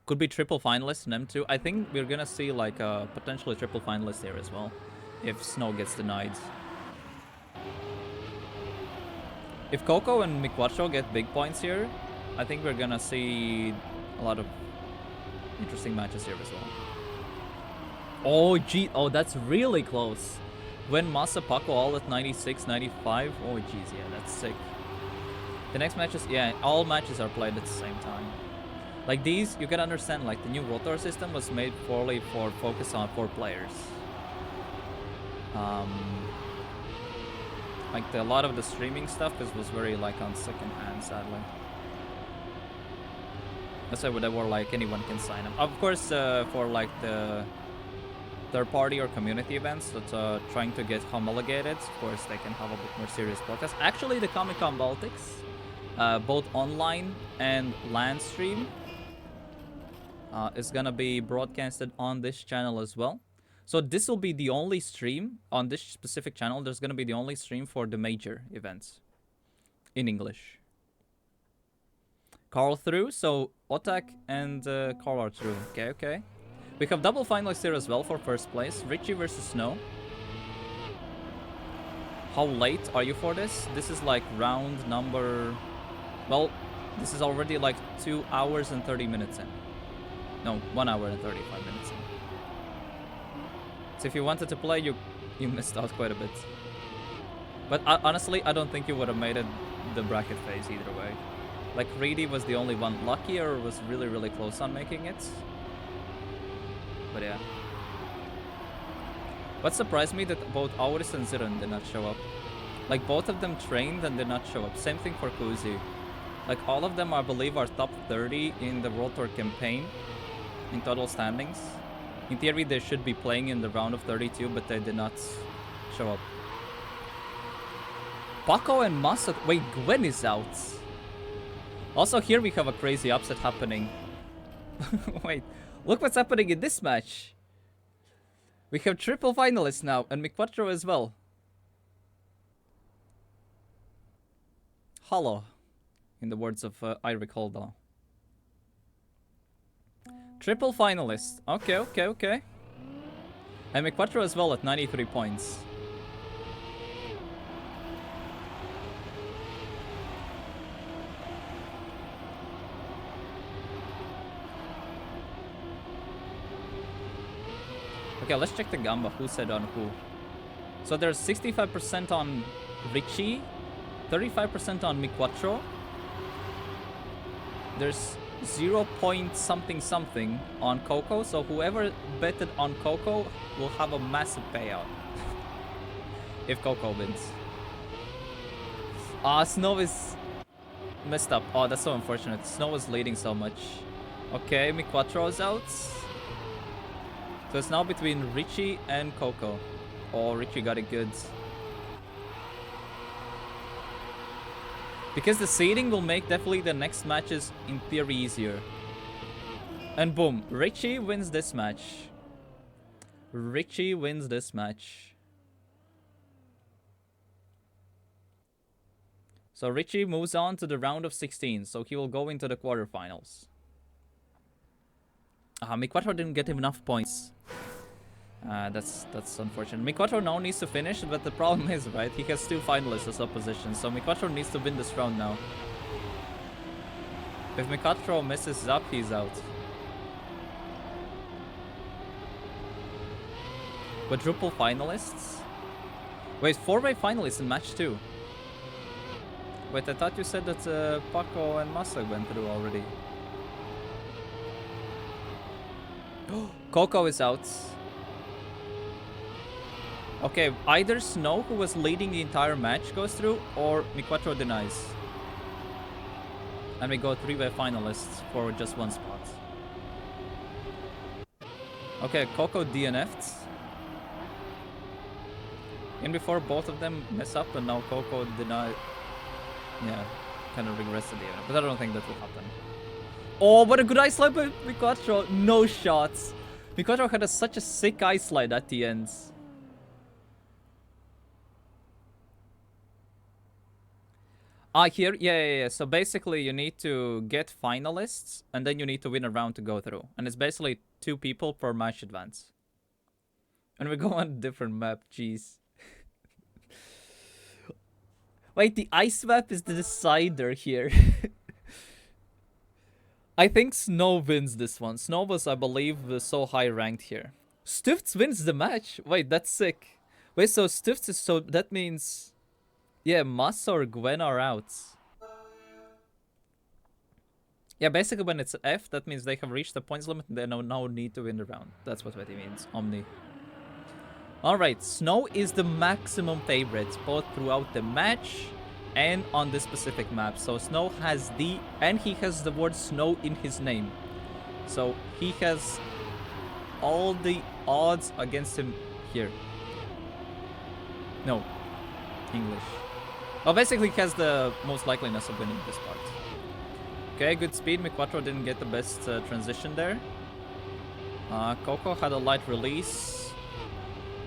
Could be triple finalist in M2. I think we're gonna see like a potentially triple finalist here as well. If Snow gets denied. If Coco and Miquacho get big points here, I think we're gonna see a lot of interesting matches here as well. Oh, gee. Oh, that's really close. When Masa Paco all at 96, 95. Oh, jeez. Yeah, that's sick. The next matches, yeah, all matches are played at the same time. Like these, you can understand, like the new rotor system was made purely for focus on 4 players. Like a lot of the streaming stuff was very like on second hand, sadly. That's why they were like anyone can sign up. Of course, for like the third party or community events that trying to get homologated, of course they can have a bit more serious broadcast. Actually, the Comic Con Baltics, both online and LAN stream, is gonna be broadcasted on this channel as well. So this will be the only stream on this specific channel. There's gonna be the only stream for the major events in English. Carl through, so Otak and Carl are through. Okay. We have double finalists here as well for first place. Richie versus Snow. How late are you for this? This is like round number... Well, this is already like 2 hours and 30 minutes in. No, 1 hour and 35 minutes in. So if you wanted to play, you missed out quite a bit. But honestly, I don't think you would have made it the bracket phase either way. Like, Reedy was the only one lucky or was really, really close on making it. But yeah. What surprised me that both Auris and Ziran did not show up. Like, both of them trained and did not show up. Same thing for Kuzi. Like, all of them, I believe, are top 30 in the World Tour campaign in total standings. In theory, they should be playing in the round of 32, but they did not show up. Paco and Masa... Wait, Gwen is out. Also, here we have a crazy upset happening. Wait, look what's happening in this match. We have triple finalists now, and Miquacho as well. Hollow, in the words of Eirik Holdal. Triple finalists. Okay. And Miquacho as well at 93 points. Okay, let's check the Gamba. Who said on who? So there's 65% on Richie, 35% on Miquacho. There's 0 point something on Coco. So whoever betted on Coco will have a massive payout if Coco wins. Snow is messed up. Oh, that's so unfortunate. Snow is leading so much. Okay, Miquacho is out. So it's now between Richie and Coco. Oh, Richie got it good. Because the seeding will make definitely the next matches in theory easier. And boom, Richie wins this match. Richie wins this match. So Richie moves on to the round of 16, so he will go into the quarterfinals. Mi4 didn't get him enough points. That's unfortunate. Mi4 now needs to finish, but the problem is, right, he has 2 finalists as opposition, so Mi4 needs to win this round now. If Mi4 messes up, he's out. Quadruple finalists? Wait, 4-way finalists in match 2. Wait, I thought you said that Paco and Massa went through already. Coco is out. Okay, either Snow, who was leading the entire match, goes through, or Mi4 denies. And we go 3-way finalists for just 1 spot. Okay, Coco DNF'd. In before both of them mess up, and now Coco denied. Yeah, kind of regressed at the end, but I don't think that will happen. Oh, what a good ice slide by Mi4. No shots. Mi4 had such a sick ice slide at the end. Here? Yeah. So basically you need to get finalists, and then you need to win a round to go through. And it's basically 2 people per match advance. And we go on a different map, jeez. Wait, the ice map is the decider here. I think Snow wins this one. Snow was, I believe, so high ranked here. Stifts wins the match. Wait, that's sick. Wait, so Stifts is so... That means... Yeah, Massa or Gwen are out. Yeah, basically when it's F, that means they have reached the points limit and they now need to win the round. That's what it means. Omni. Alright, Snow is the maximum favorite, both throughout the match and on this specific map. So Snow has the... And he has the word Snow in his name. So he has all the odds against him here. No. English. Well, basically he has the most likeliness of winning this part. Okay, good speed. Mi4 didn't get the best transition there. Coco had a light release.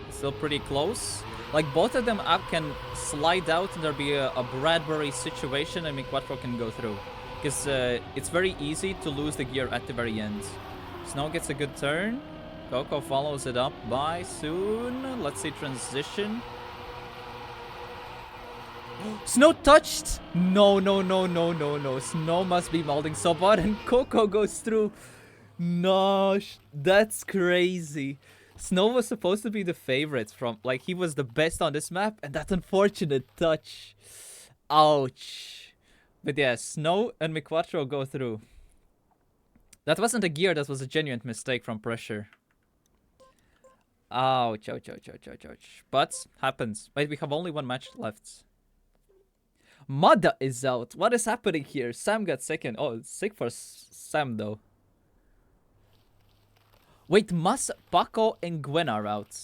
Still pretty close. Like, both of them up can slide out and there'll be a Bradbury situation and Mi4 can go through. Because it's very easy to lose the gear at the very end. Snow gets a good turn. Coco follows it up by soon. Let's see transition. Snow touched! No. Snow must be molding so bad and Coco goes through. No, that's crazy. Snow was supposed to be the favorite from, like, he was the best on this map, and that unfortunate touch. Ouch. But yeah, Snow and Mi4 go through. That wasn't a gear, that was a genuine mistake from pressure. Ouch. But, happens. Wait, we have only 1 match left. Mada is out. What is happening here? Sam got second. Oh, sick for Sam, though. Wait, Mas, Paco, and Gwen are out.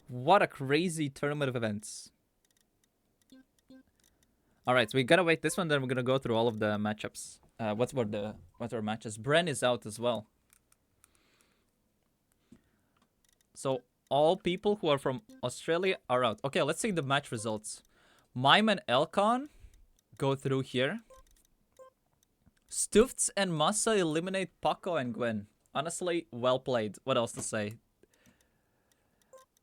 What a crazy tournament of events. Alright, so we gotta wait this one, then we're gonna go through all of the matchups. What are matches? Bren is out as well. So, all people who are from Australia are out. Okay, let's see the match results. Mime and Elcon go through here. Stufts and Massa eliminate Paco and Gwen. Honestly, well played. What else to say?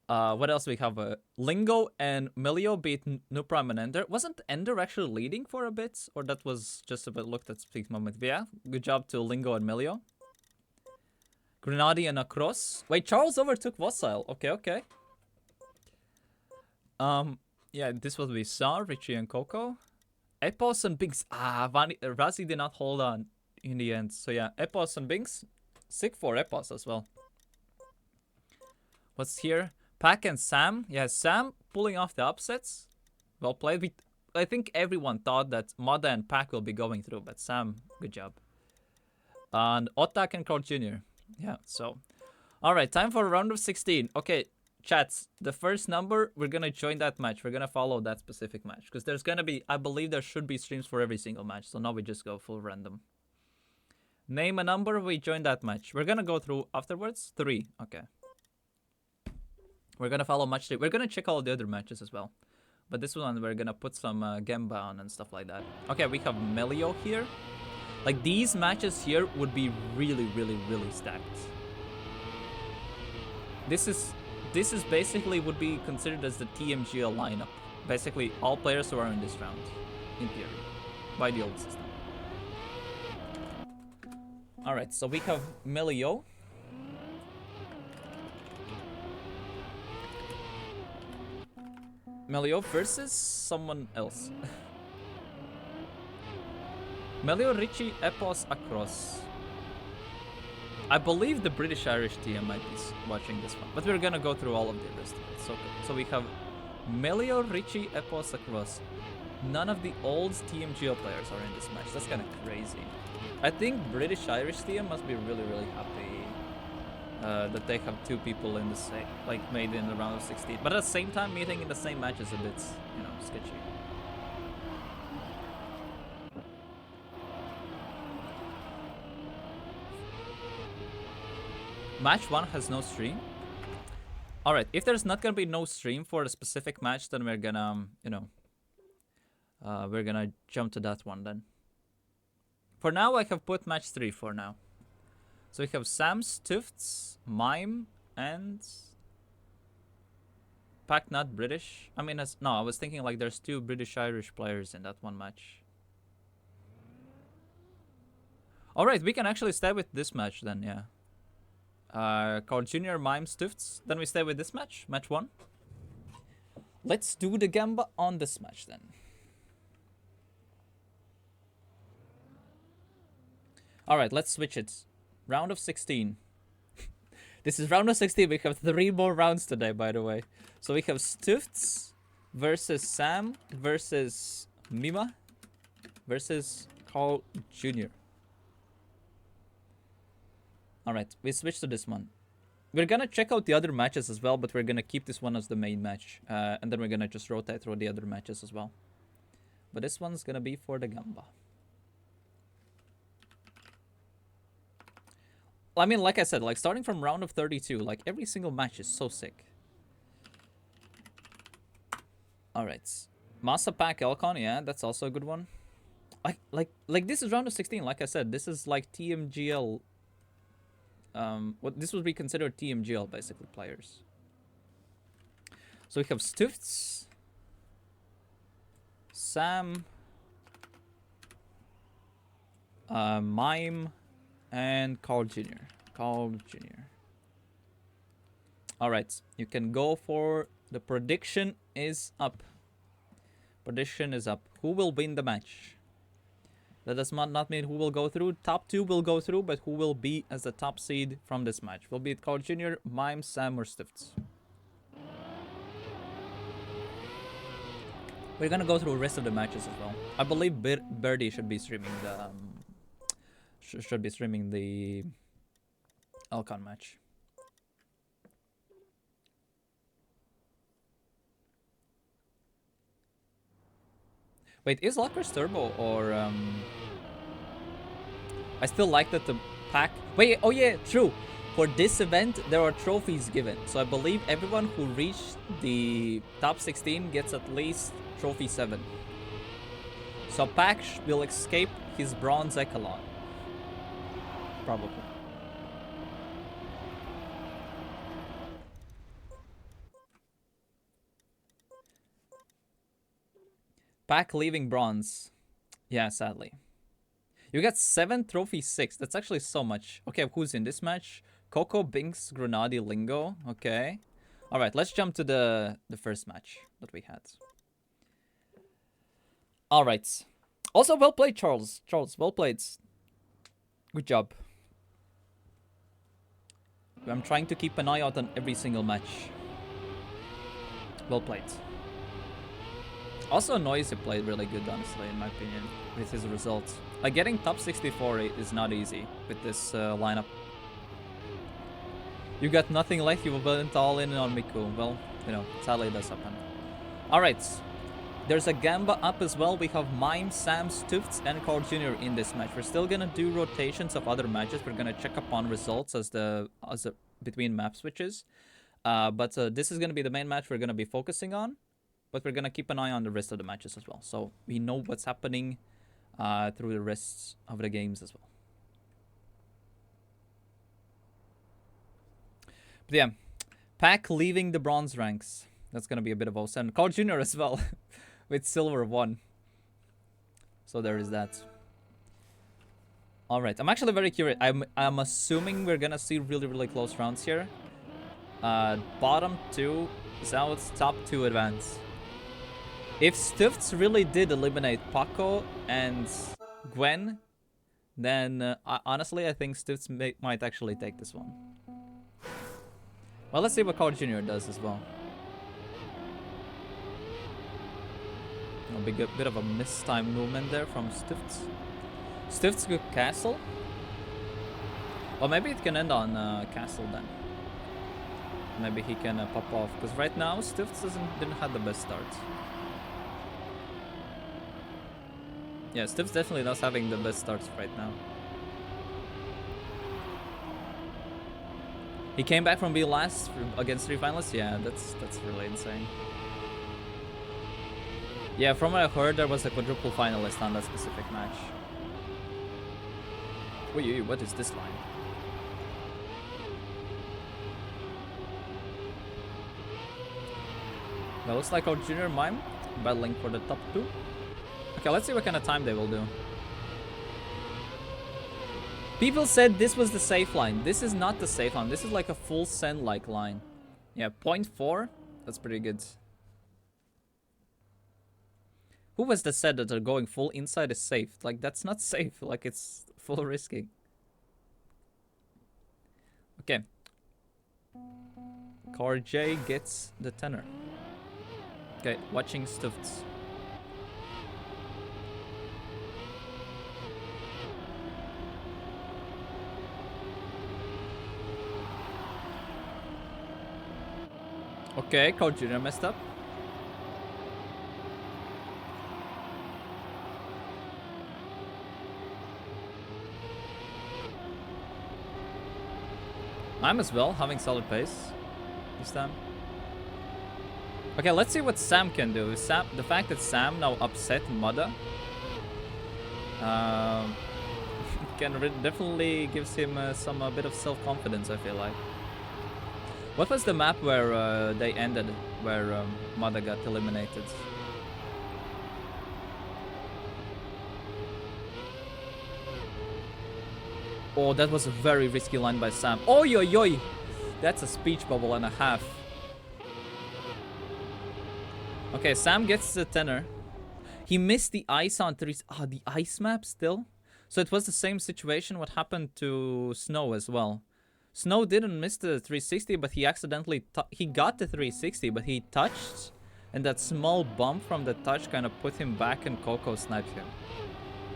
What else we have? Lingo and Milio beat Nuprime and Ender. Wasn't Ender actually leading for a bit? Or that was just a bit looked at peak moment? But yeah, good job to Lingo and Milio. Grenadi and Across. Wait, Charles overtook Vossile. Okay. Yeah, this was we saw. Richie and Coco. Epos and Binks. Razi did not hold on in the end. So yeah, Epos and Binks. Sick for Epos as well. What's here? Pack and Sam. Yeah, Sam pulling off the upsets. Well played. I think everyone thought that Mada and Pack will be going through, but Sam, good job. And Otak and Kraut Jr. Yeah, so. Alright, time for a round of 16. Okay, chats, the first number, we're gonna join that match. We're gonna follow that specific match. Because there's gonna be, I believe there should be streams for every single match. So now we just go full random. Name a number, we join that match. We're gonna go through afterwards. 3, okay. We're gonna follow match 3. We're gonna check all the other matches as well. But this one, we're gonna put some Gamba on and stuff like that. Okay, we have Melio here. Like, these matches here would be really, really, really stacked. This is basically would be considered as the TMGL lineup. Basically, all players who are in this round, in theory, by the old system. Alright, so we have Melio. Melio versus someone else. Melio, Richie, Epos, Across. I believe the British Irish team might be watching this one, but we're gonna go through all of the rest of it. So we have Melio, Richie, Epos, Across. None of the old TMGL players are in this match. That's kind of crazy. I think British Irish team must be really, really happy that they have 2 people in the same, like, made in the round of 16. But at the same time, meeting in the same match is a bit, you know, sketchy. Match 1 has no stream. Alright, if there's not gonna be no stream for a specific match, then we're gonna, you know, we're gonna jump to that one then. For now, I have put match 3 for now. So we have Sam, Tufts, Mime, and Pack not British. I mean, no, I was thinking like there's 2 British-Irish players in that one match. Alright, we can actually stay with this match then, yeah. Carl Jr., Mime, Tufts. Then we stay with this match, match 1. Let's do the Gamba on this match then. Alright, let's switch it. Round of 16. This is round of 16. We have 3 more rounds today, by the way. So we have Tufts versus Sam versus Mima versus Carl Jr. Alright, we switch to this one. We're gonna check out the other matches as well, but we're gonna keep this one as the main match. And then we're gonna just rotate through the other matches as well. But this one's gonna be for the Gamba. I mean, like I said, like starting from round of 32, like every single match is so sick. Alright. Masa Pack Elcon, yeah, that's also a good one. Like this is round of 16, like I said, this is like TMGL. What this would be considered TMGL basically players. So we have Tufts, Sam, Mime, and Carl Jr. Carl Jr. Alright, you can go for the prediction is up. Prediction is up. Who will win the match? That does not mean who will go through. Top 2 will go through, but who will be as the top seed from this match? Will be it Carl Jr., Mime, Sam, or Tufts? We're gonna go through the rest of the matches as well. I believe Birdie should be streaming the should be streaming the Alcon match. Wait, is Lockers Turbo or I still like that the pack. Wait, oh yeah, true. For this event, there are trophies given. So I believe everyone who reached the top 16 gets at least trophy 7. So Pack will escape his bronze echelon. Probably. Pack leaving bronze. Yeah, sadly. You got 7 trophy 6. That's actually so much. Okay, who's in this match? Coco, Binks, Grenadi, Lingo. Okay. Alright, let's jump to the first match that we had. Alright. Also, well played, Charles. Charles, well played. Good job. I'm trying to keep an eye out on every single match. Well played. Also, Noisy played really good, honestly, in my opinion, with his results. Like, getting top 64 is not easy with this lineup. You got nothing left, you went all in on Miku. Well, you know, sadly it does happen. Alright. There's a Gamba up as well. We have Mime, Sam, Stufts, and Carl Jr. in this match. We're still gonna do rotations of other matches. We're gonna check up on results as the between map switches. But this is gonna be the main match we're gonna be focusing on. But we're gonna keep an eye on the rest of the matches as well. So we know what's happening through the rest of the games as well. But yeah, Pac leaving the bronze ranks. That's gonna be a bit of 07. Carl Jr. as well. With silver 1. So there is that. Alright, I'm actually very curious. I'm assuming we're gonna see really, really close rounds here. Bottom 2, South, top 2 advance. If Stufts really did eliminate Paco and Gwen, then honestly, I think Stufts might actually take this one. Well, let's see what Carl Jr. does as well. A bit of a mistime movement there from Stufts. Stufts go castle. Or maybe it can end on castle then. Maybe he can pop off. Because right now, Stufts didn't have the best start. Yeah, Stufts definitely not having the best starts right now. He came back from being last against 3 finalists. Yeah, that's really insane. Yeah, from what I heard, there was a quadruple finalist on that specific match. Wait, what is this line? That looks like our junior Mime battling for the top 2. Okay, let's see what kind of time they will do. People said this was the safe line. This is not the safe line. This is like a full send-like line. Yeah, 0.4. That's pretty good. Who was that said that they're going full inside is safe? Like, that's not safe. Like, it's full risking. Okay. Car J gets the tenor. Okay, watching Stufts. Okay, Car Jr. messed up. I'm as well, having solid pace this time. Okay, let's see what Sam can do. The fact that Sam now upset Mudda definitely gives him a bit of self-confidence, I feel like. What was the map where they ended, where Mudda got eliminated? Oh, that was a very risky line by Sam. Oh, yo, yo. That's a speech bubble and a half. Okay, Sam gets the tenor. He missed the ice on 3. Ah, the ice map still? So it was the same situation what happened to Snow as well. Snow didn't miss the 360, but he accidentally... he got the 360, but he touched. And that small bump from the touch kind of put him back and Coco sniped him.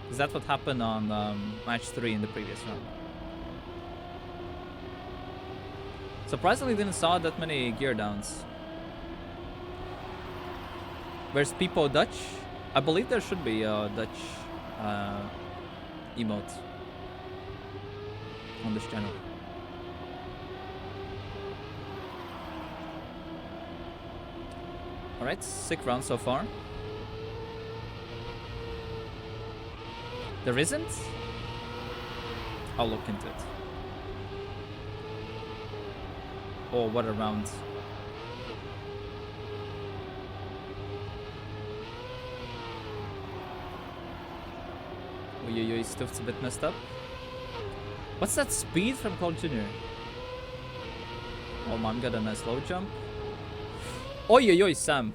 Because that's what happened on match 3 in the previous round. Surprisingly didn't saw that many gear downs. Where's Peepo Dutch? I believe there should be a Dutch emote on this channel. Alright, sick round so far. There isn't? I'll look into it. Oh, what a round. Oi, stuff's a bit messed up. What's that speed from Cold Jr.? Oh, Mom got a nice low jump. Oi, Sam.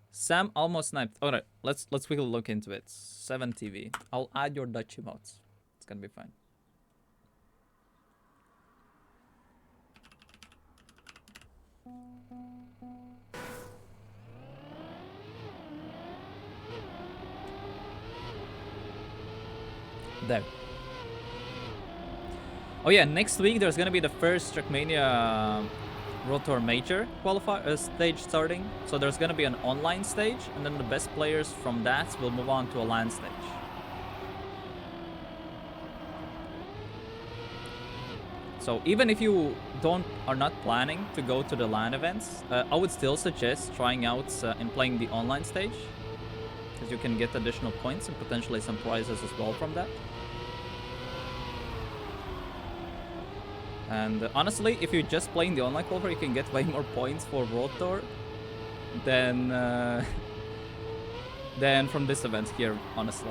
Sam almost sniped. Alright, let's quickly look into it. 7 TV. I'll add your Dutch emotes. It's gonna be fine. There. Oh yeah, next week there's gonna be the first Trackmania World Tour Major stage starting. So there's gonna be an online stage, and then the best players from that will move on to a LAN stage. So even if you are not planning to go to the LAN events, I would still suggest trying out and playing the online stage, because you can get additional points and potentially some prizes as well from that. And honestly, if you're just playing the online qualifier, you can get way more points for World Tour than from this event here, honestly.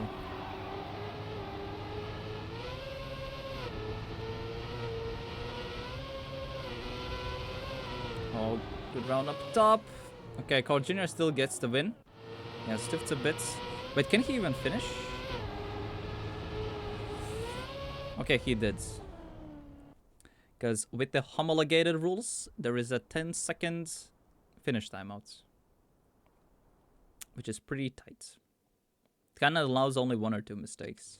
Oh, good round up top. Okay, Carl Jr. still gets the win. Yeah, stiffs a bit. Wait, can he even finish? Okay, he did. Because with the homologated rules, there is a 10-second finish timeout, which is pretty tight. It kind of allows only 1 or 2 mistakes.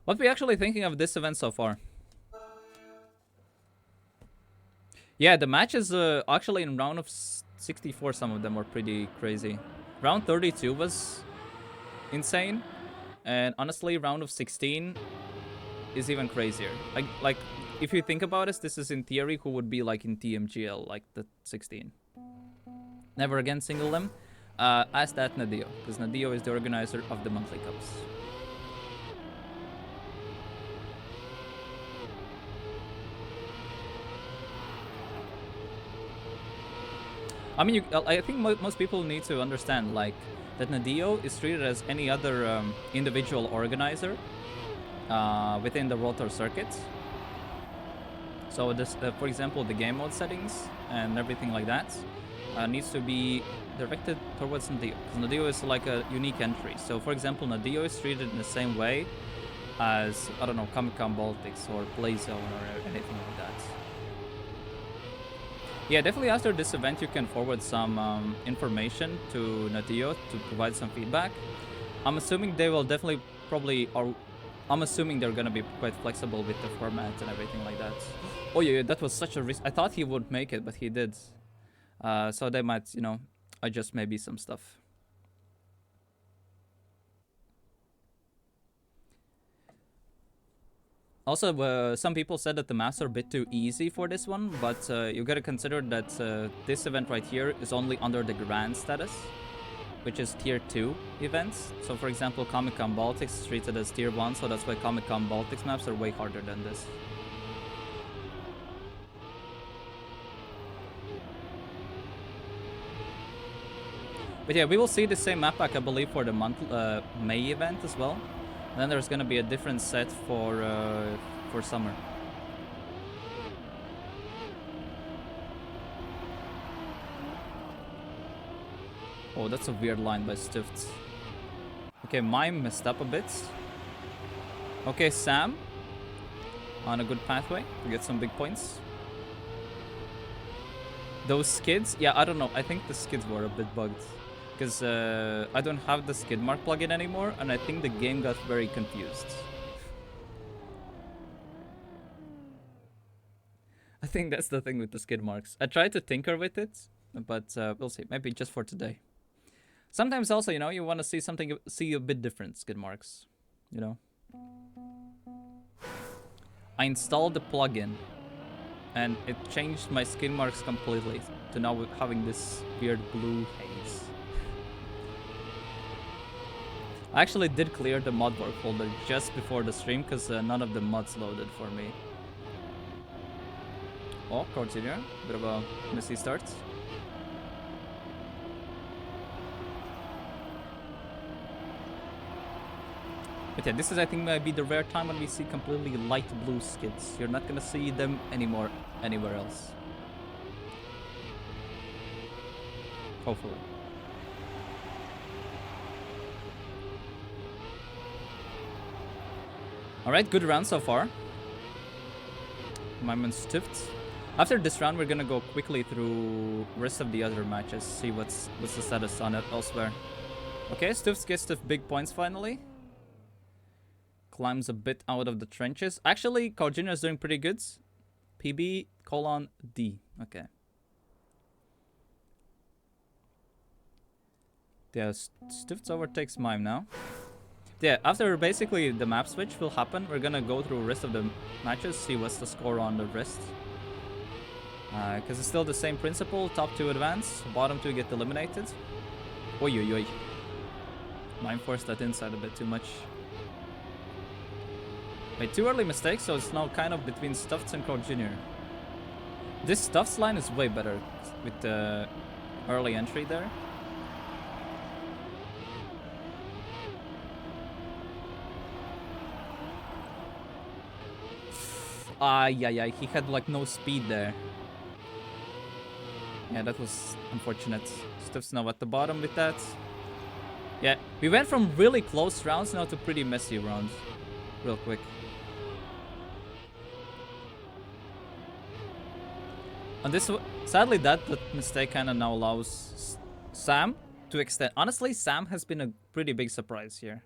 What are we actually thinking of this event so far? Yeah, the matches actually in round of 64, some of them were pretty crazy. Round 32 was insane. And honestly, round of 16 is even crazier. Like if you think about it, this is in theory who would be like in TMGL, like the 16. Never again single them. Ask that Nadio, because Nadio is the organizer of the monthly cups. I mean, I think most people need to understand, like, that Nadio is treated as any other individual organizer within the World Tour circuit. So this, for example, the game mode settings and everything like that needs to be directed towards Nadio, because Nadio is like a unique entry. So for example, Nadio is treated in the same way as, I don't know, Comic-Con Baltics or Playzone or anything like that. Yeah, definitely after this event you can forward some information to Nadio to provide some feedback. I'm assuming they will definitely I'm assuming they're gonna be quite flexible with the format and everything like that. Oh yeah, that was such a risk. I thought he would make it, but he did. So they might, you know, adjust maybe some stuff. Also, some people said that the maps are a bit too easy for this one, but you gotta consider that this event right here is only under the Grand status, which is Tier 2 events. So for example, Comic-Con Baltics is treated as Tier 1, so that's why Comic-Con Baltics maps are way harder than this. But yeah, we will see the same map pack, I believe, for the May event as well. And then there's gonna be a different set for summer. Oh, that's a weird line by Stift. Okay, Mime messed up a bit. Okay, Sam on a good pathway to get some big points. Those skids, yeah, I don't know. I think the skids were a bit bugged. Because I don't have the skid mark plugin anymore, and I think the game got very confused. I think that's the thing with the skid marks. I tried to tinker with it, but we'll see. Maybe just for today. Sometimes also, you know, you want to see a bit different skid marks, you know. I installed the plugin, and it changed my skid marks completely to now having this weird blue haze. I actually did clear the mod work folder just before the stream because none of the mods loaded for me. Oh, Cortinia, bit of a messy start. But yeah, this is, I think, might be the rare time when we see completely light blue skids. You're not gonna see them anymore anywhere else. Hopefully. Alright, good round so far. Mime and Stift. After this round, we're gonna go quickly through rest of the other matches, see what's the status on it elsewhere. Okay, Stiffs gets the big points finally. Climbs a bit out of the trenches. Actually, Carl Jr. is doing pretty good. PB:D. Okay. Yeah, Stiffs overtakes Mime now. Yeah, after basically the map switch will happen, we're gonna go through the rest of the matches, see what's the score on the rest. Because it's still the same principle. Top 2 advance, bottom 2 get eliminated. Oi, oi, oi. Mime forced that inside a bit too much. Made 2 early mistakes, so it's now kind of between Stuffs and Crow Jr. This Stuffs line is way better with the early entry there. Yeah, he had like no speed there. Yeah, that was unfortunate. Stuffs now at the bottom with that. Yeah, we went from really close rounds now to pretty messy rounds. Real quick. And this, sadly, that mistake kind of now allows Sam to extend. Honestly, Sam has been a pretty big surprise here.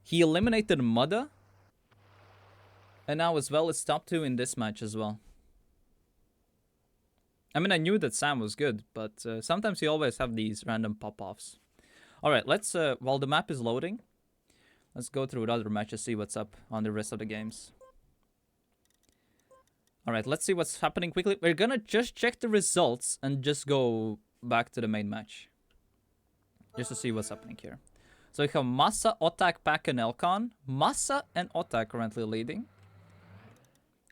He eliminated Mudda. And now as well, it's top 2 in this match as well. I mean, I knew that Sam was good, but sometimes you always have these random pop-offs. Alright, let's, while the map is loading, let's go through other matches, see what's up on the rest of the games. Alright, let's see what's happening quickly. We're gonna just check the results and just go back to the main match. Just to see what's happening here. So we have Massa, Otak, Pack, and Elkan. Massa and Otak currently leading.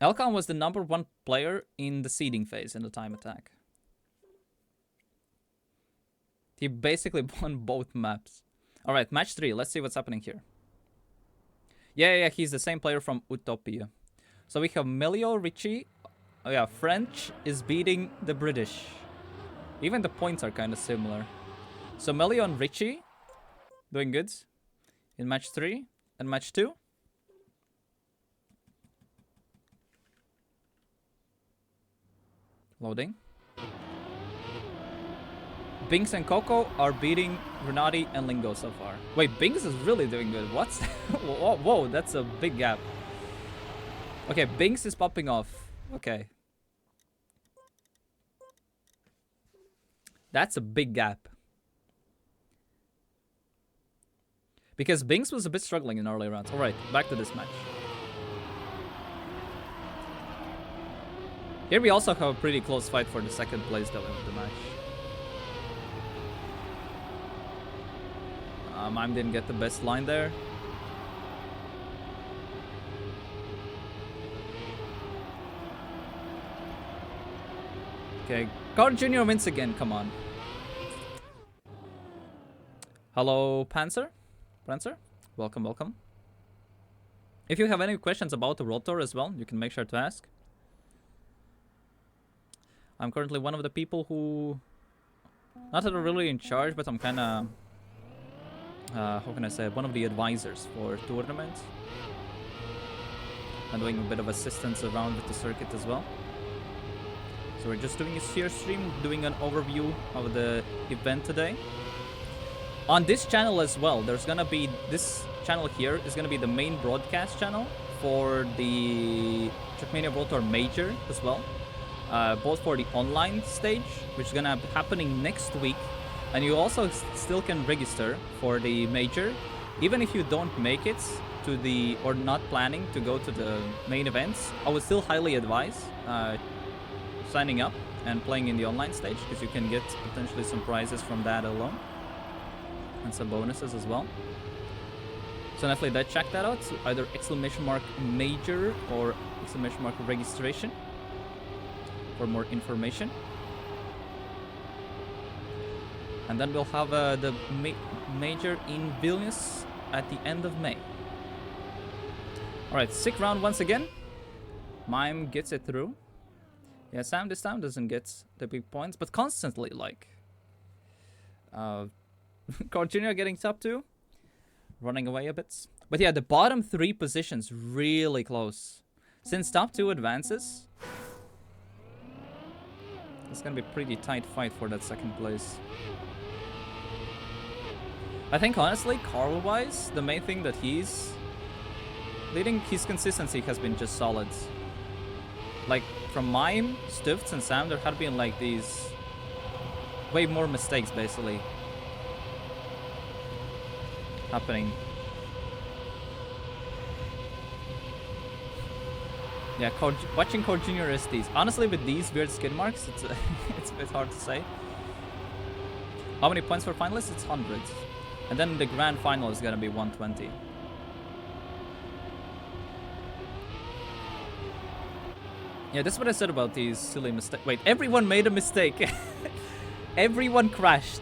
Elkan was the #1 player in the seeding phase in the time attack. He basically won both maps. Alright, match 3. Let's see what's happening here. Yeah, he's the same player from Utopia. So we have Melio, Richie. Oh yeah, French is beating the British. Even the points are kind of similar. So Melio and Richie doing good in match 3 and match 2. Loading. Binks and Coco are beating Renati and Lingo so far. Wait, Binks is really doing good. What? Whoa, that's a big gap. Okay, Binks is popping off. Okay. That's a big gap. Because Binks was a bit struggling in early rounds. Alright, back to this match. Here we also have a pretty close fight for the second place though in the match. Mime didn't get the best line there. Okay, Carl Jr. wins again, come on. Hello, Panzer? Welcome. If you have any questions about the World Tour as well, you can make sure to ask. I'm currently one of the people who... Not that I'm really in charge, but I'm kind of... how can I say? One of the advisors for tournaments. I'm doing a bit of assistance around with the circuit as well. So we're just doing a sheer stream, doing an overview of the event today. On this channel as well, there's gonna be... This channel here is gonna be the main broadcast channel for the Trackmania World Tour Major as well. Both for the online stage, which is gonna be happening next week, and you also still can register for the major, even if you don't make it to the, or not planning to go to the main events. I would still highly advise signing up and playing in the online stage, because you can get potentially some prizes from that alone, and some bonuses as well. So definitely check that out, either !major or !registration. For more information. And then we'll have the major in Vilnius at the end of May. Alright, sick round once again. Mime gets it through. Yeah, Sam this time doesn't get the big points, but constantly, like... Carl Jr. getting top 2. Running away a bit. But yeah, the bottom 3 positions really close. Since top 2 advances... It's gonna be a pretty tight fight for that second place. I think honestly, Carl-wise, the main thing that he's leading, his consistency has been just solid. Like from Mime, Stifts, and Sam, there had been like these way more mistakes basically happening. Yeah, watching Core Junior STs. Honestly, with these weird skid marks, it's it's a bit hard to say. How many points for finalists? It's hundreds. And then the grand final is gonna be 120. Yeah, that's what I said about these silly mistakes. Wait, everyone made a mistake. Everyone crashed.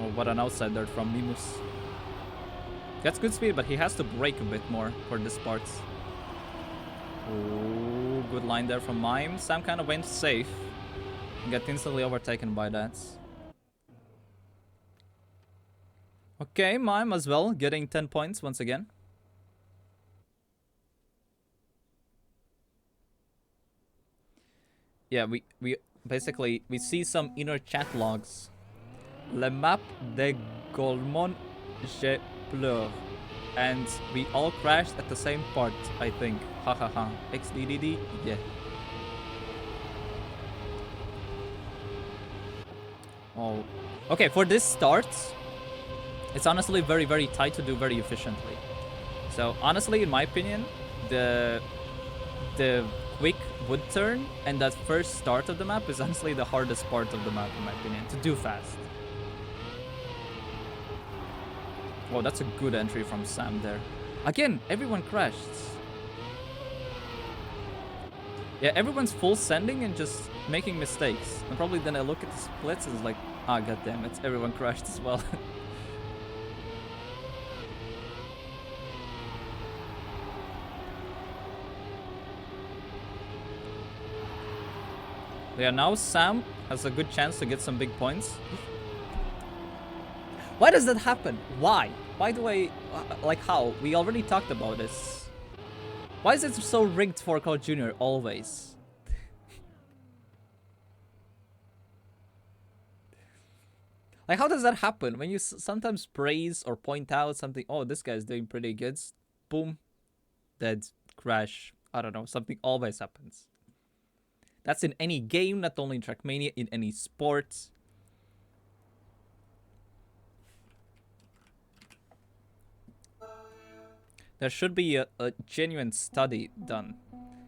Oh, what an outsider from Mimus. That's good speed, but he has to brake a bit more for this part. Oh, good line there from Mime. Sam kind of went safe. Got instantly overtaken by that. Okay, Mime as well, getting 10 points once again. Yeah, we basically, we see some inner chat logs. Le map de Golemon je pleure. And we all crashed at the same part, I think. Hahaha. XDDD, yeah. Oh. Okay, for this start, it's honestly very, very tight to do very efficiently. So honestly, in my opinion, the quick wood turn and that first start of the map is honestly the hardest part of the map, in my opinion, to do fast. Oh, that's a good entry from Sam there. Again, everyone crashed. Yeah, everyone's full sending and just making mistakes. And probably then I look at the splits and it's like, ah, goddamn it, everyone crashed as well. Yeah, now Sam has a good chance to get some big points. Why does that happen? Why? Why do I... like, how? We already talked about this. Why is it so rigged for Carl Jr. always? Like, how does that happen? When you sometimes praise or point out something, oh, this guy's doing pretty good. Boom. Dead. Crash. I don't know. Something always happens. That's in any game, not only in Trackmania, in any sport. There should be a genuine study done,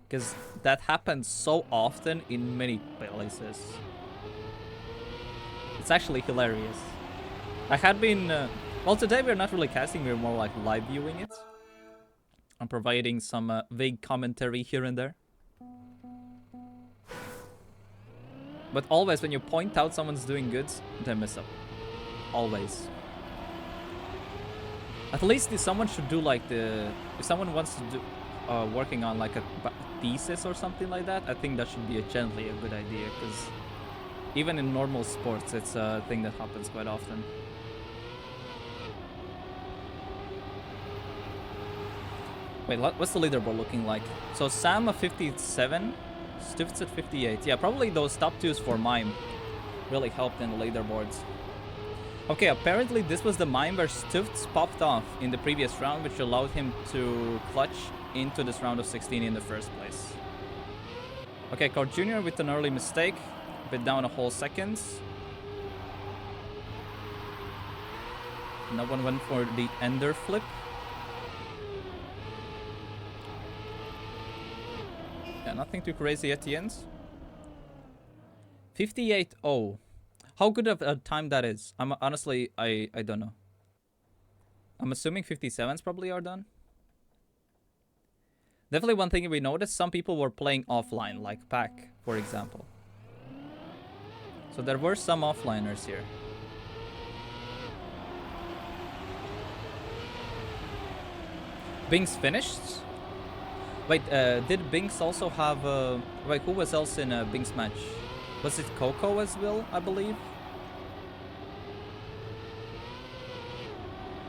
because that happens so often in many places. It's actually hilarious. I had been... well, today we're not really casting, we're more like live viewing it. I'm providing some vague commentary here and there. But always, when you point out someone's doing good, they mess up. Always. At least if someone should do like the... if someone wants to do... working on like a thesis or something like that, I think that should be generally a good idea, because even in normal sports, it's a thing that happens quite often. Wait, what's the leaderboard looking like? So Sam at 57, Stifts at 58. Yeah, probably those top twos for Mime really helped in the leaderboards. Okay, apparently this was the Mime where Stifts popped off in the previous round, which allowed him to clutch into this round of 16 in the first place. Okay, Carl Jr. with an early mistake, bit down a whole second. No one went for the ender flip. Yeah, nothing too crazy at the end. 58-0. How good of a time that is? Honestly, I don't know. I'm assuming 57s probably are done. Definitely one thing we noticed, some people were playing offline, like Pack, for example. So there were some offliners here. Bing's finished? Wait, did Bing's also have... wait, who was else in Bing's match? Was it Coco as well, I believe?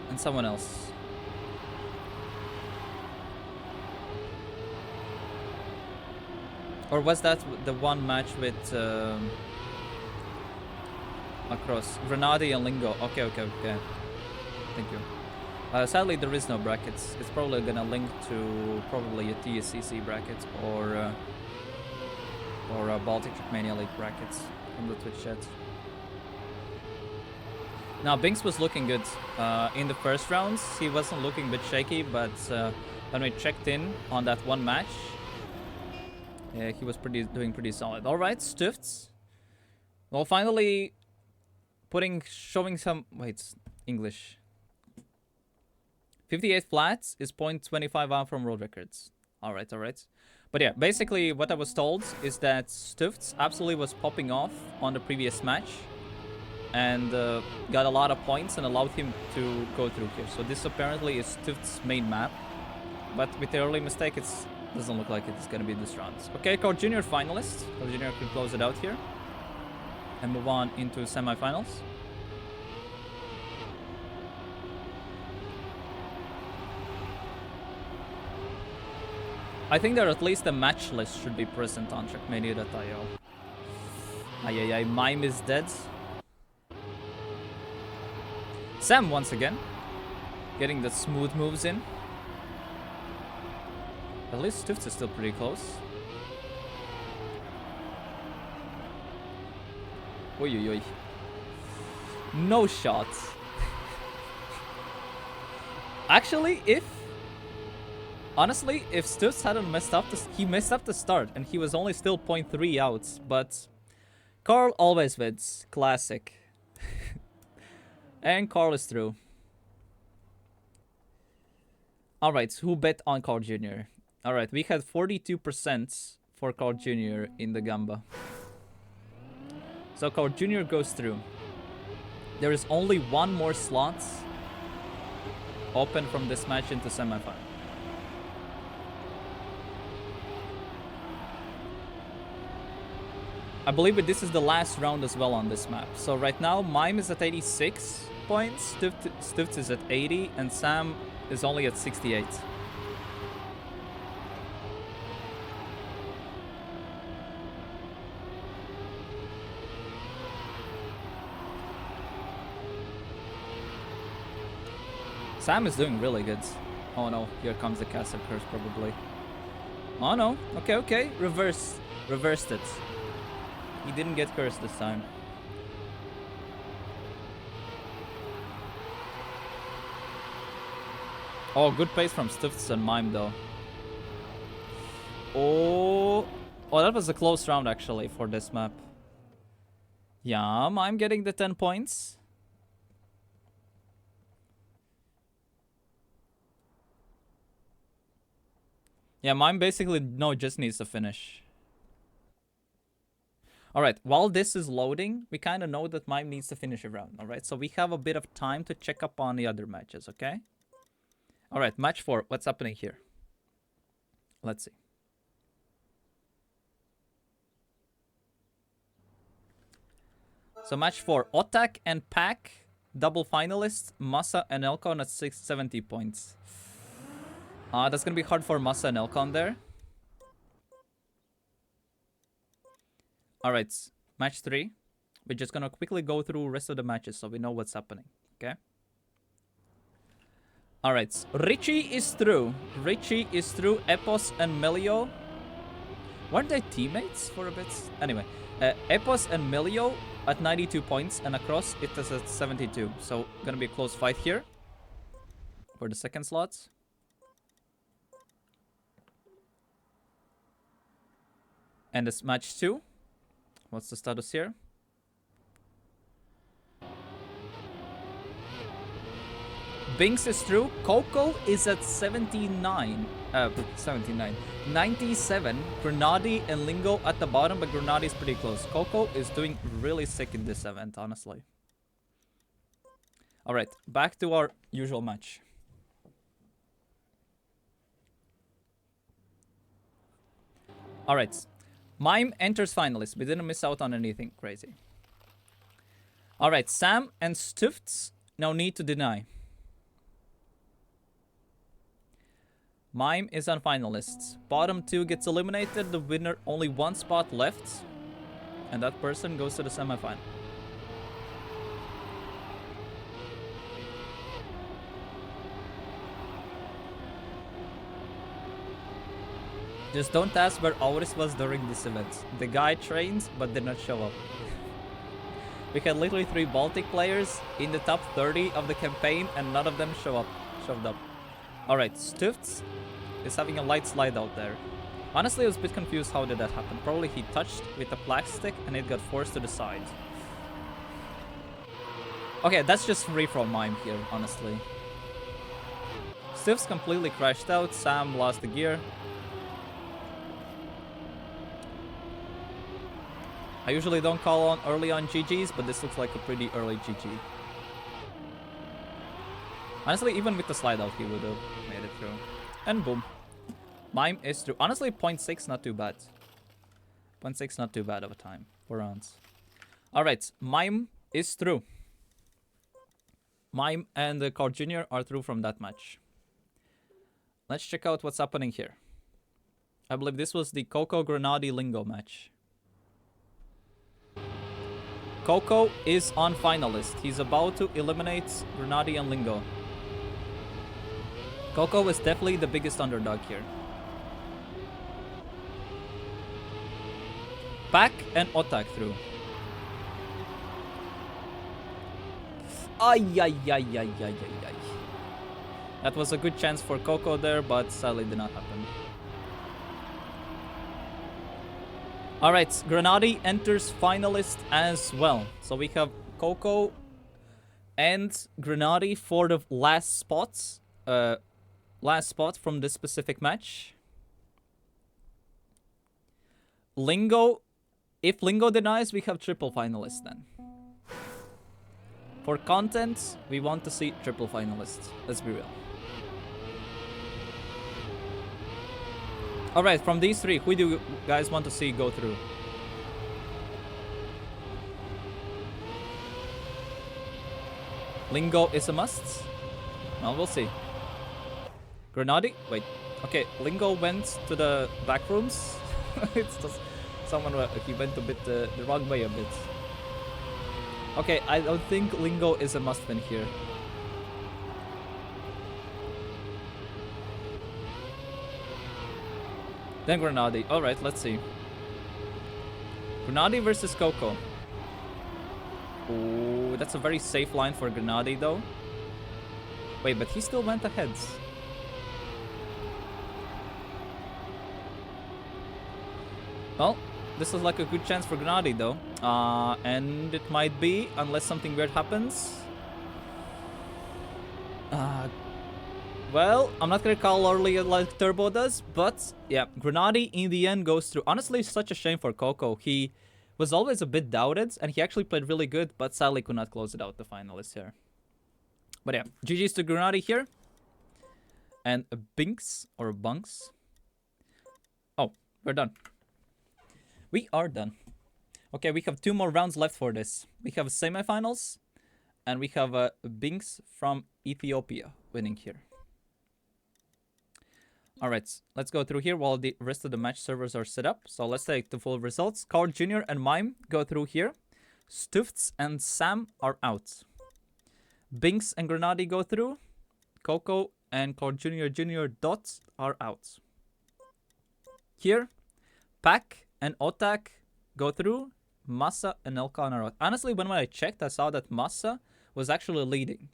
And someone else. Or was that the one match with across. Grenade and Lingo. Okay, okay, okay. Thank you. Sadly, there is no brackets. It's probably gonna link to probably a TSCC bracket or Baltic Trackmania League brackets from the Twitch chat. Now, Binks was looking good in the first rounds. He wasn't looking a bit shaky, but when we checked in on that one match, he was doing pretty solid. All right, Stifts. Well, finally showing some... Wait, English. 58 flats is 0.25 out from world records. All right, all right. But yeah, basically what I was told is that Stifts absolutely was popping off on the previous match and got a lot of points and allowed him to go through here. So this apparently is Stifts' main map. But with the early mistake, it doesn't look like it's going to be this round. Okay, Core Junior finalist. Core Junior can close it out here and move on into semifinals. I think that at least the match list should be present on Trackmania.io. Ay, Mime is dead. Sam once again getting the smooth moves in. At least Stifts is still pretty close. Oi. No shots. Actually, honestly, if Stifts hadn't messed up, he messed up the start, and he was only still 0.3 out. But Carl always wins. Classic. And Carl is through. Alright, who bet on Carl Jr.? Alright, we had 42% for Carl Jr. in the Gamba. So Carl Jr. goes through. There is only one more slot open from this match into semifinal. I believe this is the last round as well on this map. So right now, Mime is at 86 points, Stifts is at 80, and Sam is only at 68. Sam is doing really good. Oh no, here comes the Castle Curse probably. Oh no, okay, reversed it. He didn't get cursed this time. Oh, good pace from Stifts and Mime though. Oh, that was a close round actually for this map. Yeah, Mime getting the 10 points. Yeah, Mime basically just needs to finish. Alright, while this is loading, we kind of know that Mime needs to finish a round, alright? So we have a bit of time to check up on the other matches, okay? Alright, match 4. What's happening here? Let's see. So match 4. Otak and Pack, double finalists. Masa and Elkon at 670 points. That's going to be hard for Masa and Elkon there. Alright, match 3. We're just gonna quickly go through the rest of the matches so we know what's happening, okay? Alright, Richie is through. Epos and Melio. Weren't they teammates for a bit? Anyway, Epos and Melio at 92 points, and across it is at 72. So, gonna be a close fight here for the second slots. And this match 2. What's the status here? Binks is through. Coco is at 97. Grenade and Lingo at the bottom, but Grenade is pretty close. Coco is doing really sick in this event, honestly. Alright, back to our usual match. Alright. Mime enters finalists. We didn't miss out on anything crazy. Alright, Sam and Stifts now need to deny. Mime is on finalists. Bottom 2 gets eliminated. The winner, only one spot left. And that person goes to the semifinal. Just don't ask where Auris was during this event. The guy trained but did not show up. We had literally 3 Baltic players in the top 30 of the campaign and none of them showed up. Alright, Stufts is having a light slide out there. Honestly, I was a bit confused how did that happen. Probably he touched with the plastic and it got forced to the side. Okay, that's just free from mime here, honestly. Stufts completely crashed out. Sam lost the gear. I usually don't call on early on GGs, but this looks like a pretty early GG. Honestly, even with the slide out, he would have made it through. And boom. Mime is through. Honestly, 0.6, not too bad. 0.6, not too bad of a time. 4 rounds. Alright, Mime is through. Mime and Car Jr. are through from that match. Let's check out what's happening here. I believe this was the Coco Grenadi Lingo match. Coco is on finalist. He's about to eliminate Grenadi and Lingo. Coco is definitely the biggest underdog here. Pack and Otak through. Ay. That was a good chance for Coco there, but sadly did not happen. Alright, Grenadi enters finalist as well. So we have Coco and Grenadi for the last spots. Last spot from this specific match. Lingo. If Lingo denies, we have triple finalists then. For content, we want to see triple finalists. Let's be real. Alright, from these 3, who do you guys want to see go through? Lingo is a must? Well, we'll see. Grenadi? Wait. Okay, Lingo went to the back rooms. It's just someone, he went a bit the wrong way a bit. Okay, I don't think Lingo is a must win here. Then Grenadi. Alright, let's see. Grenadi versus Coco. Ooh, that's a very safe line for Grenadi though. Wait, but he still went ahead. Well, this is like a good chance for Grenadi though. And it might be, unless something weird happens. Well, I'm not gonna call early like Turbo does, but yeah, Grenadi in the end goes through. Honestly, such a shame for Coco. He was always a bit doubted, and he actually played really good, but sadly could not close it out, the finalists here. But yeah, GG's to Grenadi here. And Binks, or Bunks. Oh, we're done. We are done. Okay, we have 2 more rounds left for this. We have semifinals, and we have Binks from Ethiopia winning here. Alright, let's go through here while the rest of the match servers are set up. So let's take the full results. Carl Jr. and Mime go through here. Stufts and Sam are out. Binks and Grenadi go through. Coco and Carl Jr. Dots are out. Here, Pack and Otak go through. Massa and Elkan are out. Honestly, when I checked, I saw that Massa was actually leading.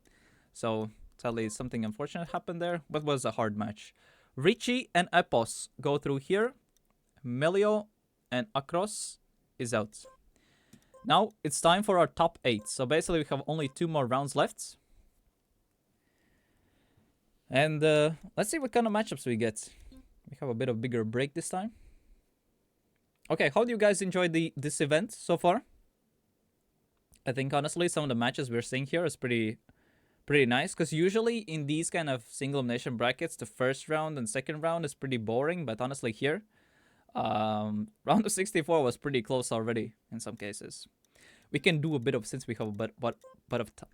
So, sadly, something unfortunate happened there, but was a hard match. Richie and Epos go through here. Melio and Akros is out. Now, it's time for our top 8. So, basically, we have only 2 more rounds left. And let's see what kind of matchups we get. We have a bit of bigger break this time. Okay, how do you guys enjoy this event so far? I think, honestly, some of the matches we're seeing here is pretty nice, because usually in these kind of single elimination brackets, the first round and second round is pretty boring, but honestly here, round of 64 was pretty close already in some cases. We can do a bit of, since we have a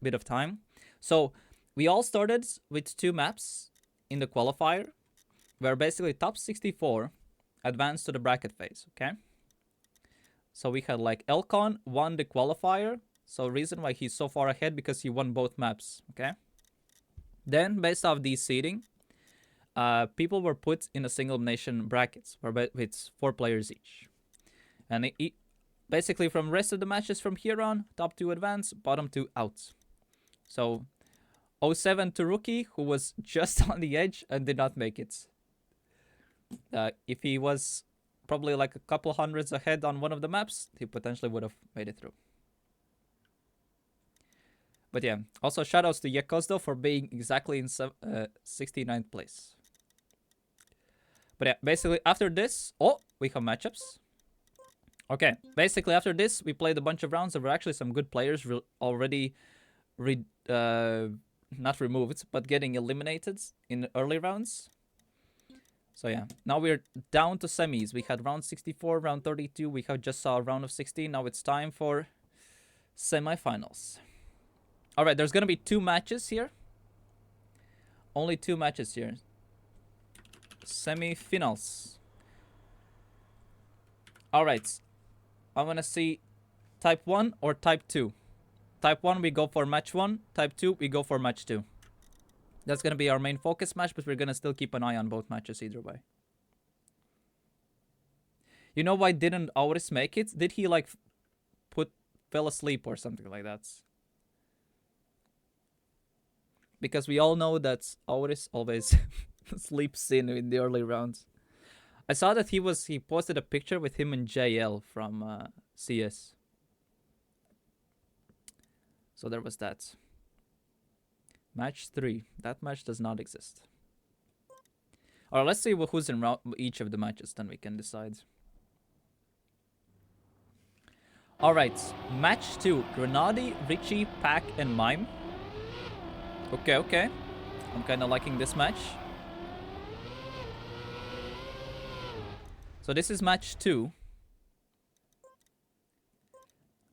bit of time. So we all started with 2 maps in the qualifier, where basically top 64 advanced to the bracket phase, okay? So we had like Elcon won the qualifier. So reason why he's so far ahead, because he won both maps, okay? Then, based off the seeding, people were put in a single elimination brackets where it's 4 players each. And basically from the rest of the matches from here on, top 2 advance, bottom 2 out. So 07 to Rookie, who was just on the edge and did not make it. If he was probably like a couple hundreds ahead on one of the maps, he potentially would have made it through. But yeah, also shoutouts to Yekos though for being exactly in 69th place. But yeah, basically after this, we have matchups. Okay, basically after this, we played a bunch of rounds. There were actually some good players already, not removed, but getting eliminated in early rounds. So yeah, now we're down to semis. We had round 64, round 32. We have just saw a round of 16. Now it's time for semifinals. All right, there's going to be 2 matches here. Only 2 matches here. Semifinals. All right. I want to see type 1 or type 2. Type 1, we go for match 1. Type 2, we go for match 2. That's going to be our main focus match, but we're going to still keep an eye on both matches either way. You know why didn't Auris make it? Did he like fell asleep or something like that? Because we all know that Auris always sleeps in the early rounds. I saw that he posted a picture with him and JL from CS. So there was that. Match 3. That match does not exist. Alright, let's see who's in each of the matches, then we can decide. Alright, match 2. Grenadi, Richie, Pack, and Mime. Okay. I'm kind of liking this match. So this is match 2.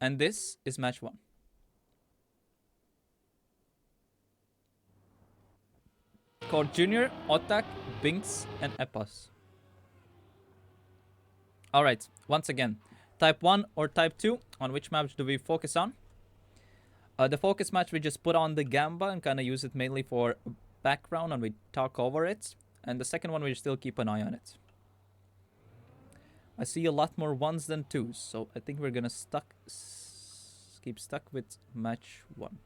And this is match 1. Called Junior, Otak, Binks, and Epos. Alright, once again. Type 1 or Type 2? On which maps do we focus on? The focus match, we just put on the Gamba and kind of use it mainly for background and we talk over it. And the second one, we still keep an eye on it. I see a lot more 1s than 2s, so I think we're gonna keep stuck with match 1.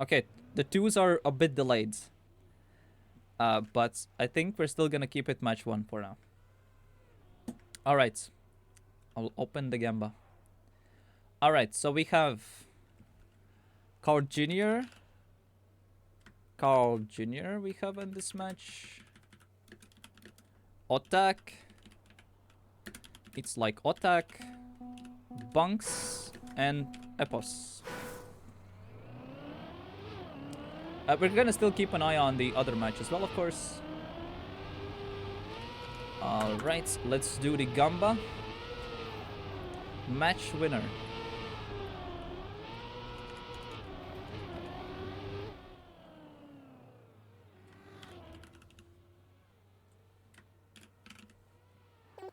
Okay, the 2s are a bit delayed. But I think we're still gonna keep it match 1 for now. Alright. I'll open the Gamba. Alright, so we have Carl Jr. we have in this match. Otak. It's like Otak, Bunks, and Epos. We're gonna still keep an eye on the other match as well, of course. Alright, let's do the Gamba. Match winner.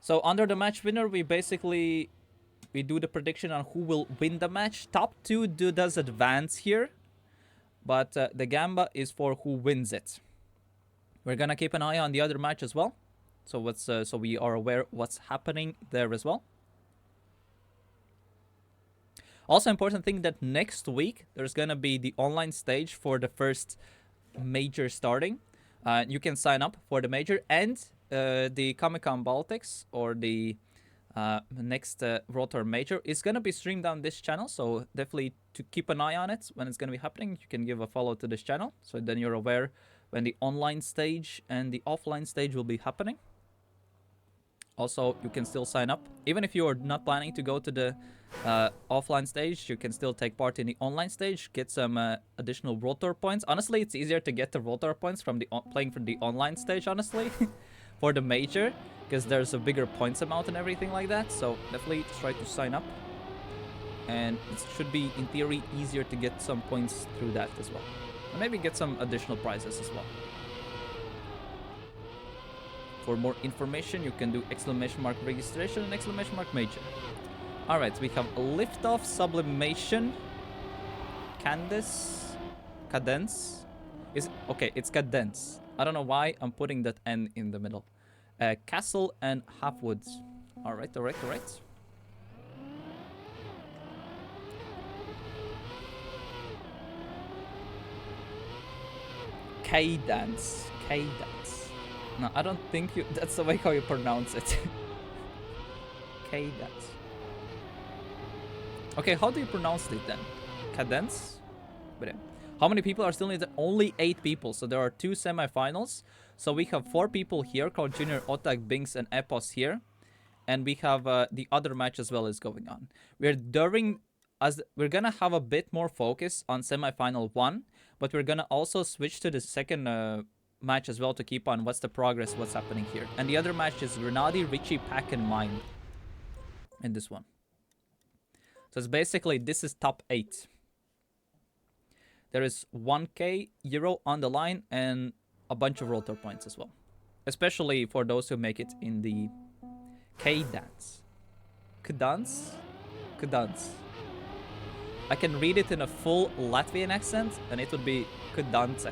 So under the match winner, we do the prediction on who will win the match. Top 2 does advance here. But the Gamba is for who wins it. We're gonna keep an eye on the other match as well. So so we are aware what's happening there as well. Also important thing that next week there's gonna be the online stage for the first major starting. You can sign up for the major and the Comic-Con Baltics or the next Rotor Major is gonna be streamed on this channel, so definitely to keep an eye on it when it's gonna be happening. You can give a follow to this channel, so then you're aware when the online stage and the offline stage will be happening. Also, you can still sign up. Even if you're not planning to go to the offline stage, you can still take part in the online stage, get some additional Rotor points. Honestly, it's easier to get the Rotor points from the playing for the online stage, honestly, for the major, because there's a bigger points amount and everything like that. So definitely try to sign up. And it should be, in theory, easier to get some points through that as well. And maybe get some additional prizes as well. For more information, you can do !! registration and ! major. Alright, we have Liftoff, Sublimation, Candice? Cadence? Okay, it's Cadence. I don't know why I'm putting that N in the middle. Castle and Halfwoods. Alright, alright, alright. Cadence. Cadence. No, I don't think you... That's the way how you pronounce it. Cadence. Okay, how do you pronounce it then? Cadence? But yeah. How many people are still in it? Only 8 people. So there are 2 semifinals. So we have 4 people here. Carl Jr., Otak, Binks, and Epos here. And we have the other match as well is going on. We're gonna have a bit more focus on semifinal 1. But we're gonna also switch to the second match as well to keep on what's the progress, what's happening here. And the other match is Grenadi, Richie, Pack, and Mine. In this one. So it's basically, this is top 8. There is 1k euro on the line and a bunch of rotor points as well. Especially for those who make it in the K-dance. Kdance? Kdance. I can read it in a full Latvian accent and it would be Kdance.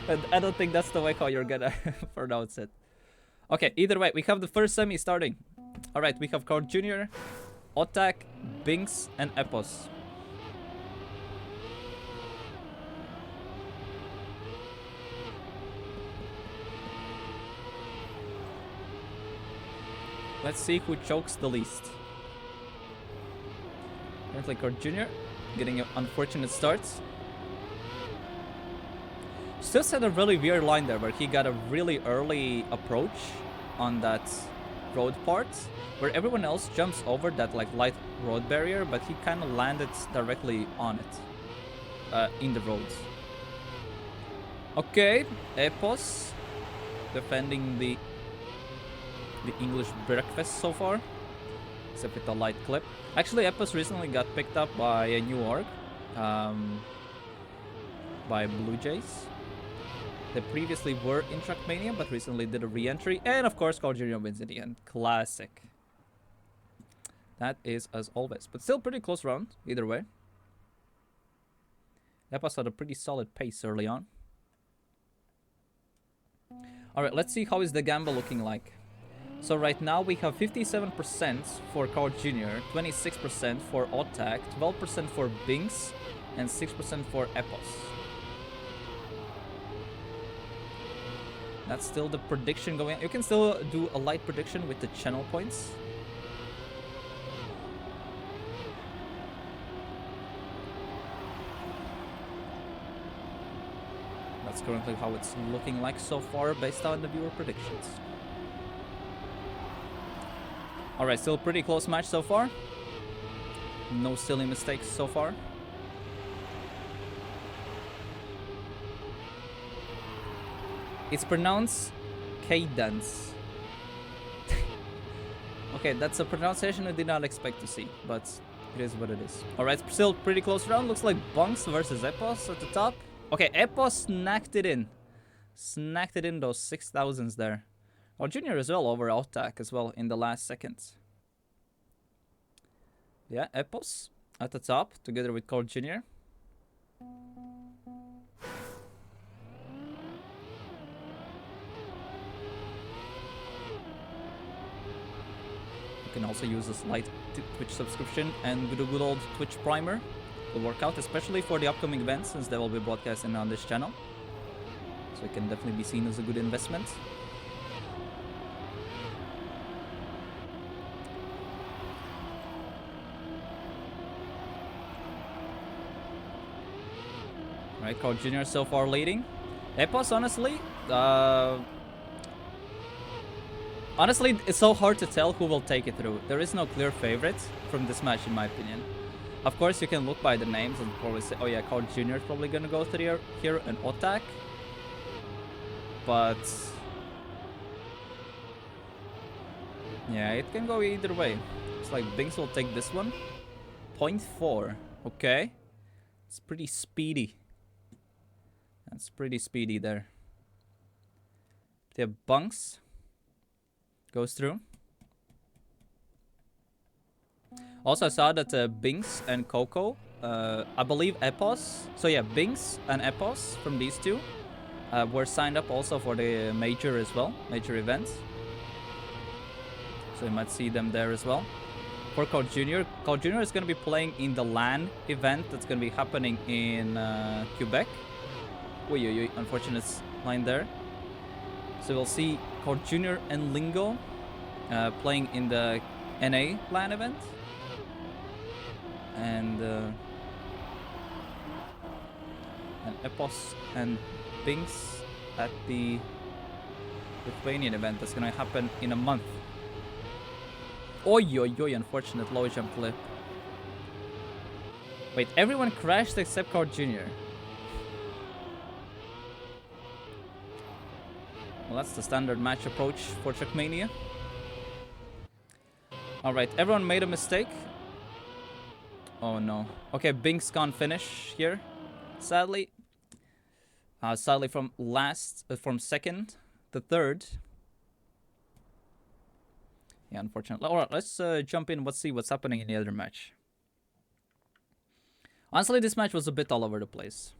And I don't think that's the way how you're gonna pronounce it. Okay, either way, we have the first semi starting. Alright, we have Carl Jr., Otak, Binks, and Epos. Let's see who chokes the least. Currently Carl Jr. getting an unfortunate start. Still had a really weird line there where he got a really early approach on that road part where everyone else jumps over that like light road barrier, but he kind of landed directly on it in the roads. Okay, Epos defending the English breakfast so far, except with a light clip. Actually, Epos recently got picked up by a new org, by Blue Jays. They previously were in Trackmania, but recently did a re-entry. And of course, Carl Jr. wins in the end. Classic. That is as always. But still pretty close round, either way. Epos had a pretty solid pace early on. Alright, let's see how is the gamble looking like. So right now we have 57% for Carl Jr., 26% for Otak, 12% for Binks, and 6% for Epos. That's still the prediction going on. You can still do a light prediction with the channel points. That's currently how it's looking like so far based on the viewer predictions. Alright, still pretty close match so far. No silly mistakes so far. It's pronounced cadence. Okay, that's a pronunciation I did not expect to see, but it is what it is. Alright, still pretty close round. Looks like Bunks versus Epos at the top. Okay, Epos snacked it in. Snacked it in those 6,000s there. Oh, Junior as well over Otak as well in the last seconds. Yeah, Epos at the top together with Carl Jr. You can also use a slight Twitch subscription and the good old Twitch primer will work out, especially for the upcoming events since they will be broadcasting on this channel. So it can definitely be seen as a good investment. Alright, Carl Jr. so far leading. Epos, honestly, honestly, it's so hard to tell who will take it through. There is no clear favorite from this match, in my opinion. Of course, you can look by the names and probably say, oh yeah, Carl Jr. is probably going to go through here and Otak. But yeah, it can go either way. It's like Binks will take this one. 0.4. Okay. It's pretty speedy. That's pretty speedy there. They have Bunks. Goes through. Also, I saw that Binks and Coco I believe Epos. So yeah, Binks and Epos from these two were signed up also for the major as well, major events. So you might see them there as well. For Carl Jr. is going to be playing in the LAN event that's going to be happening in Quebec. Uy, unfortunate line there. So we'll see Carl Jr. and Lingo playing in the NA LAN event. And Epos and Binks at the Lithuanian event that's going to happen in a month. Oi, unfortunate low jump clip. Wait, everyone crashed except Carl Jr. Well, that's the standard match approach for Trackmania. Alright, everyone made a mistake. Oh no. Okay, Binks can't finish here, sadly. Sadly from second to third. Yeah, unfortunately. Alright, let's jump in. Let's see what's happening in the other match. Honestly, this match was a bit all over the place.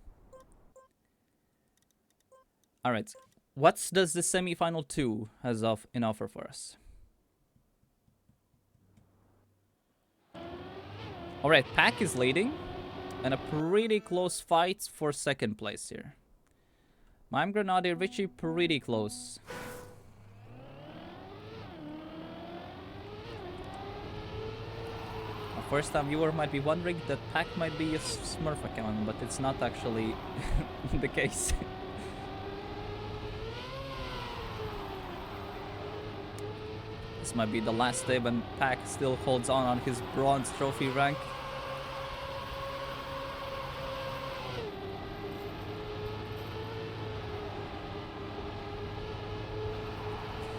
Alright, what does the semi-final 2 has in offer for us? Alright, Pack is leading. And a pretty close fight for second place here. Mime Grenadier Richie pretty close. A first-time viewer might be wondering that Pack might be a Smurf account, but it's not actually the case. This might be the last day when Pack still holds on his bronze trophy rank.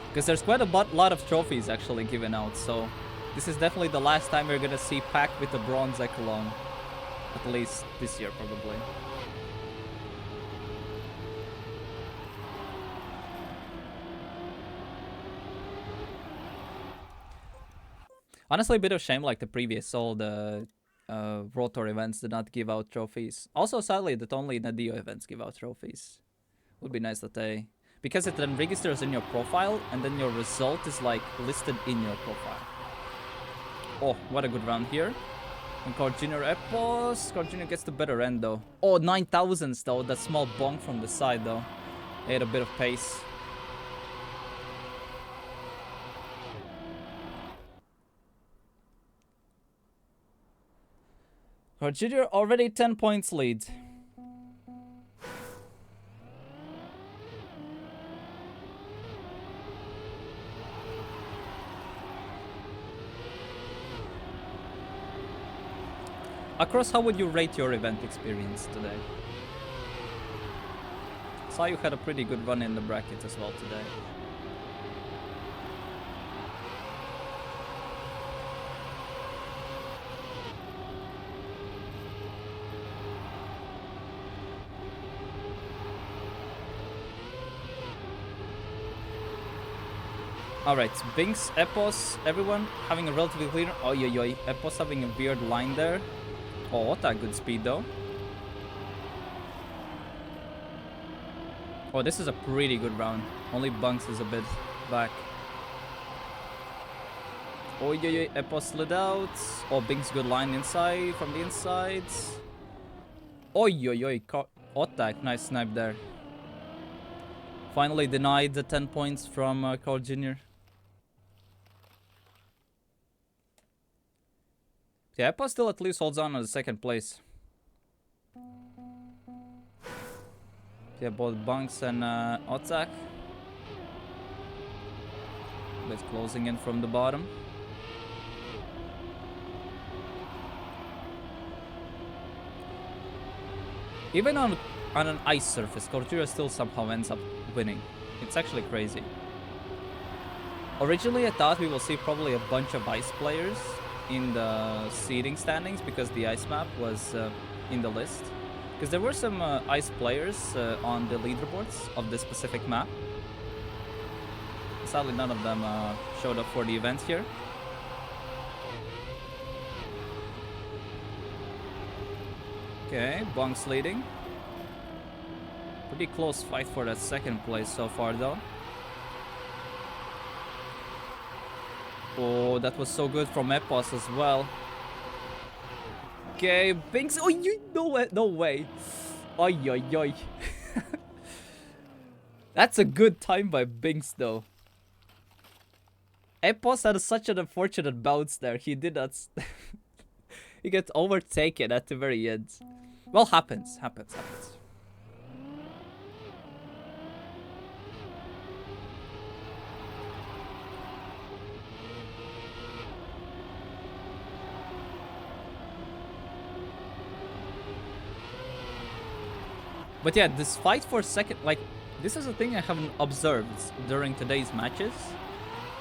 Because there's quite a lot of trophies actually given out, so this is definitely the last time we're gonna see Pack with the bronze echelon. At least this year, probably. Honestly, a bit of shame like the previous, all the World Tour events did not give out trophies. Also, sadly, that only Nadio events give out trophies. Would be nice that they... Because it then registers in your profile, and then your result is like listed in your profile. Oh, what a good round here. And Carl Jr. Epos. Carl Jr. gets the better end though. Oh, 9,000s though. That small bonk from the side though. They had a bit of pace. Carl Jr. already 10 points lead. Across, how would you rate your event experience today? Saw you had a pretty good run in the bracket as well today. Alright, Binks, Epos, everyone having a relatively clear... Oh, Epos having a weird line there. Oh, what a good speed though. Oh, this is a pretty good round. Only Bunks is a bit back. Oh, Epos slid out. Oh, Binks good line inside, from the inside. Oh, Otak, nice snipe there. Finally denied the 10 points from Carl Jr. Yeah, Epos still at least holds on the second place. Yeah, both Bunks and Otak. But closing in from the bottom. Even on an ice surface, Cortura still somehow ends up winning. It's actually crazy. Originally, I thought we will see probably a bunch of ice players in the seeding standings because the ice map was in the list. Because there were some ice players on the leaderboards of this specific map. Sadly, none of them showed up for the event here. Okay, Bunk's leading. Pretty close fight for that second place so far, though. Oh, that was so good from Epos as well. Okay, Binks. Oh, you no way, no way. Oi, oi, oi. That's a good time by Binks, though. Epos had such an unfortunate bounce there. He did not. He gets overtaken at the very end. Well, happens. But yeah, this fight for second, like, this is a thing I haven't observed during today's matches.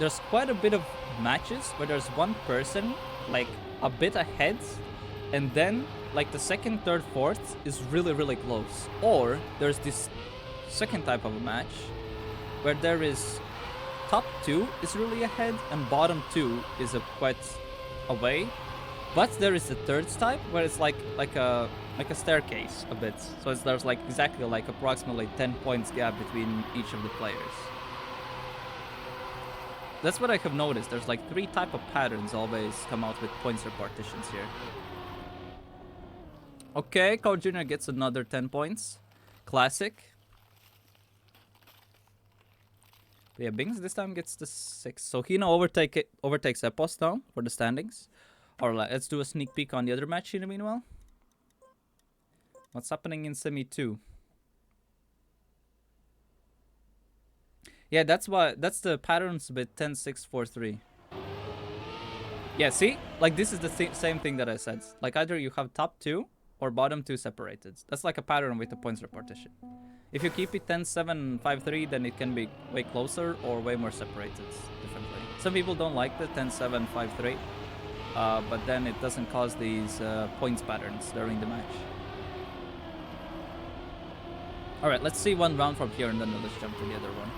There's quite a bit of matches where there's one person, like, a bit ahead, and then, like, the second, third, fourth is really, really close. Or there's this second type of a match where there is top two is really ahead and bottom two is quite away. But there is a third type where it's like a staircase a bit. So there's like exactly like approximately 10 points gap between each of the players. That's what I have noticed. There's like 3 type of patterns always come out with points repartitions here. Okay, Carl Jr. gets another 10 points. Classic. But yeah, Bings this time gets the 6. So Hino overtakes Epos now for the standings. Alright, let's do a sneak peek on the other match in the meanwhile. What's happening in Semi 2? Yeah, that's the patterns with 10-6-4-3. Yeah, see? Like, this is the same thing that I said. Like, either you have top 2 or bottom 2 separated. That's like a pattern with the points repartition. If you keep it 10-7-5-3, then it can be way closer or way more separated differently. Some people don't like the 10-7-5-3. But then it doesn't cause these points patterns during the match. Alright, let's see one round from here and then let's jump to the other one.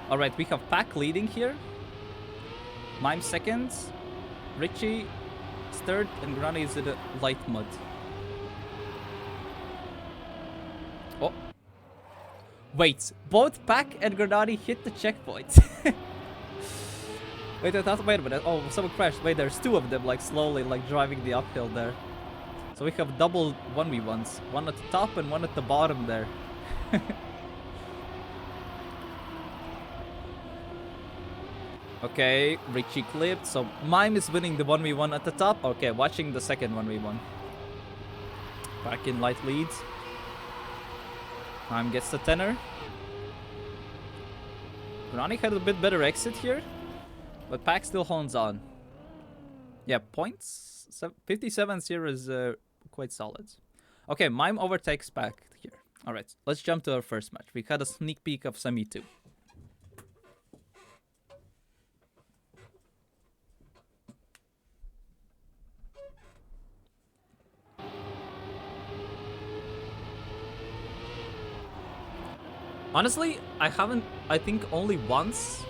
Alright, we have Pack leading here. Mime second. Richie is third and Granny is in the light mud. Oh. Wait, both Pack and Granati hit the checkpoint. Wait a minute. Oh, someone crashed. Wait, there's 2 of them, like, slowly, like, driving the uphill there. So we have double 1v1s. One at the top and one at the bottom there. Okay, Richie clipped. So Mime is winning the 1v1 at the top. Okay, watching the second 1v1. Back in light leads. Mime gets the 10er. Ronnie had a bit better exit here. But Pack still holds on. Yeah, points 57-0 is quite solid. Okay, Mime overtakes Pack here. Alright, let's jump to our first match. We had a sneak peek of Semi 2. Honestly, I think only once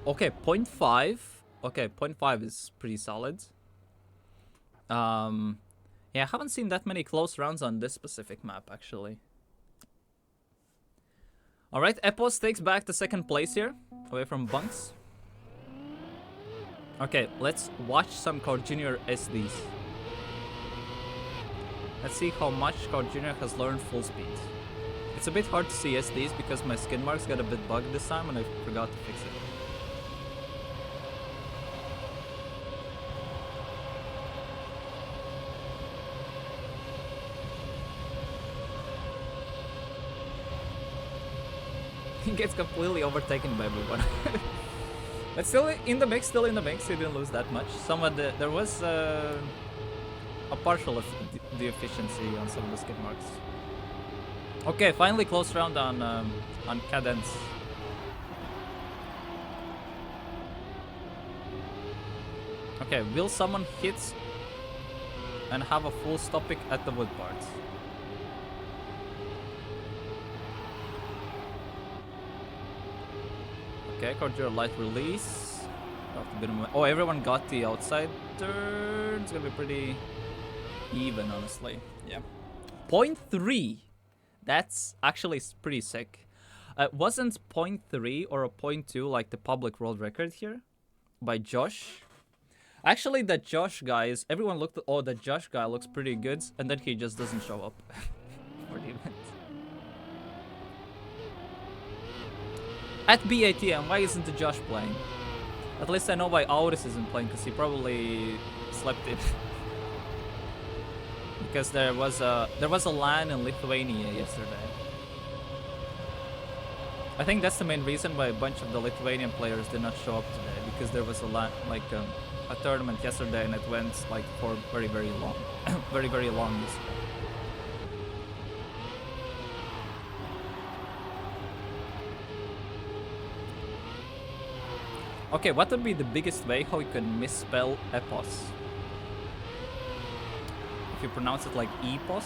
okay, 0.5. Okay, 0.5 is pretty solid. Yeah, I haven't seen that many close rounds on this specific map, actually. Alright, Epos takes back the second place here, away from Bunks. Okay, let's watch some Car Jr. SDs. Let's see how much Car Jr. has learned full speed. It's a bit hard to see SDs because my skin marks got a bit bugged this time and I forgot to fix it. He gets completely overtaken by everyone. But still in the mix, He didn't lose that much. There was a partial the efficiency on some of the skid marks. Okay, finally close round on Cadence. Okay, will someone hit and have a full stopping at the wood parts? Okay, Cordial light release. Oh, everyone got the outside turn. It's gonna be pretty even, honestly. Yeah. Point 3. That's actually pretty sick. Wasn't point 3 or a point 2 like the public world record here? By Josh? Actually, that Josh guy is... Everyone looked at... Oh, that Josh guy looks pretty good. And then he just doesn't show up for the event. At BATM, why isn't the Josh playing? At least I know why Auris isn't playing, because he probably slept in. Because there was a LAN in Lithuania yesterday. I think that's the main reason why a bunch of the Lithuanian players did not show up today, because there was a LAN, like a tournament yesterday, and it went like for very, very long, very, very long yesterday. Okay, what would be the biggest way how you can misspell epos? If you pronounce it like epos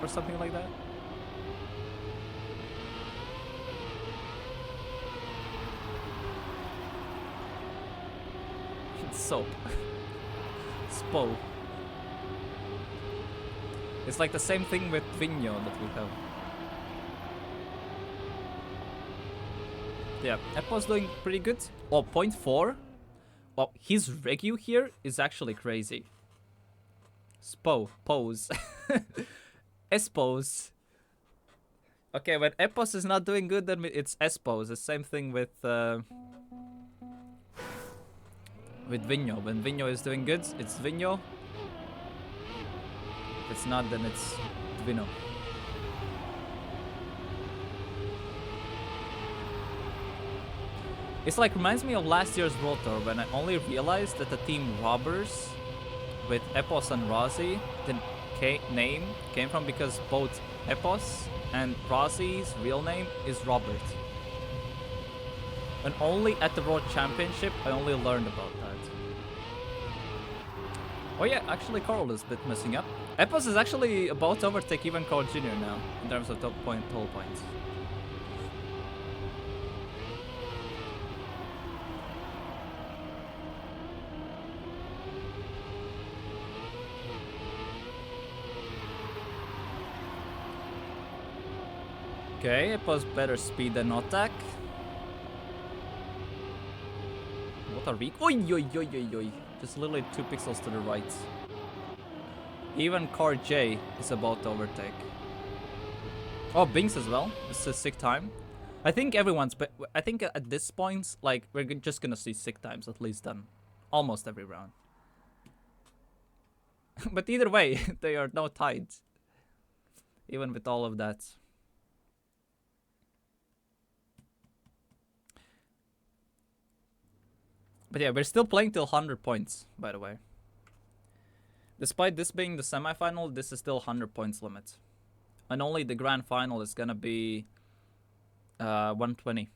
or something like that? Soap. Spo. It's like the same thing with Vinho that we have. Yeah, Epos doing pretty good. Oh, 0.4? Oh, his regu here is actually crazy. Spo. Pose. Espos. Okay, when Epos is not doing good, then it's Espos. The same thing with Vinho. When Vinho is doing good, it's Vinho. If it's not, then it's Vino. It's like reminds me of last year's World Tour when I only realized that the team Robbers with Epos and Rossi, the name came from because both Epos and Rossi's real name is Robert. And only at the World Championship I only learned about that. Oh yeah, actually Carl is a bit messing up. Epos is actually about to overtake even Carl Jr. now in terms of total points. Okay, Epos better speed than attack. What are we? Oi, oi, oi, oi, oi. Just literally 2 pixels to the right. Even Car J is about to overtake. Oh, Binks as well. It's a sick time. I think everyone's... I think at this point, like, we're just gonna see sick times at least done. Almost every round. But either way, they are no tied. Even with all of that. But yeah, we're still playing till 100 points, by the way. Despite this being the semifinal, this is still 100 points limit. And only the grand final is gonna be 120.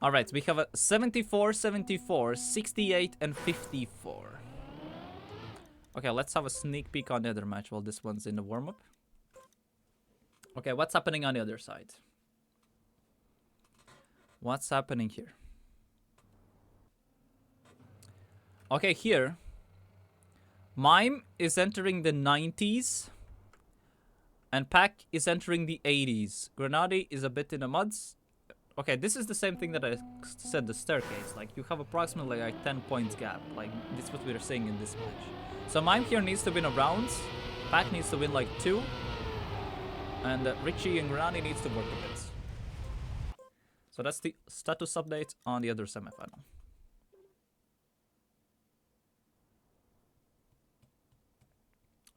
Alright, we have a 74, 74, 68, and 54. Okay, let's have a sneak peek on the other match while this one's in the warm-up. Okay, what's happening on the other side? What's happening here? Okay, here. Mime is entering the 90s. And Pack is entering the 80s. Grenade is a bit in the muds. Okay, this is the same thing that I said, the staircase. Like, you have approximately like 10 points gap. Like, this is what we're seeing in this match. So Mime here needs to win a round. Pack needs to win like 2. And Richie and Granani needs to work a bit. So that's the status update on the other semifinal.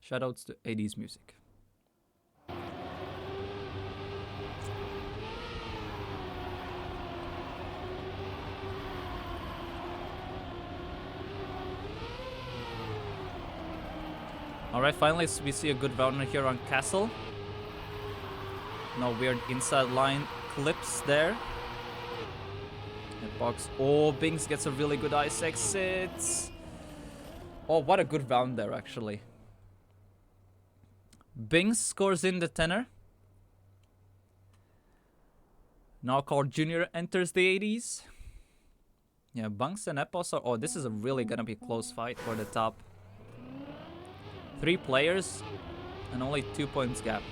Shoutouts to 80s music. Alright, finally we see a good rounder here on Castle. No weird inside line clips there. And box. Oh, Binks gets a really good ice exit. Oh, what a good round there, actually. Binks scores in the tenor. Now Carl Jr. enters the 80s. Yeah, Bunks and Epos are... Oh, this is a really gonna be close fight for the top. 3 players and only 2 points gap.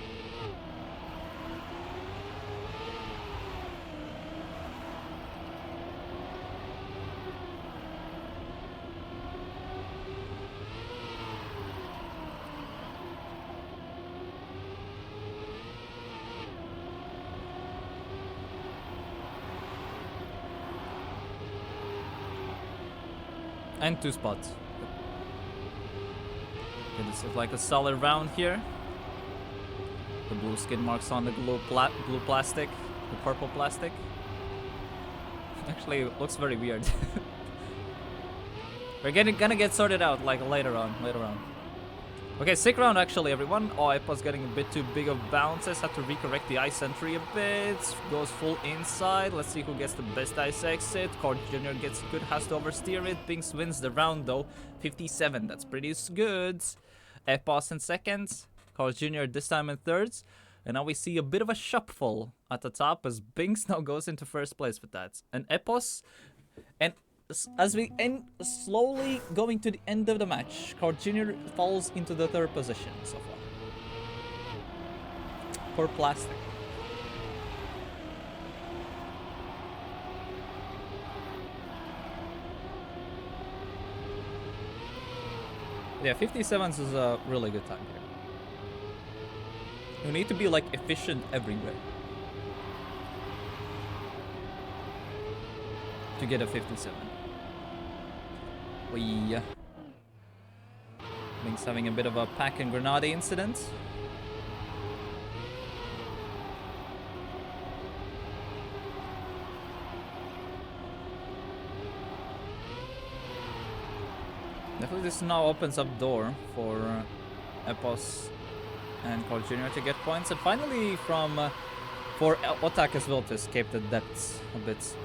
And 2 spots. Okay, this is like a solid round here. The blue skin marks on the blue plastic, the purple plastic. Actually, it looks very weird. We're gonna get sorted out like later on. Okay, sick round actually, everyone. Oh, Epos getting a bit too big of bounces. Have to recorrect the ice entry a bit. Goes full inside. Let's see who gets the best ice exit. Cord Jr. gets good, has to oversteer it. Binks wins the round though. 57, that's pretty good. Epos in seconds. Cord Jr. this time in thirds. And now we see a bit of a shuffle at the top as Binks now goes into first place with that. And Epos... And as we end slowly going to the end of the match, Cord Jr. falls into the 3rd position so far. For plastic. Yeah, 57s is a really good time here. You need to be like efficient everywhere to get a 57. Binks having a bit of a pack and grenade incident. Definitely this now opens up door for Epos and Cord Jr. to get points. And finally for Otak as well to escape the depths a bit.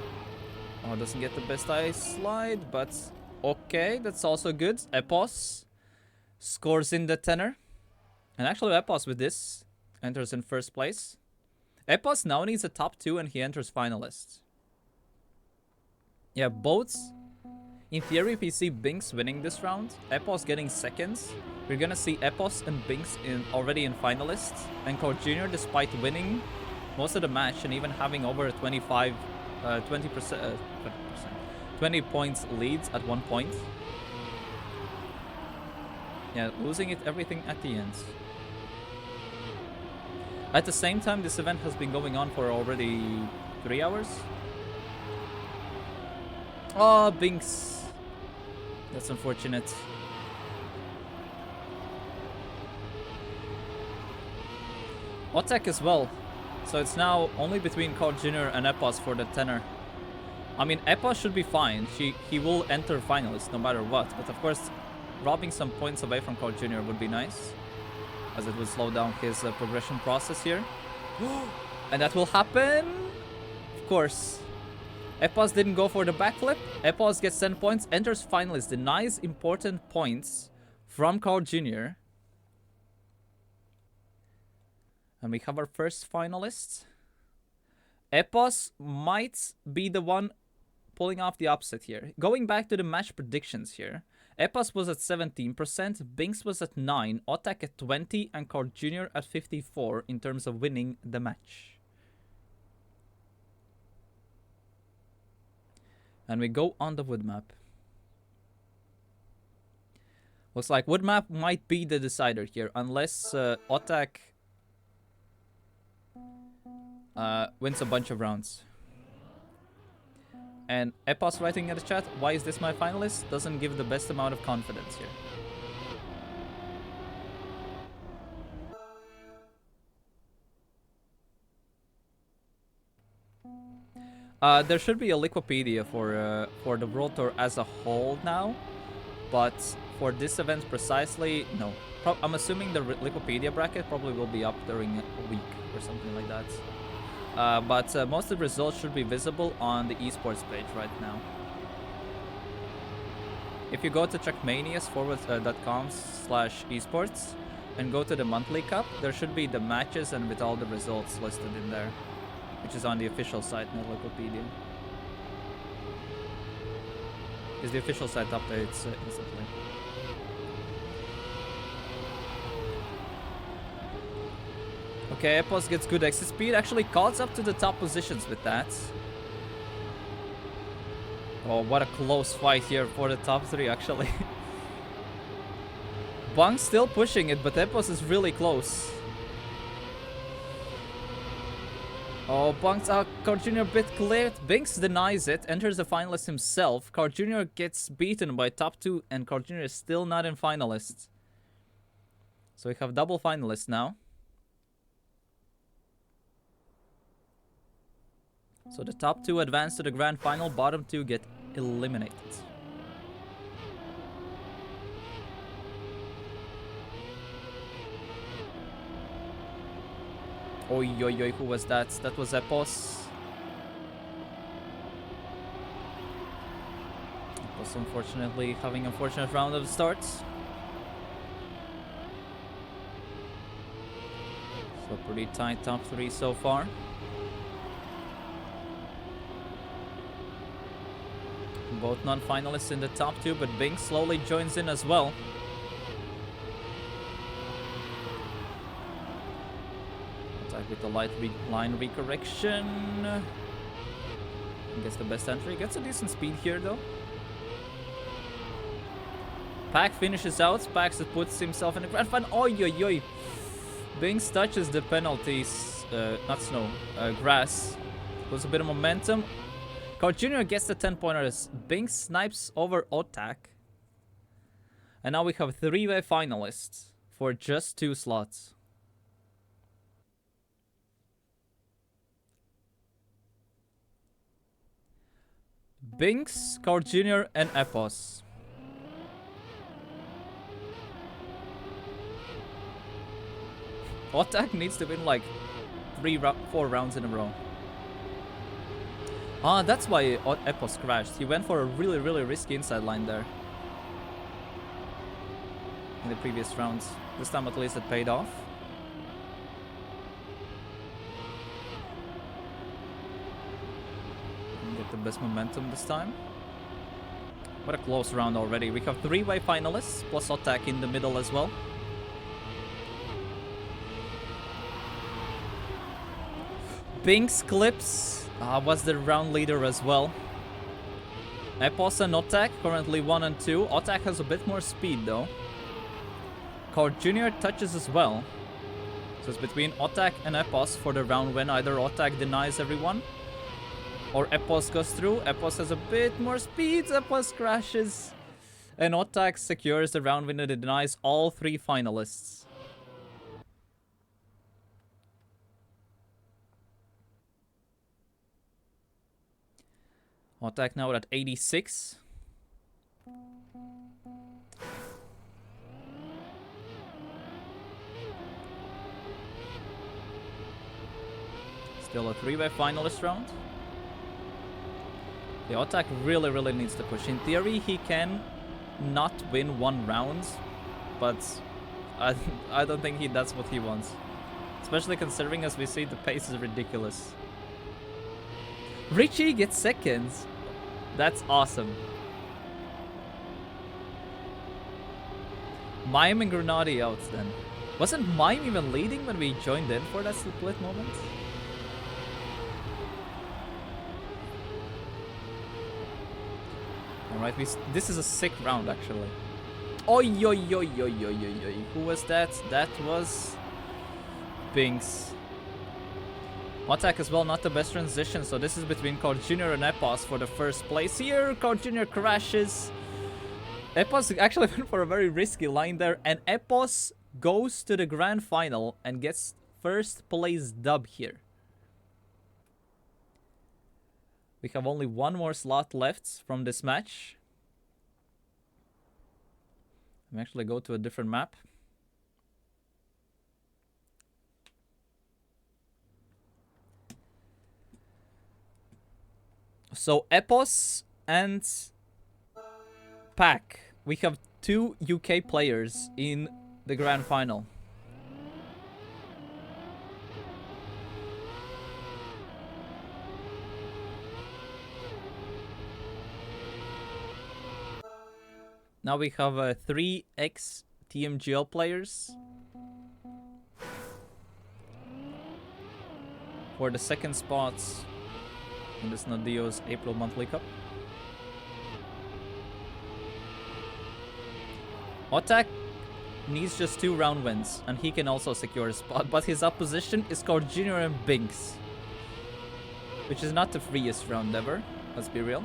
Oh, doesn't get the best ice slide, but okay, that's also good. Epos scores in the tenor. And actually Epos with this enters in first place. Epos now needs a top 2 and he enters finalists. Yeah, boats. In theory, if we see Binks winning this round, Epos getting seconds, we're gonna see Epos and Binks already in finalists. And Cord Jr., despite winning most of the match and even having over 20 points leads at one point. Yeah, losing it everything at the end. At the same time, this event has been going on for already 3 hours. Oh, Binks. That's unfortunate. Otak as well. So it's now only between Cord Jr. and Epos for the tenor. I mean, Epos should be fine. He will enter finalists no matter what. But of course, robbing some points away from Cord Jr. would be nice, as it would slow down his progression process here. And that will happen. Of course. Epos didn't go for the backflip. Epos gets 10 points, enters finalists, denies important points from Cord Jr. And we have our first finalist. Epos might be the one pulling off the upset here. Going back to the match predictions here. Epos was at 17%, Binks was at 9%, Otak at 20%, and Cord Jr. at 54% in terms of winning the match. And we go on the wood map. Looks like wood map might be the decider here, unless Otak wins a bunch of rounds. And Epos writing in the chat, why is this my finalist? Doesn't give the best amount of confidence here. There should be a Liquipedia for the World Tour as a whole now, but for this event precisely, no. I'm assuming the Liquipedia bracket probably will be up during a week or something like that. But most of the results should be visible on the esports page right now. If you go to trackmanias.com/esports and go to the monthly cup, there should be the matches and with all the results listed in there, which is on the official site, not Wikipedia. Is the official site updates instantly. Okay, Epos gets good exit speed. Actually caught up to the top positions with that. Oh, what a close fight here for the top 3, actually. Bung's still pushing it, but Epos is really close. Oh, Bung's out. Car Jr. bit cleared. Binks denies it, enters the finalist himself. Car Jr. gets beaten by top 2, and Car Jr. is still not in finalists. So we have double finalists now. So the top 2 advance to the grand final, bottom 2 get eliminated. Oi, oi, oi, who was that? That was Epos. Epos unfortunately having an unfortunate round of the start. So pretty tight top 3 so far. Both non-finalists in the top 2, but Bing slowly joins in as well. Attack with the line recorrection. Gets the best entry. Gets a decent speed here though. Pack finishes out. Pax puts himself in the grand final. Oi, oi, oi. Binks touches the penalties. Not snow. Grass. Loses a bit of momentum. Car Jr. gets the 10-pointers. Binks snipes over Otak. And now we have 3-way finalists for just 2 slots. Binks, Car Jr. and Epos. Otak needs to win like 4 rounds in a row. Ah, that's why Epos crashed. He went for a really, really risky inside line there. In the previous rounds. This time at least it paid off. Get the best momentum this time. What a close round already. We have 3-way finalists, plus Otak in the middle as well. Binks clips was the round leader as well. Epos and Otak currently 1 and 2. Otak has a bit more speed though. Car Jr. touches as well. So it's between Otak and Epos for the round win. Either Otak denies everyone or Epos goes through. Epos has a bit more speed. Epos crashes. And Otak secures the round win and denies all 3 finalists. Otak now at 86. Still a 3-way finalist round. The Otak really, really needs to push. In theory, he can not win 1 round, but I don't think that's what he wants. Especially considering, as we see, the pace is ridiculous. Richie gets seconds. That's awesome. Mime and Grenadi out then. Wasn't Mime even leading when we joined in for that split moment? Alright, this is a sick round actually. Oi, oi, oi, oi, oi, oi, oi. Who was that? That was Binks. Otak as well, not the best transition, so this is between Car Jr. and Epos for the first place here. Car Jr. crashes. Epos actually went for a very risky line there, and Epos goes to the grand final and gets first place dub here. We have only 1 more slot left from this match. Let me actually go to a different map. So Epos and Pack. We have 2 UK players in the grand final. Now we have 3 ex-TMGL players for the second spots in this Nadio's April Monthly Cup. Otak needs just 2 round wins, and he can also secure a spot, but his opposition is called Junior and Binks, which is not the freest round ever, let's be real.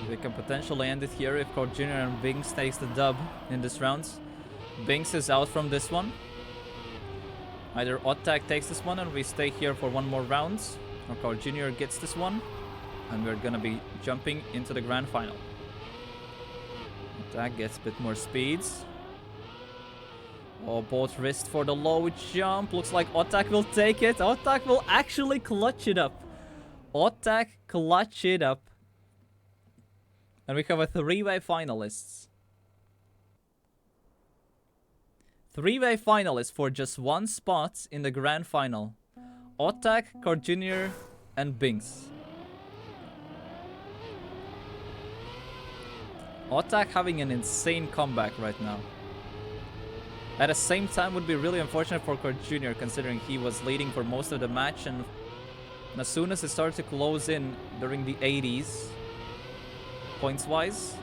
We can potentially end it here if Cord Jr. and Binks takes the dub in this round. Binks is out from this one. Either Otak takes this one and we stay here for 1 more round, or Cord Jr. gets this one, and we're gonna be jumping into the grand final. Otak gets a bit more speeds. Oh, both wrist for the low jump. Looks like Otak will take it. Otak will actually clutch it up. Otak clutch it up. And we have a 3-way finalists. 3-way finalists for just 1 spot in the grand final. Otak, Cord Jr., and Binks. Otak having an insane comeback right now. At the same time, would be really unfortunate for Cord Jr. considering he was leading for most of the match, and as soon as it started to close in during the 80s, points-wise,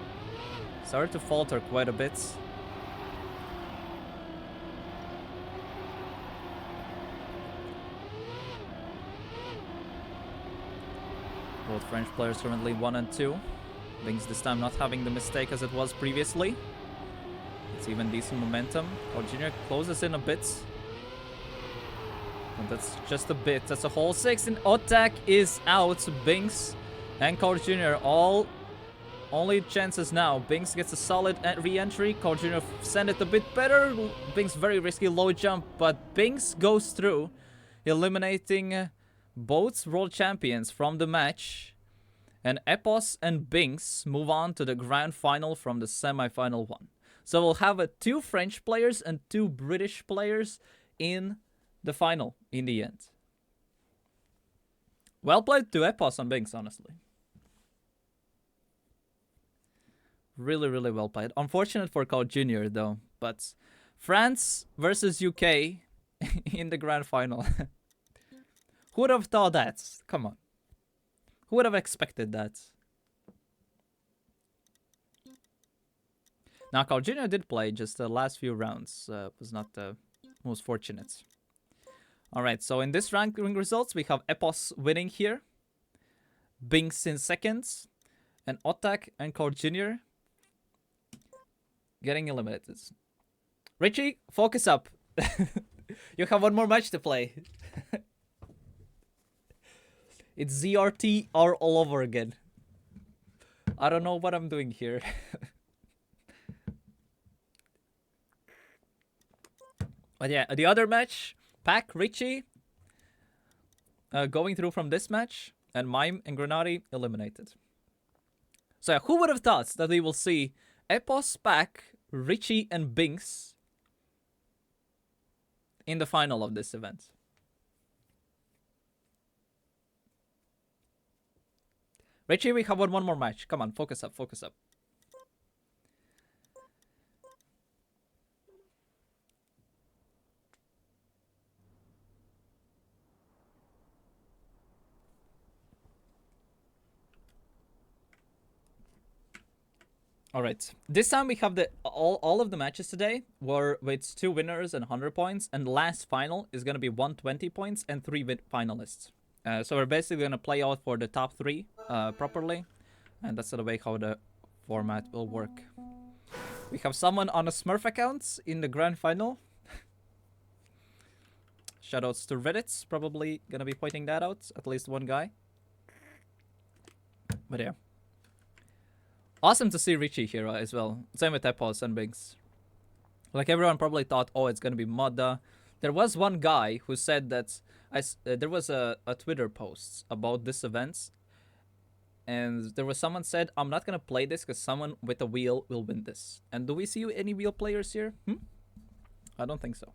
started to falter quite a bit. Both French players currently 1 and 2. Binks this time not having the mistake as it was previously. It's even decent momentum. Cord Jr. closes in a bit. And that's just a bit. That's a whole 6. And Otak is out. Binks and Cord Jr. all only chances now. Binks gets a solid re-entry. Cord Jr. send it a bit better. Binks very risky low jump, but Binks goes through, eliminating both world champions from the match. And Epos and Binks move on to the grand final from the semi-final one. So we'll have 2 French players and 2 British players in the final in the end. Well played to Epos and Binks, honestly. Really, really well played. Unfortunate for Cord Jr. though, but France versus UK in the grand final. Who would have thought that? Come on. Who would have expected that? Now, Cord Jr. did play, just the last few rounds was not the most fortunate. Alright, so in this ranking results, we have Epos winning here. Binks in second. And Otak and Cord Jr. getting eliminated. Richie, focus up. You have 1 more match to play. It's ZRT all over again. I don't know what I'm doing here. But yeah, the other match, Pac, Richie, going through from this match, and Mime and Grenadi eliminated. So yeah, who would have thought that we will see Epos, Pac, Richie, and Binks in the final of this event? Richie, we have 1 more match. Come on, focus up, focus up. Alright, this time we have all of the matches today were with 2 winners and 100 points, and the last final is going to be 120 points and 3 finalists. So we're basically going to play out for the top 3 properly, and that's the way how the format will work. We have someone on a Smurf account in the grand final. Shoutouts to Reddit, probably going to be pointing that out, at least 1 guy. But yeah. Awesome to see Richie here as well. Same with Epos and Binks. Like everyone probably thought, oh, it's gonna be Modda. There was 1 guy who said that there was a Twitter post about this event, and there was someone said, I'm not gonna play this because someone with a wheel will win this. And do we see any wheel players here? I don't think so.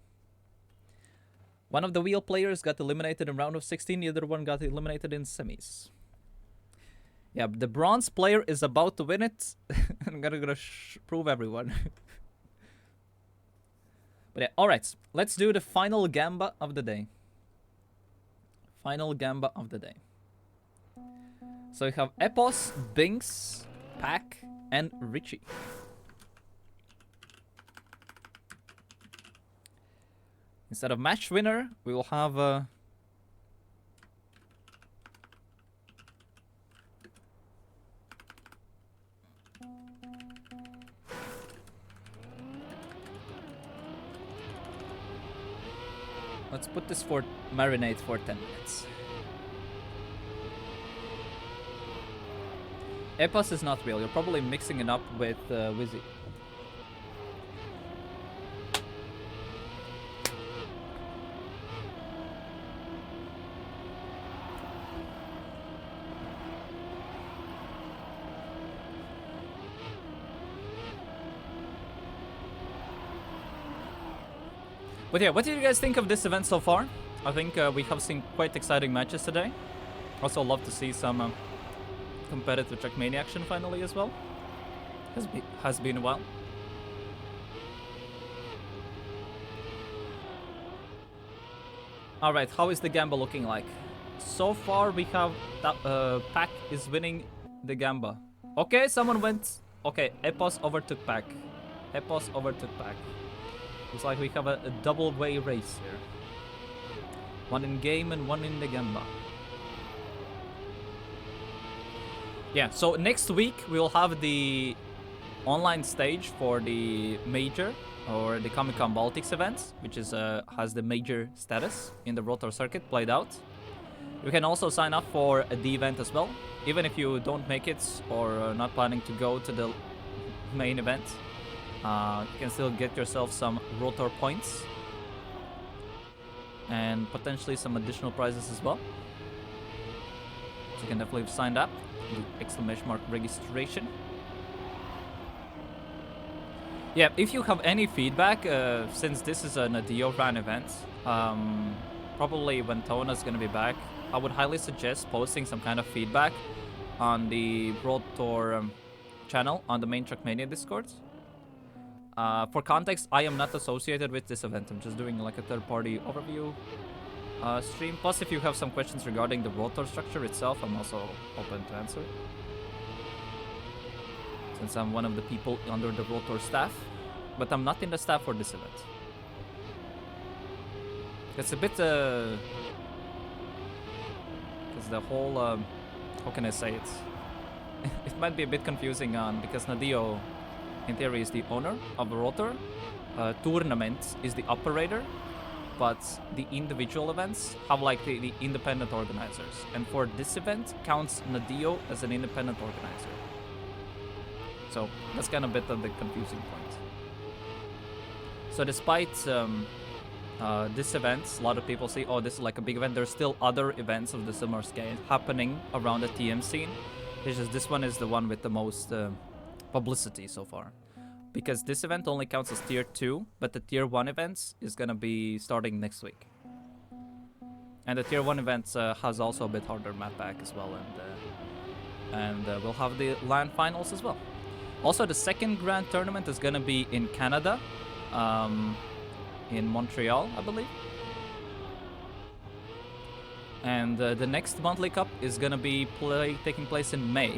One of the wheel players got eliminated in round of 16, the other one got eliminated in semis. Yeah, the bronze player is about to win it. I'm gonna prove everyone. But yeah, alright. Let's do the final gamba of the day. Final gamba of the day. So we have Epos, Binks, Pack, and Richie. Instead of match winner, we will have let's put this for marinate for 10 minutes. Epos is not real. You're probably mixing it up with Wizzy. But yeah, what did you guys think of this event so far? I think we have seen quite exciting matches today. Also love to see some competitive Trackmania action finally as well. Has been a while. Alright, how is the Gamba looking like? So far we have that Pack is winning the Gamba. Okay, someone went... Okay, Epos overtook Pack. Epos overtook Pack. Looks like we have a double-way race here. One in game and one in the Gamba. Yeah, so next week we'll have the online stage for the major or the Comic-Con Baltics events, which is has the major status in the Rotor circuit played out. You can also sign up for the event as well, even if you don't make it or not planning to go to the main event. You can still get yourself some Rotor points and potentially some additional prizes as well. So you can definitely sign up. Do ! Registration. Yeah, if you have any feedback, since this is an Adio Ran event, probably when Tona's gonna be back, I would highly suggest posting some kind of feedback on the Rotor channel on the main Trackmania Discord. For context, I am not associated with this event. I'm just doing like a third-party overview stream. Plus, if you have some questions regarding the Rotor structure itself, I'm also open to answer. Since I'm one of the people under the Rotor staff. But I'm not in the staff for this event. It's a bit... Because the whole... how can I say it? It might be a bit confusing because Nadio... in theory is the owner of the Rotor. Tournament is the operator, but the individual events have like the independent organizers. And for this event, counts Nadio as an independent organizer. So that's kind of a bit of the confusing point. So despite this event, a lot of people say, oh, this is like a big event. There's still other events of the similar scale happening around the TM scene. It's just this one is the one with the most... publicity so far, because this event only counts as tier 2, but the tier 1 events is gonna be starting next week, and the tier 1 events has also a bit harder map pack as well, and we'll have the LAN finals as well. Also, the second grand tournament is gonna be in Canada, in Montreal, I believe, and the next monthly cup is gonna be taking place in May.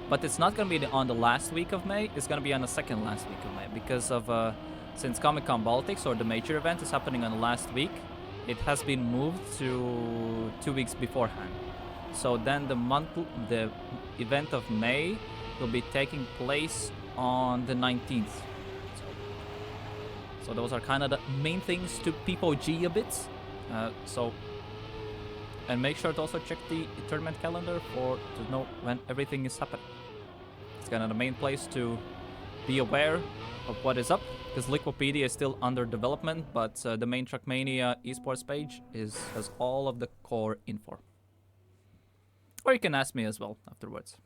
But it's not going to be on the last week of May, it's going to be on the second last week of May. Because of, since Comic-Con Baltics, or the major event, is happening on the last week, it has been moved to 2 weeks beforehand. So then the event of May will be taking place on the 19th. So those are kind of the main things to PPOG a bit. And make sure to also check the tournament calendar to know when everything is happening. It's kind of the main place to be aware of what is up, because Liquipedia is still under development, but the main Trackmania esports page has all of the core info. Or you can ask me as well afterwards.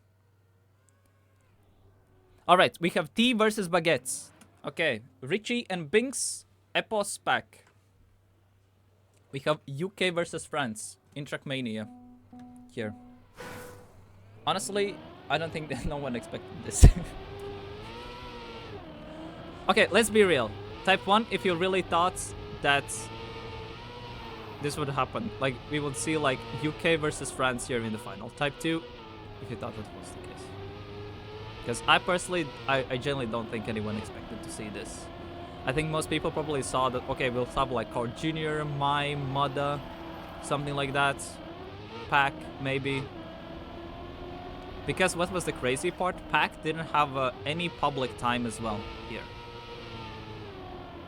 Alright, we have tea versus baguettes. Okay, Richie and Binks, Epos Pack. We have UK versus France in Trackmania here. Honestly, I don't think that no one expected this. Okay, let's be real. Type 1, if you really thought that this would happen. Like, we would see, like, UK versus France here in the final. Type 2, if you thought that was the case. Because I personally, I genuinely don't think anyone expected to see this. I think most people probably saw that, okay, we'll have, like, Core Junior, Mai, Mada, something like that. Pack, maybe. Because what was the crazy part? Pack didn't have any public time as well here.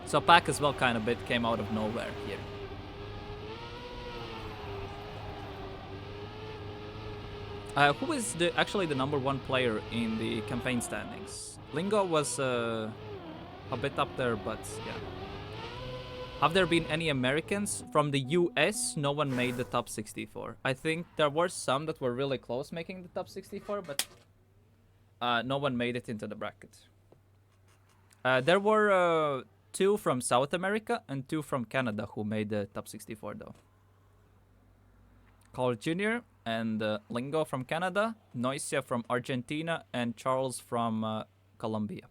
So Pack as well kind of bit came out of nowhere here. Who is actually the #1 player in the campaign standings? Lingo was a bit up there, but yeah. Have there been any Americans? From the US, no one made the top 64. I think there were some that were really close making the top 64, but no one made it into the bracket. There were 2 from South America and 2 from Canada who made the top 64 though. Carl Jr. and Lingo from Canada, Noisia from Argentina, and Charles from Colombia.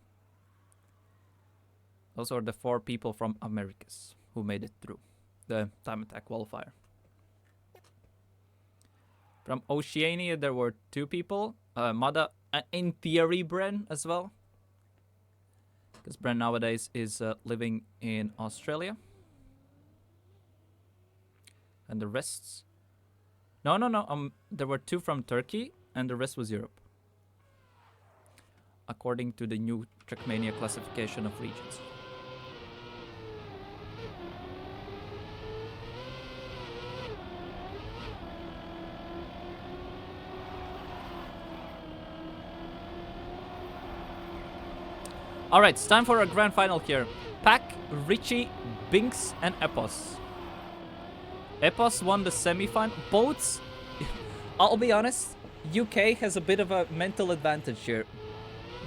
Those are the 4 people from Americas who made it through the time attack qualifier. From Oceania, there were 2 people, Mada, and in theory Bren as well. Because Bren nowadays is living in Australia. And the rest... No. There were 2 from Turkey, and the rest was Europe. According to the new Trackmania classification of regions. Alright, it's time for a grand final here. Pack, Richie, Binks, and Epos. Epos won the semi-final. Both, I'll be honest, UK has a bit of a mental advantage here.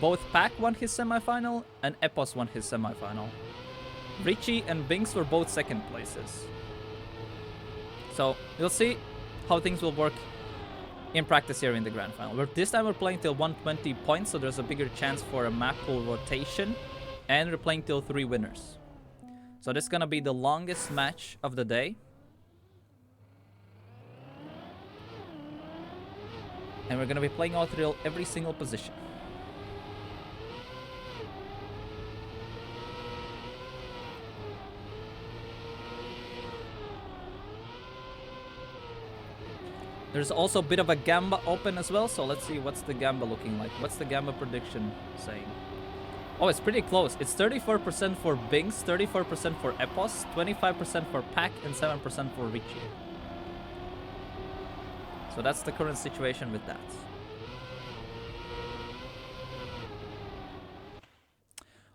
Both Pack won his semi-final and Epos won his semi-final. Richie and Binks were both second places. So, we'll see how things will work in practice here in the grand final. This time we're playing till 120 points, so there's a bigger chance for a map pool rotation. And we're playing till 3 winners. So this is gonna be the longest match of the day. And we're gonna be playing all through every single position. There's also a bit of a Gamba open as well, so let's see what's the Gamba looking like. What's the Gamba prediction saying? Oh, it's pretty close. It's 34% for Binks, 34% for Epos, 25% for Pack, and 7% for Richie. So that's the current situation with that.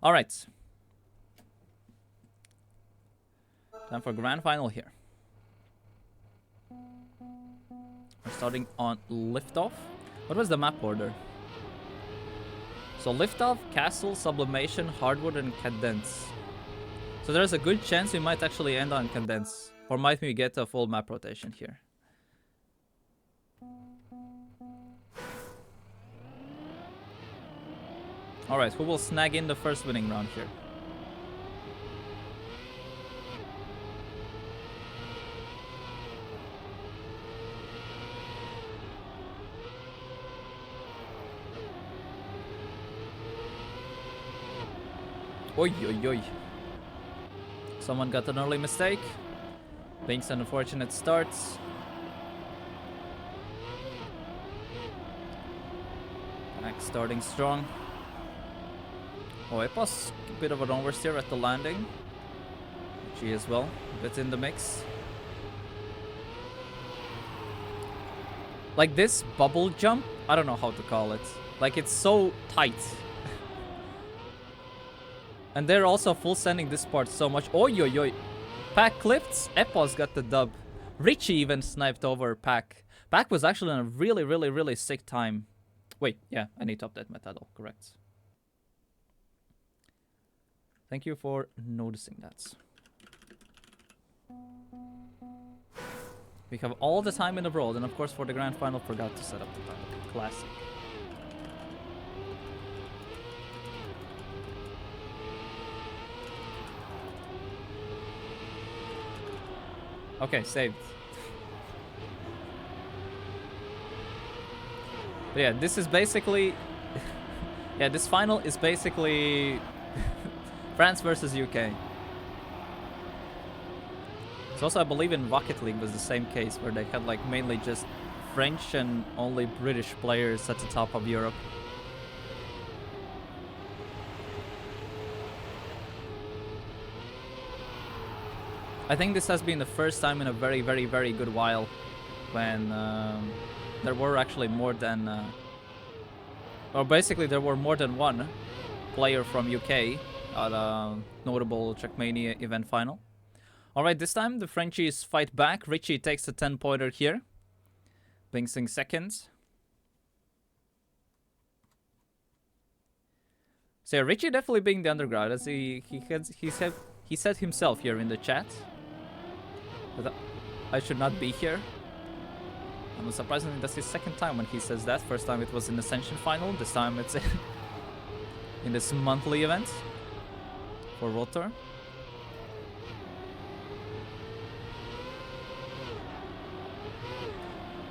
Alright. Time for grand final here. We're starting on Liftoff. What was the map order? So Liftoff, Castle, Sublimation, Hardwood, and Cadence. So there's a good chance we might actually end on Cadence. Or might we get a full map rotation here? Alright, who will snag in the first winning round here? Oi, oi, oi. Someone got an early mistake. Binks an unfortunate start. Pack starting strong. Oh, Epos, a bit of an oversteer at the landing. She as well, a bit in the mix. Like this bubble jump, I don't know how to call it. Like it's so tight. And they're also full sending this part so much. Oi, oi, oi. Pack clipped. Epos got the dub. Richie even sniped over Pack. Pack was actually in a really, really, really sick time. Wait, yeah, I need to update my title. Correct. Thank you for noticing that. We have all the time in the world, and of course for the grand final forgot to set up the title. Classic. Okay, saved. But yeah, this is basically... yeah, this final is basically France versus UK. So also I believe in Rocket League was the same case, where they had like mainly just French and only British players at the top of Europe. I think this has been the first time in a very, very, very good while when there were actually more than... or basically there were more than one player from UK at a notable Trackmania event final. Alright, this time the Frenchies fight back. Richie takes a 10-pointer here. Binks in second. So yeah, Richie definitely being the undergrad, as he said himself here in the chat that I should not be here. And surprisingly, that's his second time when he says that. First time it was in the Ascension final. This time it's in this monthly event for World Tour.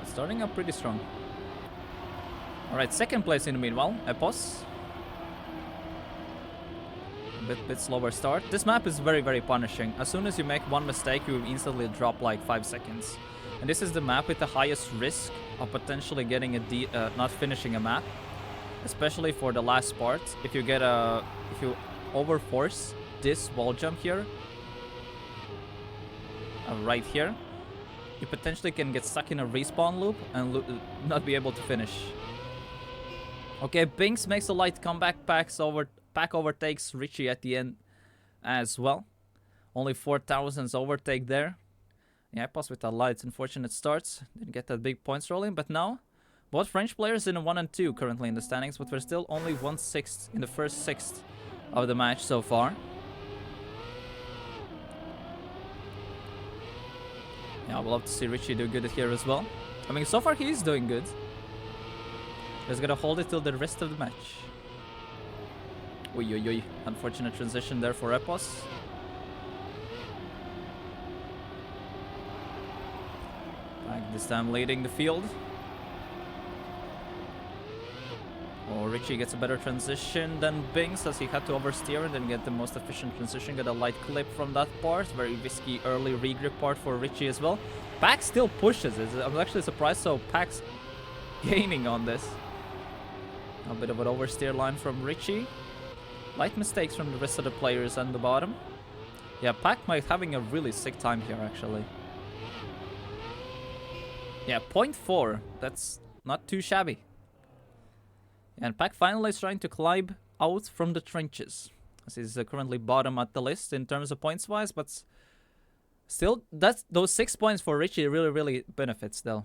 Starting up pretty strong. Alright, second place in the meanwhile, Epos. A bit slower start. This map is very, very punishing. As soon as you make one mistake, you instantly drop like 5 seconds. And this is the map with the highest risk of potentially getting a not finishing a map. Especially for the last part. If you get if you overforce this wall jump here, right here, you potentially can get stuck in a respawn loop and not be able to finish. Okay, Binks makes a light comeback. Pack overtakes Richie at the end as well. Only 4,000's overtake there. Yeah, Epos with a light unfortunate starts. Didn't get that big points rolling, but now both French players in a 1 and 2 currently in the standings, but we're still only 1/6 in the first sixth of the match so far. Yeah, we'll have to see Richie do good here as well. I mean, so far he's doing good. He's gonna hold it till the rest of the match. Oi. Unfortunate transition there for Epos. Like this time leading the field. Oh, Richie gets a better transition than Binks, as he had to oversteer and then get the most efficient transition. Get a light clip from that part. Very risky early regrip part for Richie as well. Pack still pushes it. I'm actually surprised, so Pack's gaining on this. A bit of an oversteer line from Richie. Light mistakes from the rest of the players on the bottom. Yeah, Pack might having a really sick time here, actually. Yeah, 0.4. That's not too shabby. And Pack finally is trying to climb out from the trenches. As he's currently bottom at the list in terms of points wise, but still, those 6 points for Richie really benefits though.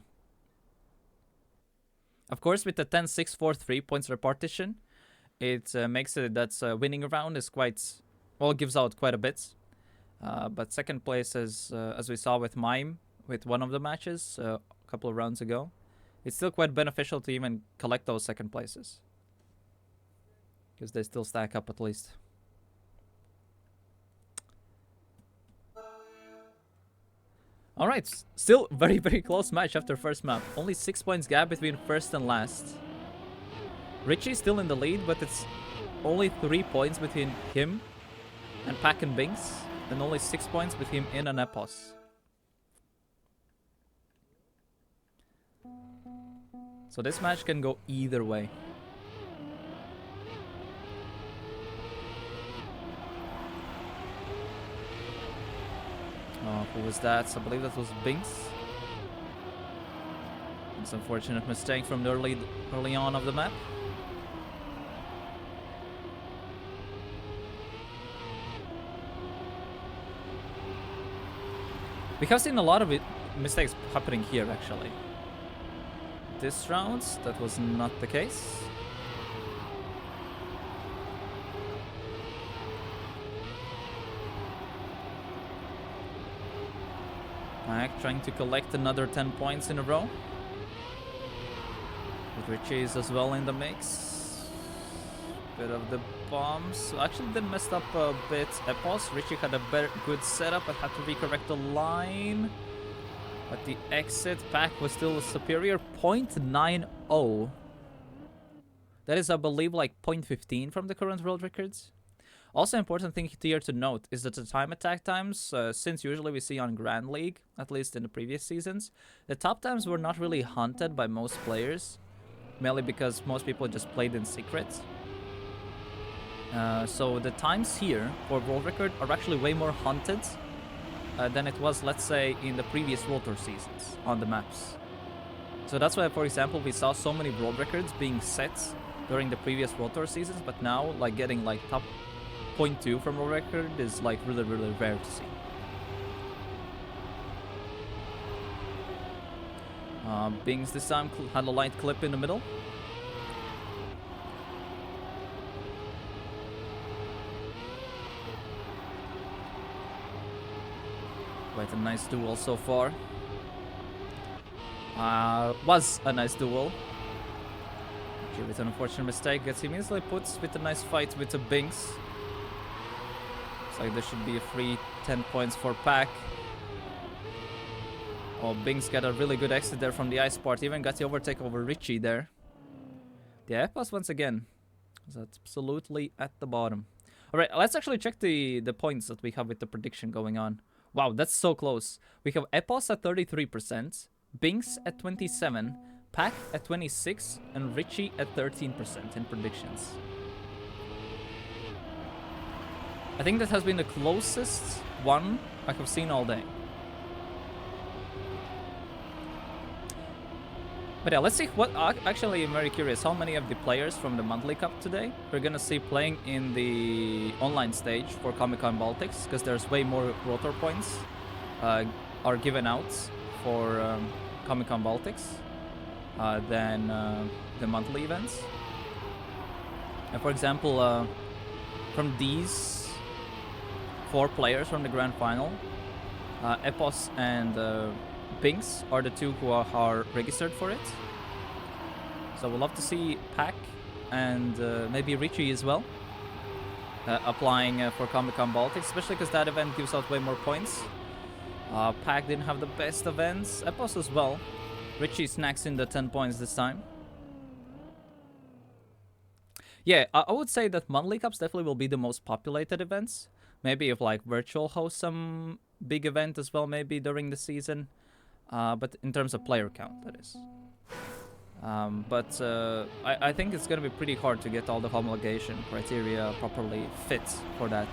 Of course, with the 10-6-4-3 points repartition, it makes it that winning a round is quite, well, gives out quite a bit. But second place is, as we saw with Mime, with one of the matches a couple of rounds ago, it's still quite beneficial to even collect those second places. Because they still stack up at least. Alright, still very close match after first map. Only 6 points gap between first and last. Richie's still in the lead, but it's only 3 points between him and Pack and Binks. And only 6 points between him and Epos. So this match can go either way. Oh, who was that? I believe that was Binks. It's an unfortunate mistake from the early on of the map. We have seen a lot of mistakes happening here, actually. This round, that was not the case. Pack trying to collect another 10 points in a row. With Richie is as well in the mix. Bit of the bombs. Actually did messed up a bit. Epos. Richie had a good setup but had to recorrect the line. At the exit, Pack was still superior. 0.90. That is, I believe, like 0.15 from the current world records. Also, important thing here to note is that the time attack times, since usually we see on Grand League, at least in the previous seasons, the top times were not really hunted by most players, mainly because most people just played in secret. So the times here for world record are actually way more hunted than it was, let's say, in the previous World Tour seasons on the maps. So that's why, for example, we saw so many world records being set during the previous World Tour seasons, but now, like, getting like top 0.2 from a record is like really, really rare to see. Bings this time had a light clip in the middle. Quite a nice duel so far. Was a nice duel. With an unfortunate mistake, gets him easily puts with a nice fight with the Bings. Looks like there should be a free 10 points for Pack. Oh, Bings got a really good exit there from the ice part. Even got the overtake over Richie there. The Epos once again is absolutely at the bottom. Alright, let's actually check the points that we have with the prediction going on. Wow, that's so close. We have Epos at 33%, Bings at 27%, Pack at 26%, and Richie at 13% in predictions. I think that has been the closest one I have seen all day. But yeah, let's see what... Actually, I'm very curious how many of the players from the Monthly Cup today we're gonna see playing in the online stage for Comic-Con Baltics, because there's way more rotor points are given out for Comic-Con Baltics than the monthly events. And for example, from these 4 players from the Grand Final, Epos and Bings are the 2 who are registered for it. So we'll love to see Pack and maybe Richie as well applying for Comic-Con Baltics, especially because that event gives out way more points. Pack didn't have the best events. Epos as well. Richie snacks in the 10 points this time. Yeah, I would say that monthly cups definitely will be the most populated events. Maybe if like virtual hosts some big event as well, maybe during the season. But in terms of player count, that is. I think it's gonna be pretty hard to get all the homologation criteria properly fit for that.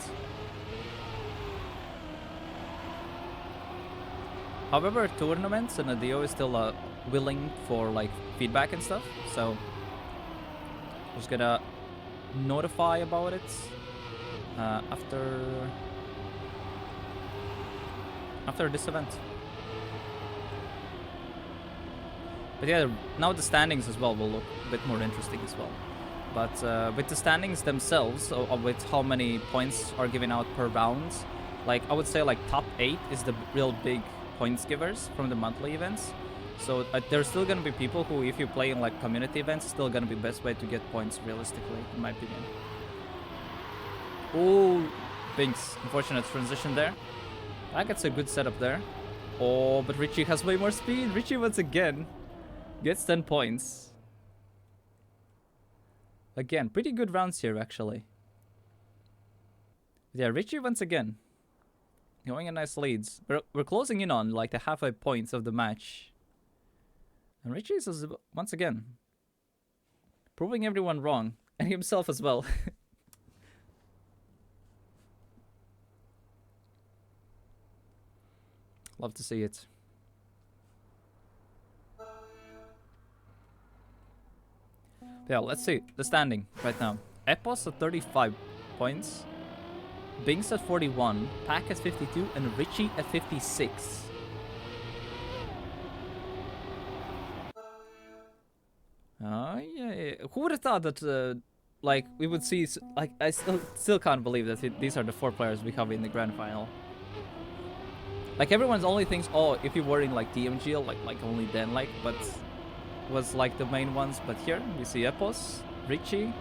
However, tournaments and ADO is still willing for like feedback and stuff, so just gonna notify about it after this event. But yeah, now the standings as well will look a bit more interesting as well. But with the standings themselves, with how many points are given out per round, like I would say like top 8 is the real big points givers from the monthly events. So there's still gonna be people who, if you play in like community events, still gonna be best way to get points realistically, in my opinion. Oh, Binks, unfortunate transition there. That gets a good setup there. Oh, but Richie has way more speed. Richie once again gets 10 points. Again, pretty good rounds here actually. Yeah, Richie once again going in nice leads. We're closing in on like the halfway points of the match. And Richie is once again proving everyone wrong, and himself as well. Love to see it. Yeah, let's see the standing right now. Epos at 35 points, Binks at 41, Pack at 52, and Richie at 56. Yeah. Who would have thought that, like, we would see, like, I still can't believe that these are the 4 players we have in the Grand Final. Like everyone's only thinks, oh, if you were in like TMGL, like only then, like, but was like the main ones. But here we see Epos, Richie.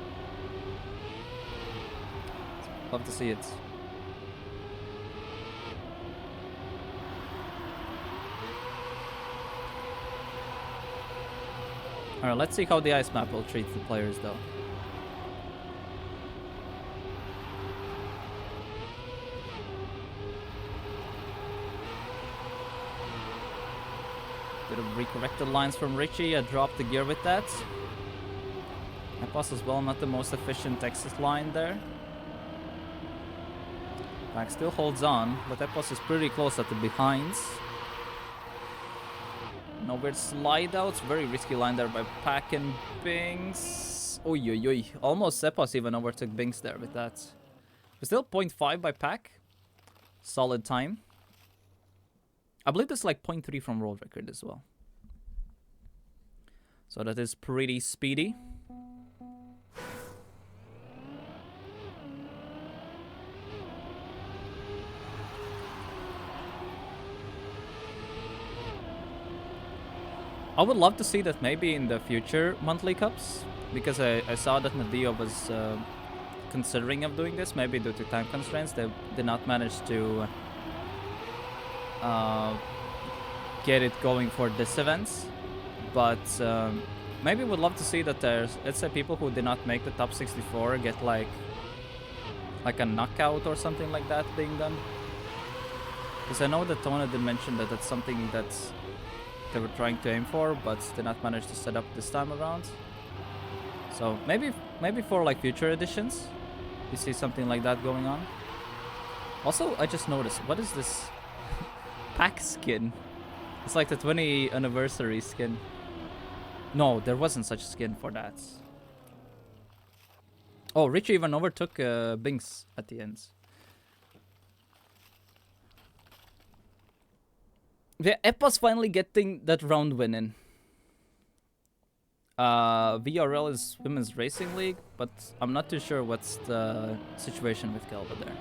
Love to see it. Alright, let's see how the ice map will treat the players though. Bit of recorrected lines from Richie. I dropped the gear with that. Epos as well, not the most efficient exit line there. Pack still holds on, but Epos is pretty close at the behinds. No weird slide outs. Very risky line there by Pack and Binks. Oi, oi, oi. Almost Epos even overtook Binks there with that. But still 0.5 by Pack. Solid time. I believe that's like 0.3 from world record as well. So that is pretty speedy. I would love to see that maybe in the future monthly cups, because I saw that Nadio was considering of doing this. Maybe due to time constraints, they did not manage to get it going for this event. But maybe would love to see that there's, let's say, people who did not make the top 64 get like a knockout or something like that being done. Because I know that Tona did mention that that's something that they were trying to aim for, but did not manage to set up this time around. So maybe for like future editions, you see something like that going on. Also, I just noticed, what is this Pack skin? It's like the 20th anniversary skin. No, there wasn't such a skin for that. Oh, Richie even overtook Binks at the end. Yeah, Epos finally getting that round win in. VRL is Women's Racing League, but I'm not too sure what's the situation with Kelva there.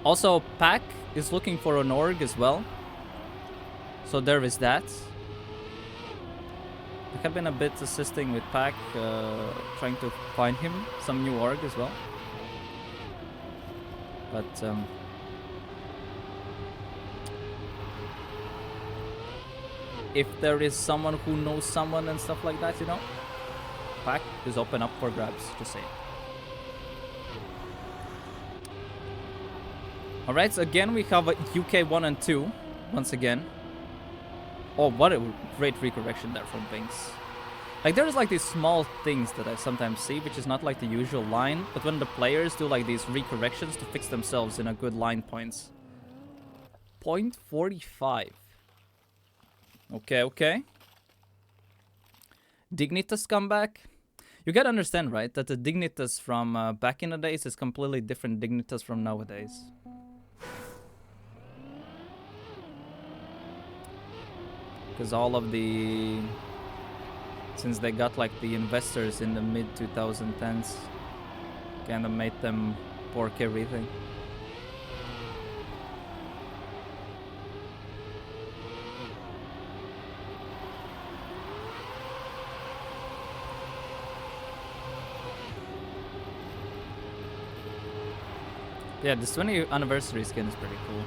Also, Pack is looking for an org as well. So there is that. I have been a bit assisting with Pack, trying to find him some new org as well. But if there is someone who knows someone and stuff like that, you know, Pack is open up for grabs, just saying. Alright, so again we have a UK 1 and 2, once again. Oh, what a great recorrection there from Binks. Like, there's like these small things that I sometimes see, which is not like the usual line, but when the players do like these recorrections to fix themselves in a good line points. 0.45. Okay, okay. Dignitas comeback. You gotta understand, right, that the Dignitas from back in the days is completely different Dignitas from nowadays. Because all of the... Since they got like the investors in the mid-2010s, kind of made them pork everything. Yeah, this 20th anniversary skin is pretty cool.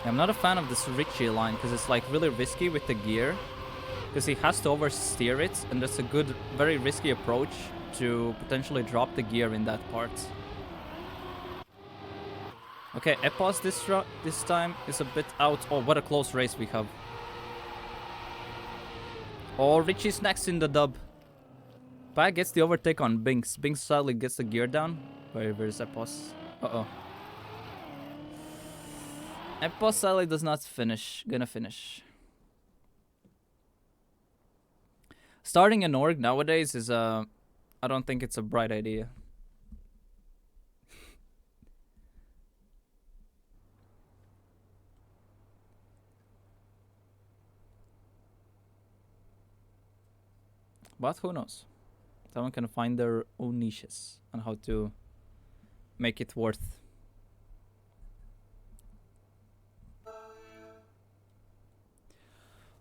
I'm not a fan of this Richie line because it's like really risky with the gear, because he has to oversteer it, and that's a good, very risky approach to potentially drop the gear in that part. Okay, Epos this time is a bit out. Oh, what a close race we have. Oh, Richie's next in the dub. Pack gets the overtake on Binks. Binks sadly gets the gear down. Where's Epos? Uh-oh. Epos sadly does not finish. Gonna finish. Starting an org nowadays is I don't think it's a bright idea. But who knows? Someone can find their own niches on how to make it worth.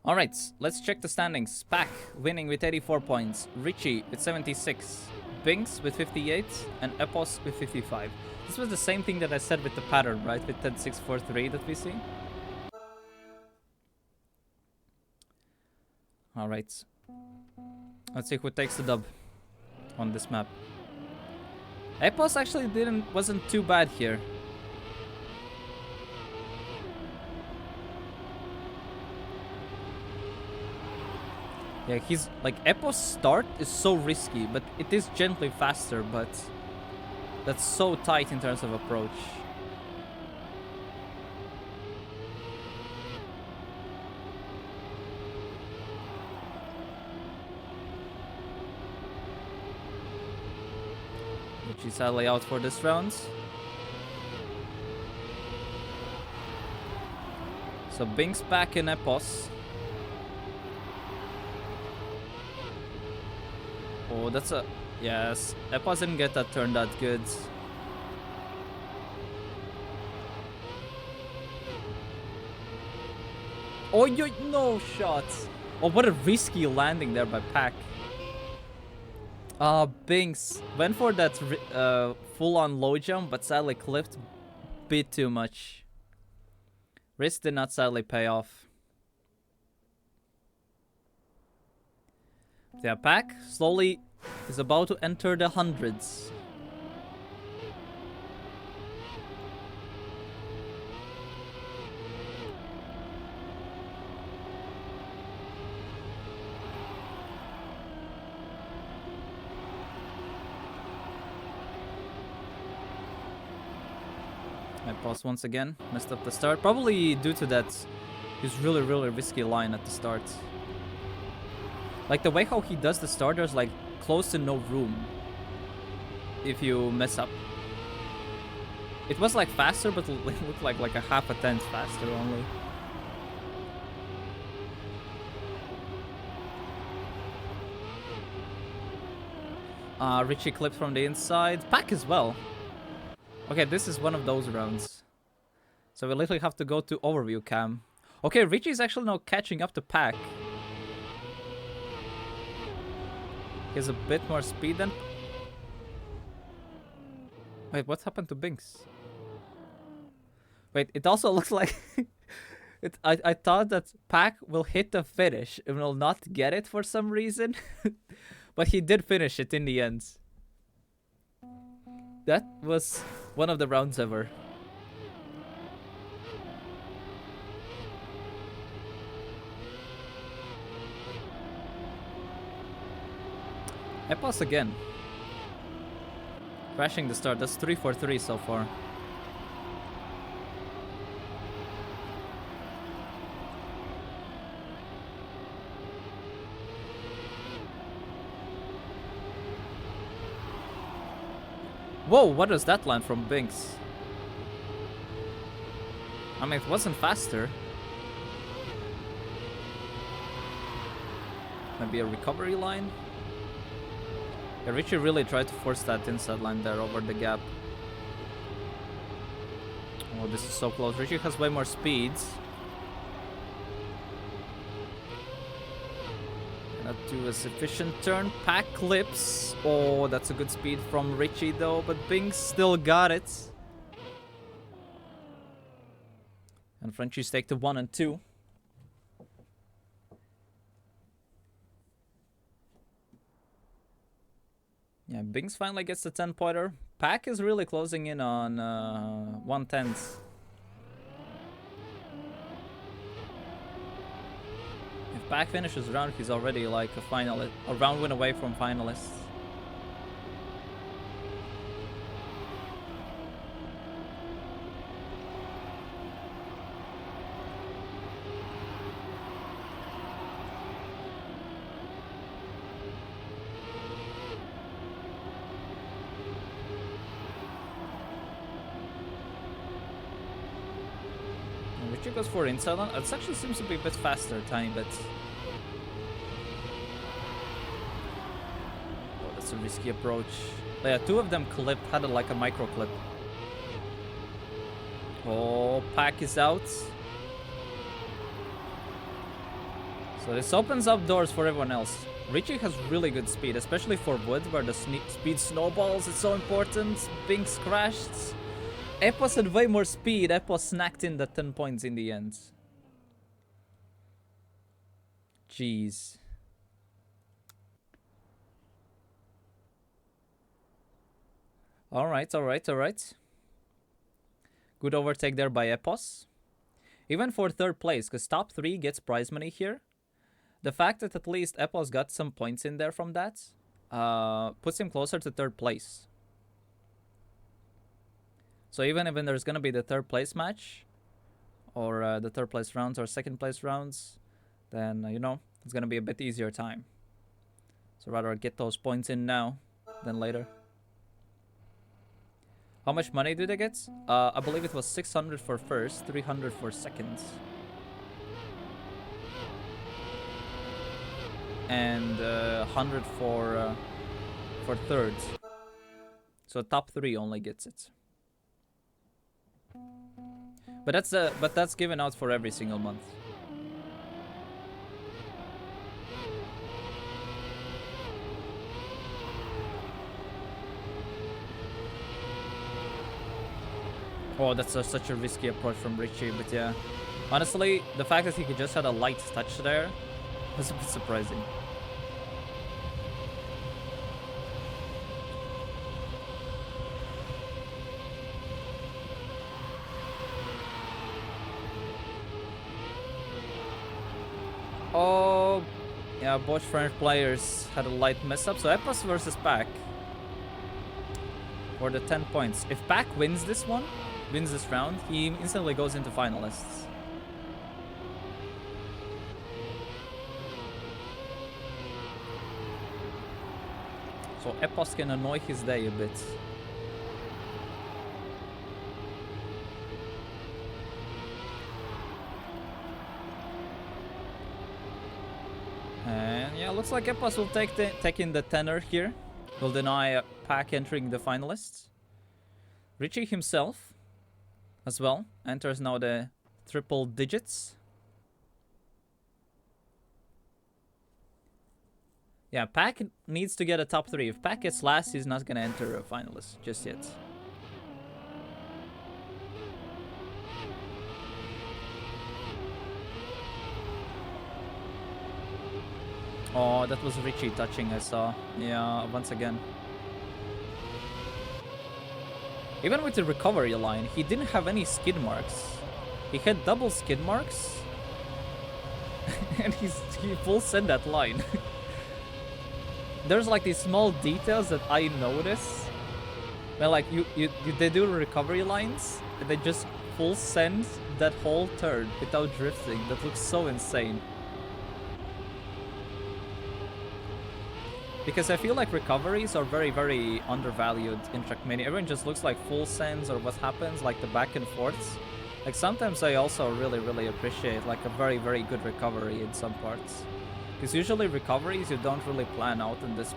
Alright, let's check the standings. Pack winning with 84 points, Richie with 76, Binks with 58, and Epos with 55. This was the same thing that I said with the pattern, right? With 10, 6, 4, 3 that we see. Alright. Let's see who takes the dub on this map. Epos actually wasn't too bad here. Yeah, he's like Epos' start is so risky, but it is gently faster, but that's so tight in terms of approach. Which is sadly out for this round. So Binks back in Epos. Oh, that's a... Yes, Epos didn't get that turn that good. Oh, no shots. Oh, what a risky landing there by Pack. Binks went for that full-on low jump, but sadly clipped a bit too much. Risk did not sadly pay off. Yeah, Pack slowly is about to enter the hundreds. I paused once again, messed up the start. Probably due to that his really risky line at the start. Like the way how he does the start, there's like close to no room if you mess up. It was like faster, but it looked like a half a tenth faster only. Richie clipped from the inside. Pack as well. Okay, this is one of those rounds. So we literally have to go to overview cam. Okay, Richie is actually now catching up to Pack. He has a bit more speed than... Wait, what happened to Binks? Wait, it also looks like... I thought that Pack will hit the finish and will not get it for some reason. But he did finish it in the end. That was one of the rounds ever. Epos again. Crashing the start. That's 3 for 3 so far. Whoa, what is that line from Binks? I mean, it wasn't faster. Maybe a recovery line? Yeah, Richie really tried to force that inside line there over the gap. Oh, this is so close. Richie has way more speeds. Cannot do a sufficient turn. Pack clips. Oh, that's a good speed from Richie though, but Binks still got it. And Frenchies take the 1 and 2. Yeah, Binks finally gets the 10-pointer. Pack is really closing in on 1/10. If Pack finishes round, he's already like a finalist, a round win away from finalists. Richie goes for inside on. It actually seems to be a bit faster, tiny bit. that's a risky approach. Yeah, two of them clipped, had like a micro clip. Oh, Pack is out. So this opens up doors for everyone else. Richie has really good speed, especially for wood, where the speed snowballs is so important. Binks crashed. Epos had way more speed. Epos snacked in the 10 points in the end. Jeez. Alright, alright, alright. Good overtake there by Epos. Even for third place, because top 3 gets prize money here. The fact that at least Epos got some points in there from that puts him closer to third place. So even if there's going to be the third place match, or the third place rounds, or second place rounds, then, you know, it's going to be a bit easier time. So rather get those points in now than later. How much money do they get? I believe it was 600 for first, 300 for seconds. And 100 for third. So top 3 only gets it. But that's given out for every single month. Oh, that's such a risky approach from Richie, but yeah. Honestly, the fact that he just had a light touch there was a bit surprising. Oh, yeah, both French players had a light mess up. So Epos versus Pack for the 10 points. If Pack wins this one, wins this round, he instantly goes into finalists. So Epos can annoy his day a bit. And yeah, looks like Epos will take in the tenor here. Will deny Pack entering the finalists. Richie himself as well enters now the triple digits. Yeah, Pack needs to get a top 3. If Pack gets last, he's not gonna enter a finalist just yet. Oh, that was Richie touching, I saw. Yeah, once again. Even with the recovery line, he didn't have any skid marks. He had double skid marks. And he full sent that line. There's like these small details that I notice. Where like they do recovery lines and they just full send that whole turn without drifting. That looks so insane. Because I feel like recoveries are very, very undervalued in Trackmania. Everyone just looks like full sends or what happens, like the back and forths. Like sometimes I also really, really appreciate like a very, very good recovery in some parts. Because usually recoveries you don't really plan out and this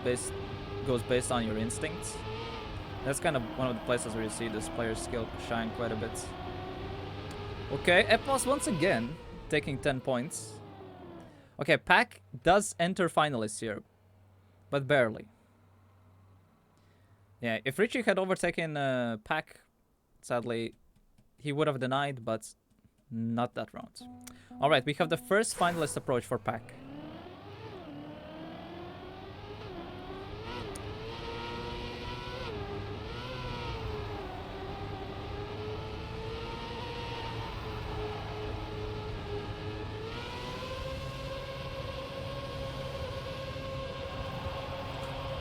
goes based on your instincts. That's kind of one of the places where you see this player's skill shine quite a bit. Okay, Epos once again taking 10 points. Okay, Pack does enter finalists here. But barely. Yeah, if Richie had overtaken Pack, sadly, he would have denied, but not that round. Alright, we have the first finalist approach for Pack.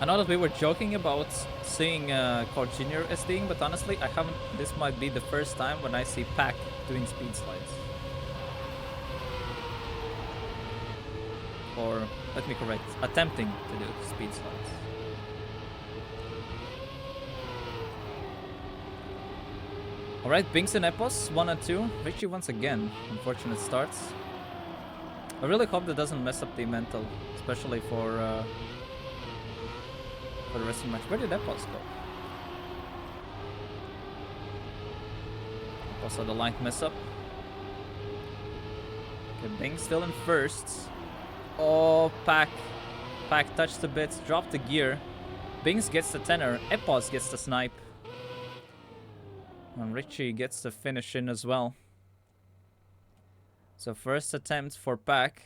I know that we were joking about seeing Cord Jr. SDing, but honestly, I haven't. This might be the first time when I see Pack doing speed slides. Or, let me correct, attempting to do speed slides. Alright, Binks and Epos, 1 and 2. Richie once again, unfortunate starts. I really hope that doesn't mess up the mental, especially for for the rest of the match. Where did Epos go? Epos had a light mess up. Okay, Bing still in first. Oh, Pack touched a bit, dropped the gear. Bings gets the tenor. Epos gets the snipe. And Richie gets the finish in as well. So first attempt for Pack.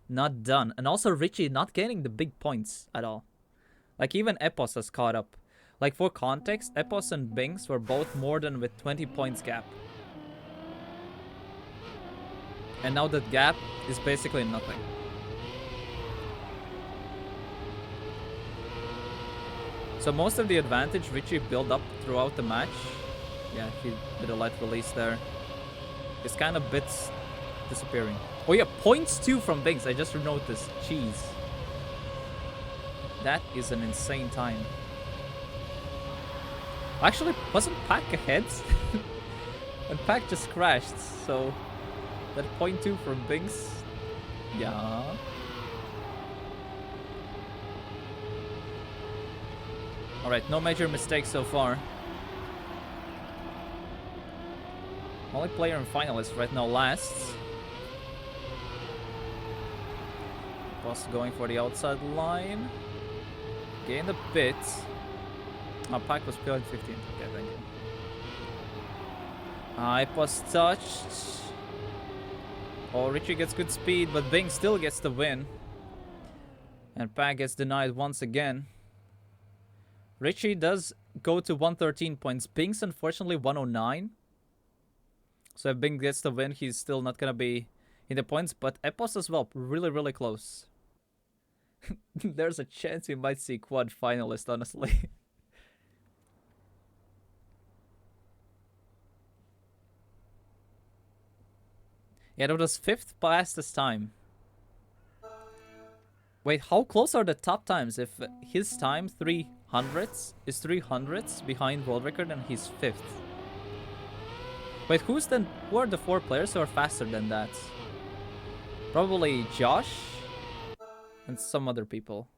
Not done. And also Richie not getting the big points at all. Like even Epos has caught up. Like for context, Epos and Bings were both more than with 20 points gap. And now that gap is basically nothing. So most of the advantage Richie built up throughout the match. Yeah, he did a light release there. It's kind of bits disappearing. Oh yeah, points too from Bings. I just noticed. Jeez. That is an insane time. Actually, wasn't Pack ahead? And Pack just crashed, so that point 2 from Bings. Yeah. Alright, no major mistakes so far. Only player and finalist right now lasts. Boss going for the outside line. Gained a bit. Oh, Pack was pure 15. Okay, thank you. Ipos touched. Oh, Richie gets good speed, but Bing still gets the win. And Pack gets denied once again. Richie does go to 113 points. Bing's unfortunately 109. So if Bing gets the win, he's still not gonna be in the points. But Epos as well, really, really close. There's a chance we might see quad finalist, honestly. Yeah, that was 5th fastest time. Wait, how close are the top times? If his time 300s is 300s behind world record and he's 5th. Wait, who are the 4 players who are faster than that? Probably Josh and some other people.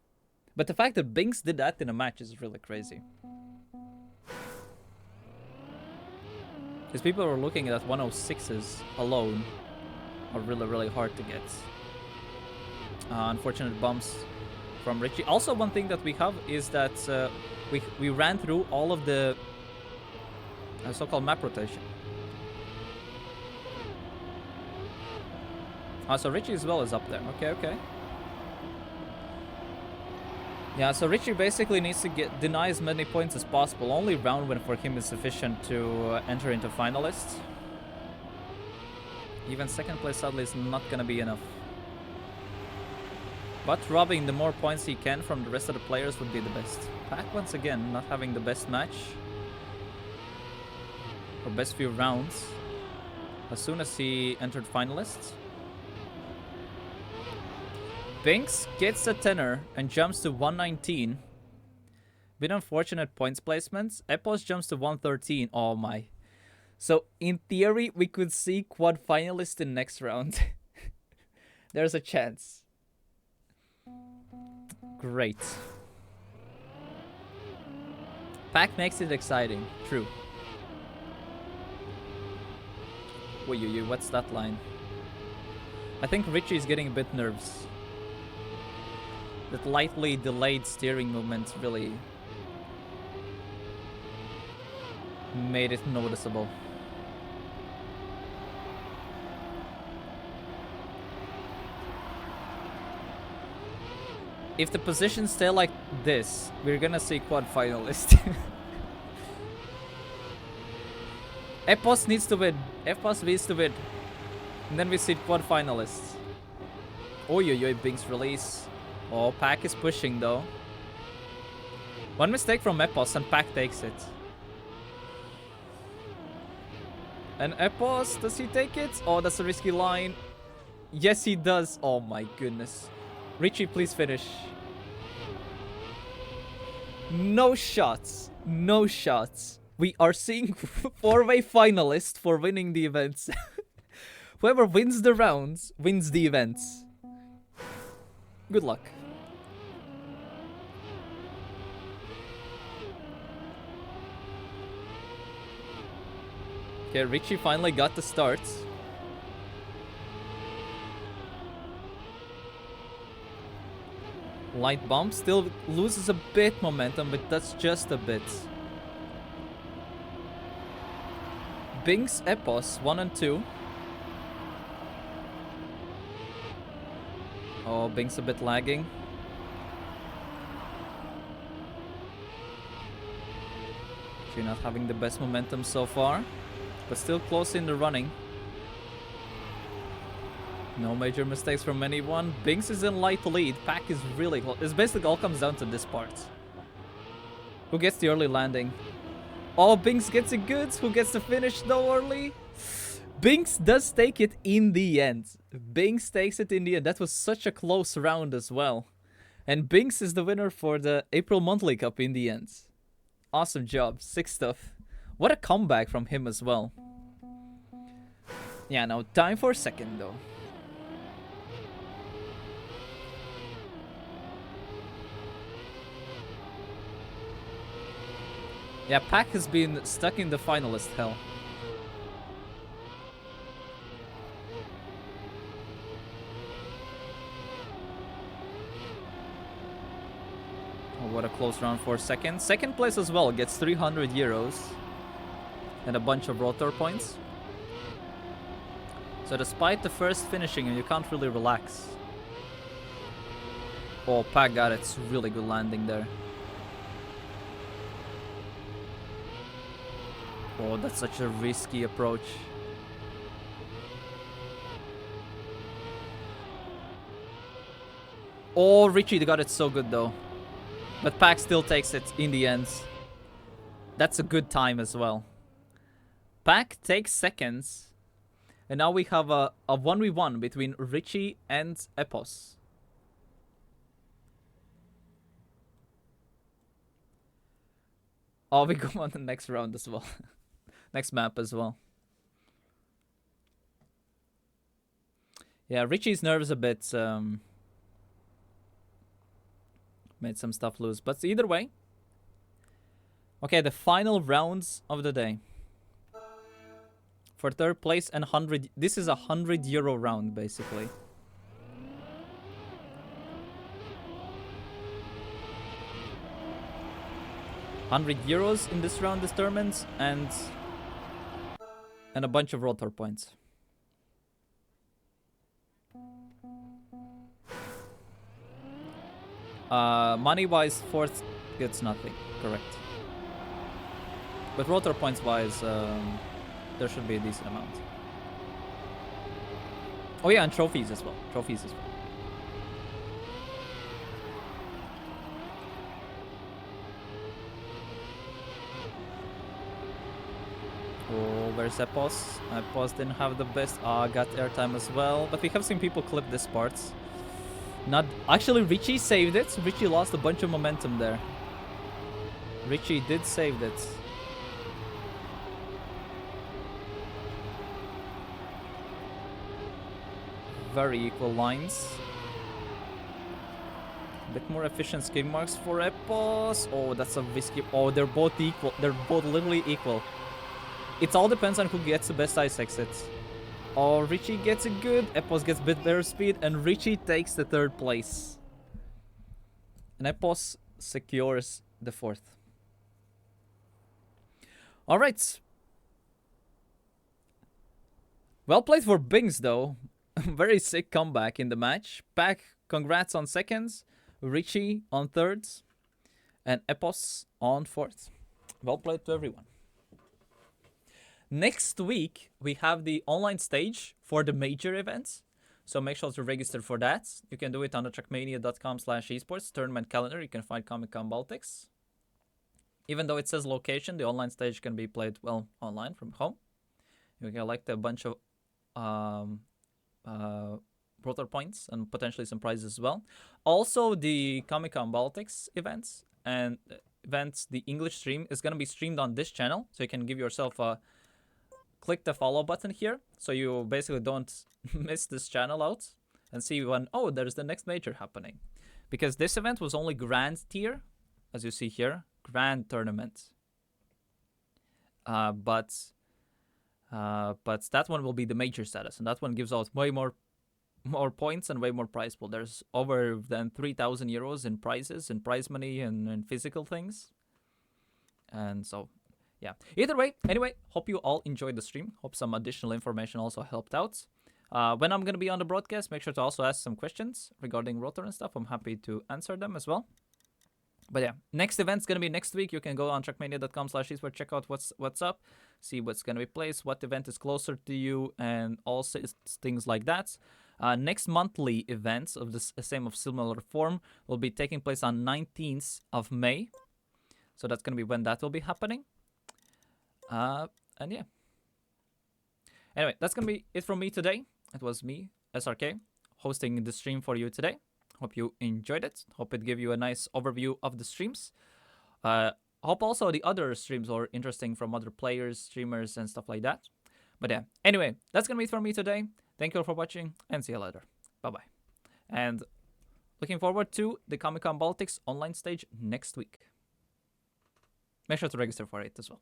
But the fact that Bings did that in a match is really crazy. Because people are looking at 106s alone are really, really hard to get. Unfortunate bumps from Richie. Also, one thing that we have is that we ran through all of the so-called map rotation. So Richie as well is up there. Okay, okay. Yeah, so Richie basically needs to deny as many points as possible. Only round win for him is sufficient to enter into finalists. Even second place sadly is not gonna be enough. But robbing the more points he can from the rest of the players would be the best. Pack once again not having the best match. Or best few rounds. As soon as he entered finalists. Binks gets a tenor and jumps to 119. Bit unfortunate points placements. Epos jumps to 113. Oh my. So in theory, we could see quad finalist in next round. There's a chance. Great. Pack makes it exciting. True. Wait, what's that line? I think Richie's getting a bit nervous. That lightly delayed steering movement really made it noticeable. If the positions stay like this, we're gonna see quad finalist. Epos needs to win. Epos needs to win. And then we see quad finalists. Oh, Bing's release. Oh, Pack is pushing though. One mistake from Epos and Pack takes it. And Epos, does he take it? Oh, that's a risky line. Yes, he does. Oh my goodness. Richie, please finish. No shots. No shots. We are seeing 4-way finalists for winning the events. Whoever wins the rounds wins the events. Good luck. Okay, Richie finally got the start. Light bump still loses a bit momentum, but that's just a bit. Binks Epos 1 and 2. Oh, Binks a bit lagging. She's not having the best momentum so far, but still close in the running. No major mistakes from anyone. Binks is in light lead. Pack is really close. It basically all comes down to this part. Who gets the early landing? Oh, Binks gets it good. Who gets the finish though early? Binks does take it in the end. Binks takes it in the end. That was such a close round as well. And Binks is the winner for the April Monthly Cup in the end. Awesome job. Sick stuff. What a comeback from him as well. Yeah, now time for second though. Yeah, Pack has been stuck in the finalist hell. Oh, what a close round for second. Second place as well gets 300 euros and a bunch of rotor points. So despite the first finishing, you can't really relax. Oh, Pack got it. It's really good landing there. Oh, that's such a risky approach. Oh, Richie got it so good though. But Pack still takes it in the end. That's a good time as well. Pack takes seconds. And now we have a 1v1 between Richie and Epos. Oh, we go on the next round as well. Next map as well. Yeah, Richie's nerves a bit made some stuff loose. But either way. Okay, the final rounds of the day. For third place and 100... This is a 100 euro round, basically. €100 in this round determines, and a bunch of rotor points. Money-wise, fourth gets nothing, correct. But rotor points-wise, there should be a decent amount. Oh yeah, and trophies as well. Trophies as well. Oh, where's Epos? Epos didn't have the best. Ah, got airtime as well. But we have seen people clip this part. Not actually, Richie saved it. Richie lost a bunch of momentum there. Richie did save it. Very equal lines. A bit more efficient skid marks for Epos. Oh, that's a risky. Oh, they're both equal. They're both literally equal. It all depends on who gets the best ice exits. Oh, Richie gets it good. Epos gets a bit better speed, and Richie takes the third place. And Epos secures the fourth. All right. Well played for Bings, though. Very sick comeback in the match. Pack, congrats on seconds. Richie on thirds. And Epos on fourth. Well played to everyone. Next week, we have the online stage for the major events. So make sure to register for that. You can do it on the trackmania.com/esports tournament calendar. You can find Comic-Con Baltics. Even though it says location, the online stage can be played, well, online from home. You can collect a bunch of rotor points and potentially some prizes as well. Also, the Comic-Con Baltics events and the English stream is going to be streamed on this channel. So you can give yourself a... Click the follow button here, so you basically don't miss this channel out and see when, oh, there's the next major happening. Because this event was only Grand tier, as you see here, Grand tournament. But But that one will be the major status, and that one gives out way more points and way more prize pool. There's over than 3,000 euros in prizes and prize money and physical things. And so, yeah. Either way, anyway, hope you all enjoyed the stream. Hope some additional information also helped out. When I'm going to be on the broadcast, make sure to also ask some questions regarding Rotor and stuff. I'm happy to answer them as well. But yeah, next event's going to be next week. You can go on trackmania.com/esports, check out what's up, see what's going to be placed, what event is closer to you, and all things like that. Next monthly events of the same of similar form will be taking place on 19th of May. So that's going to be when that will be happening. And yeah. Anyway, that's going to be it from me today. It was me, SRK, hosting the stream for you today. Hope you enjoyed it. Hope it gave you a nice overview of the streams. Hope also the other streams are interesting from other players, streamers, and stuff like that. But yeah, anyway, that's going to be it from me today. Thank you all for watching, and see you later. Bye-bye. And looking forward to the Comic-Con Baltics online stage next week. Make sure to register for it as well.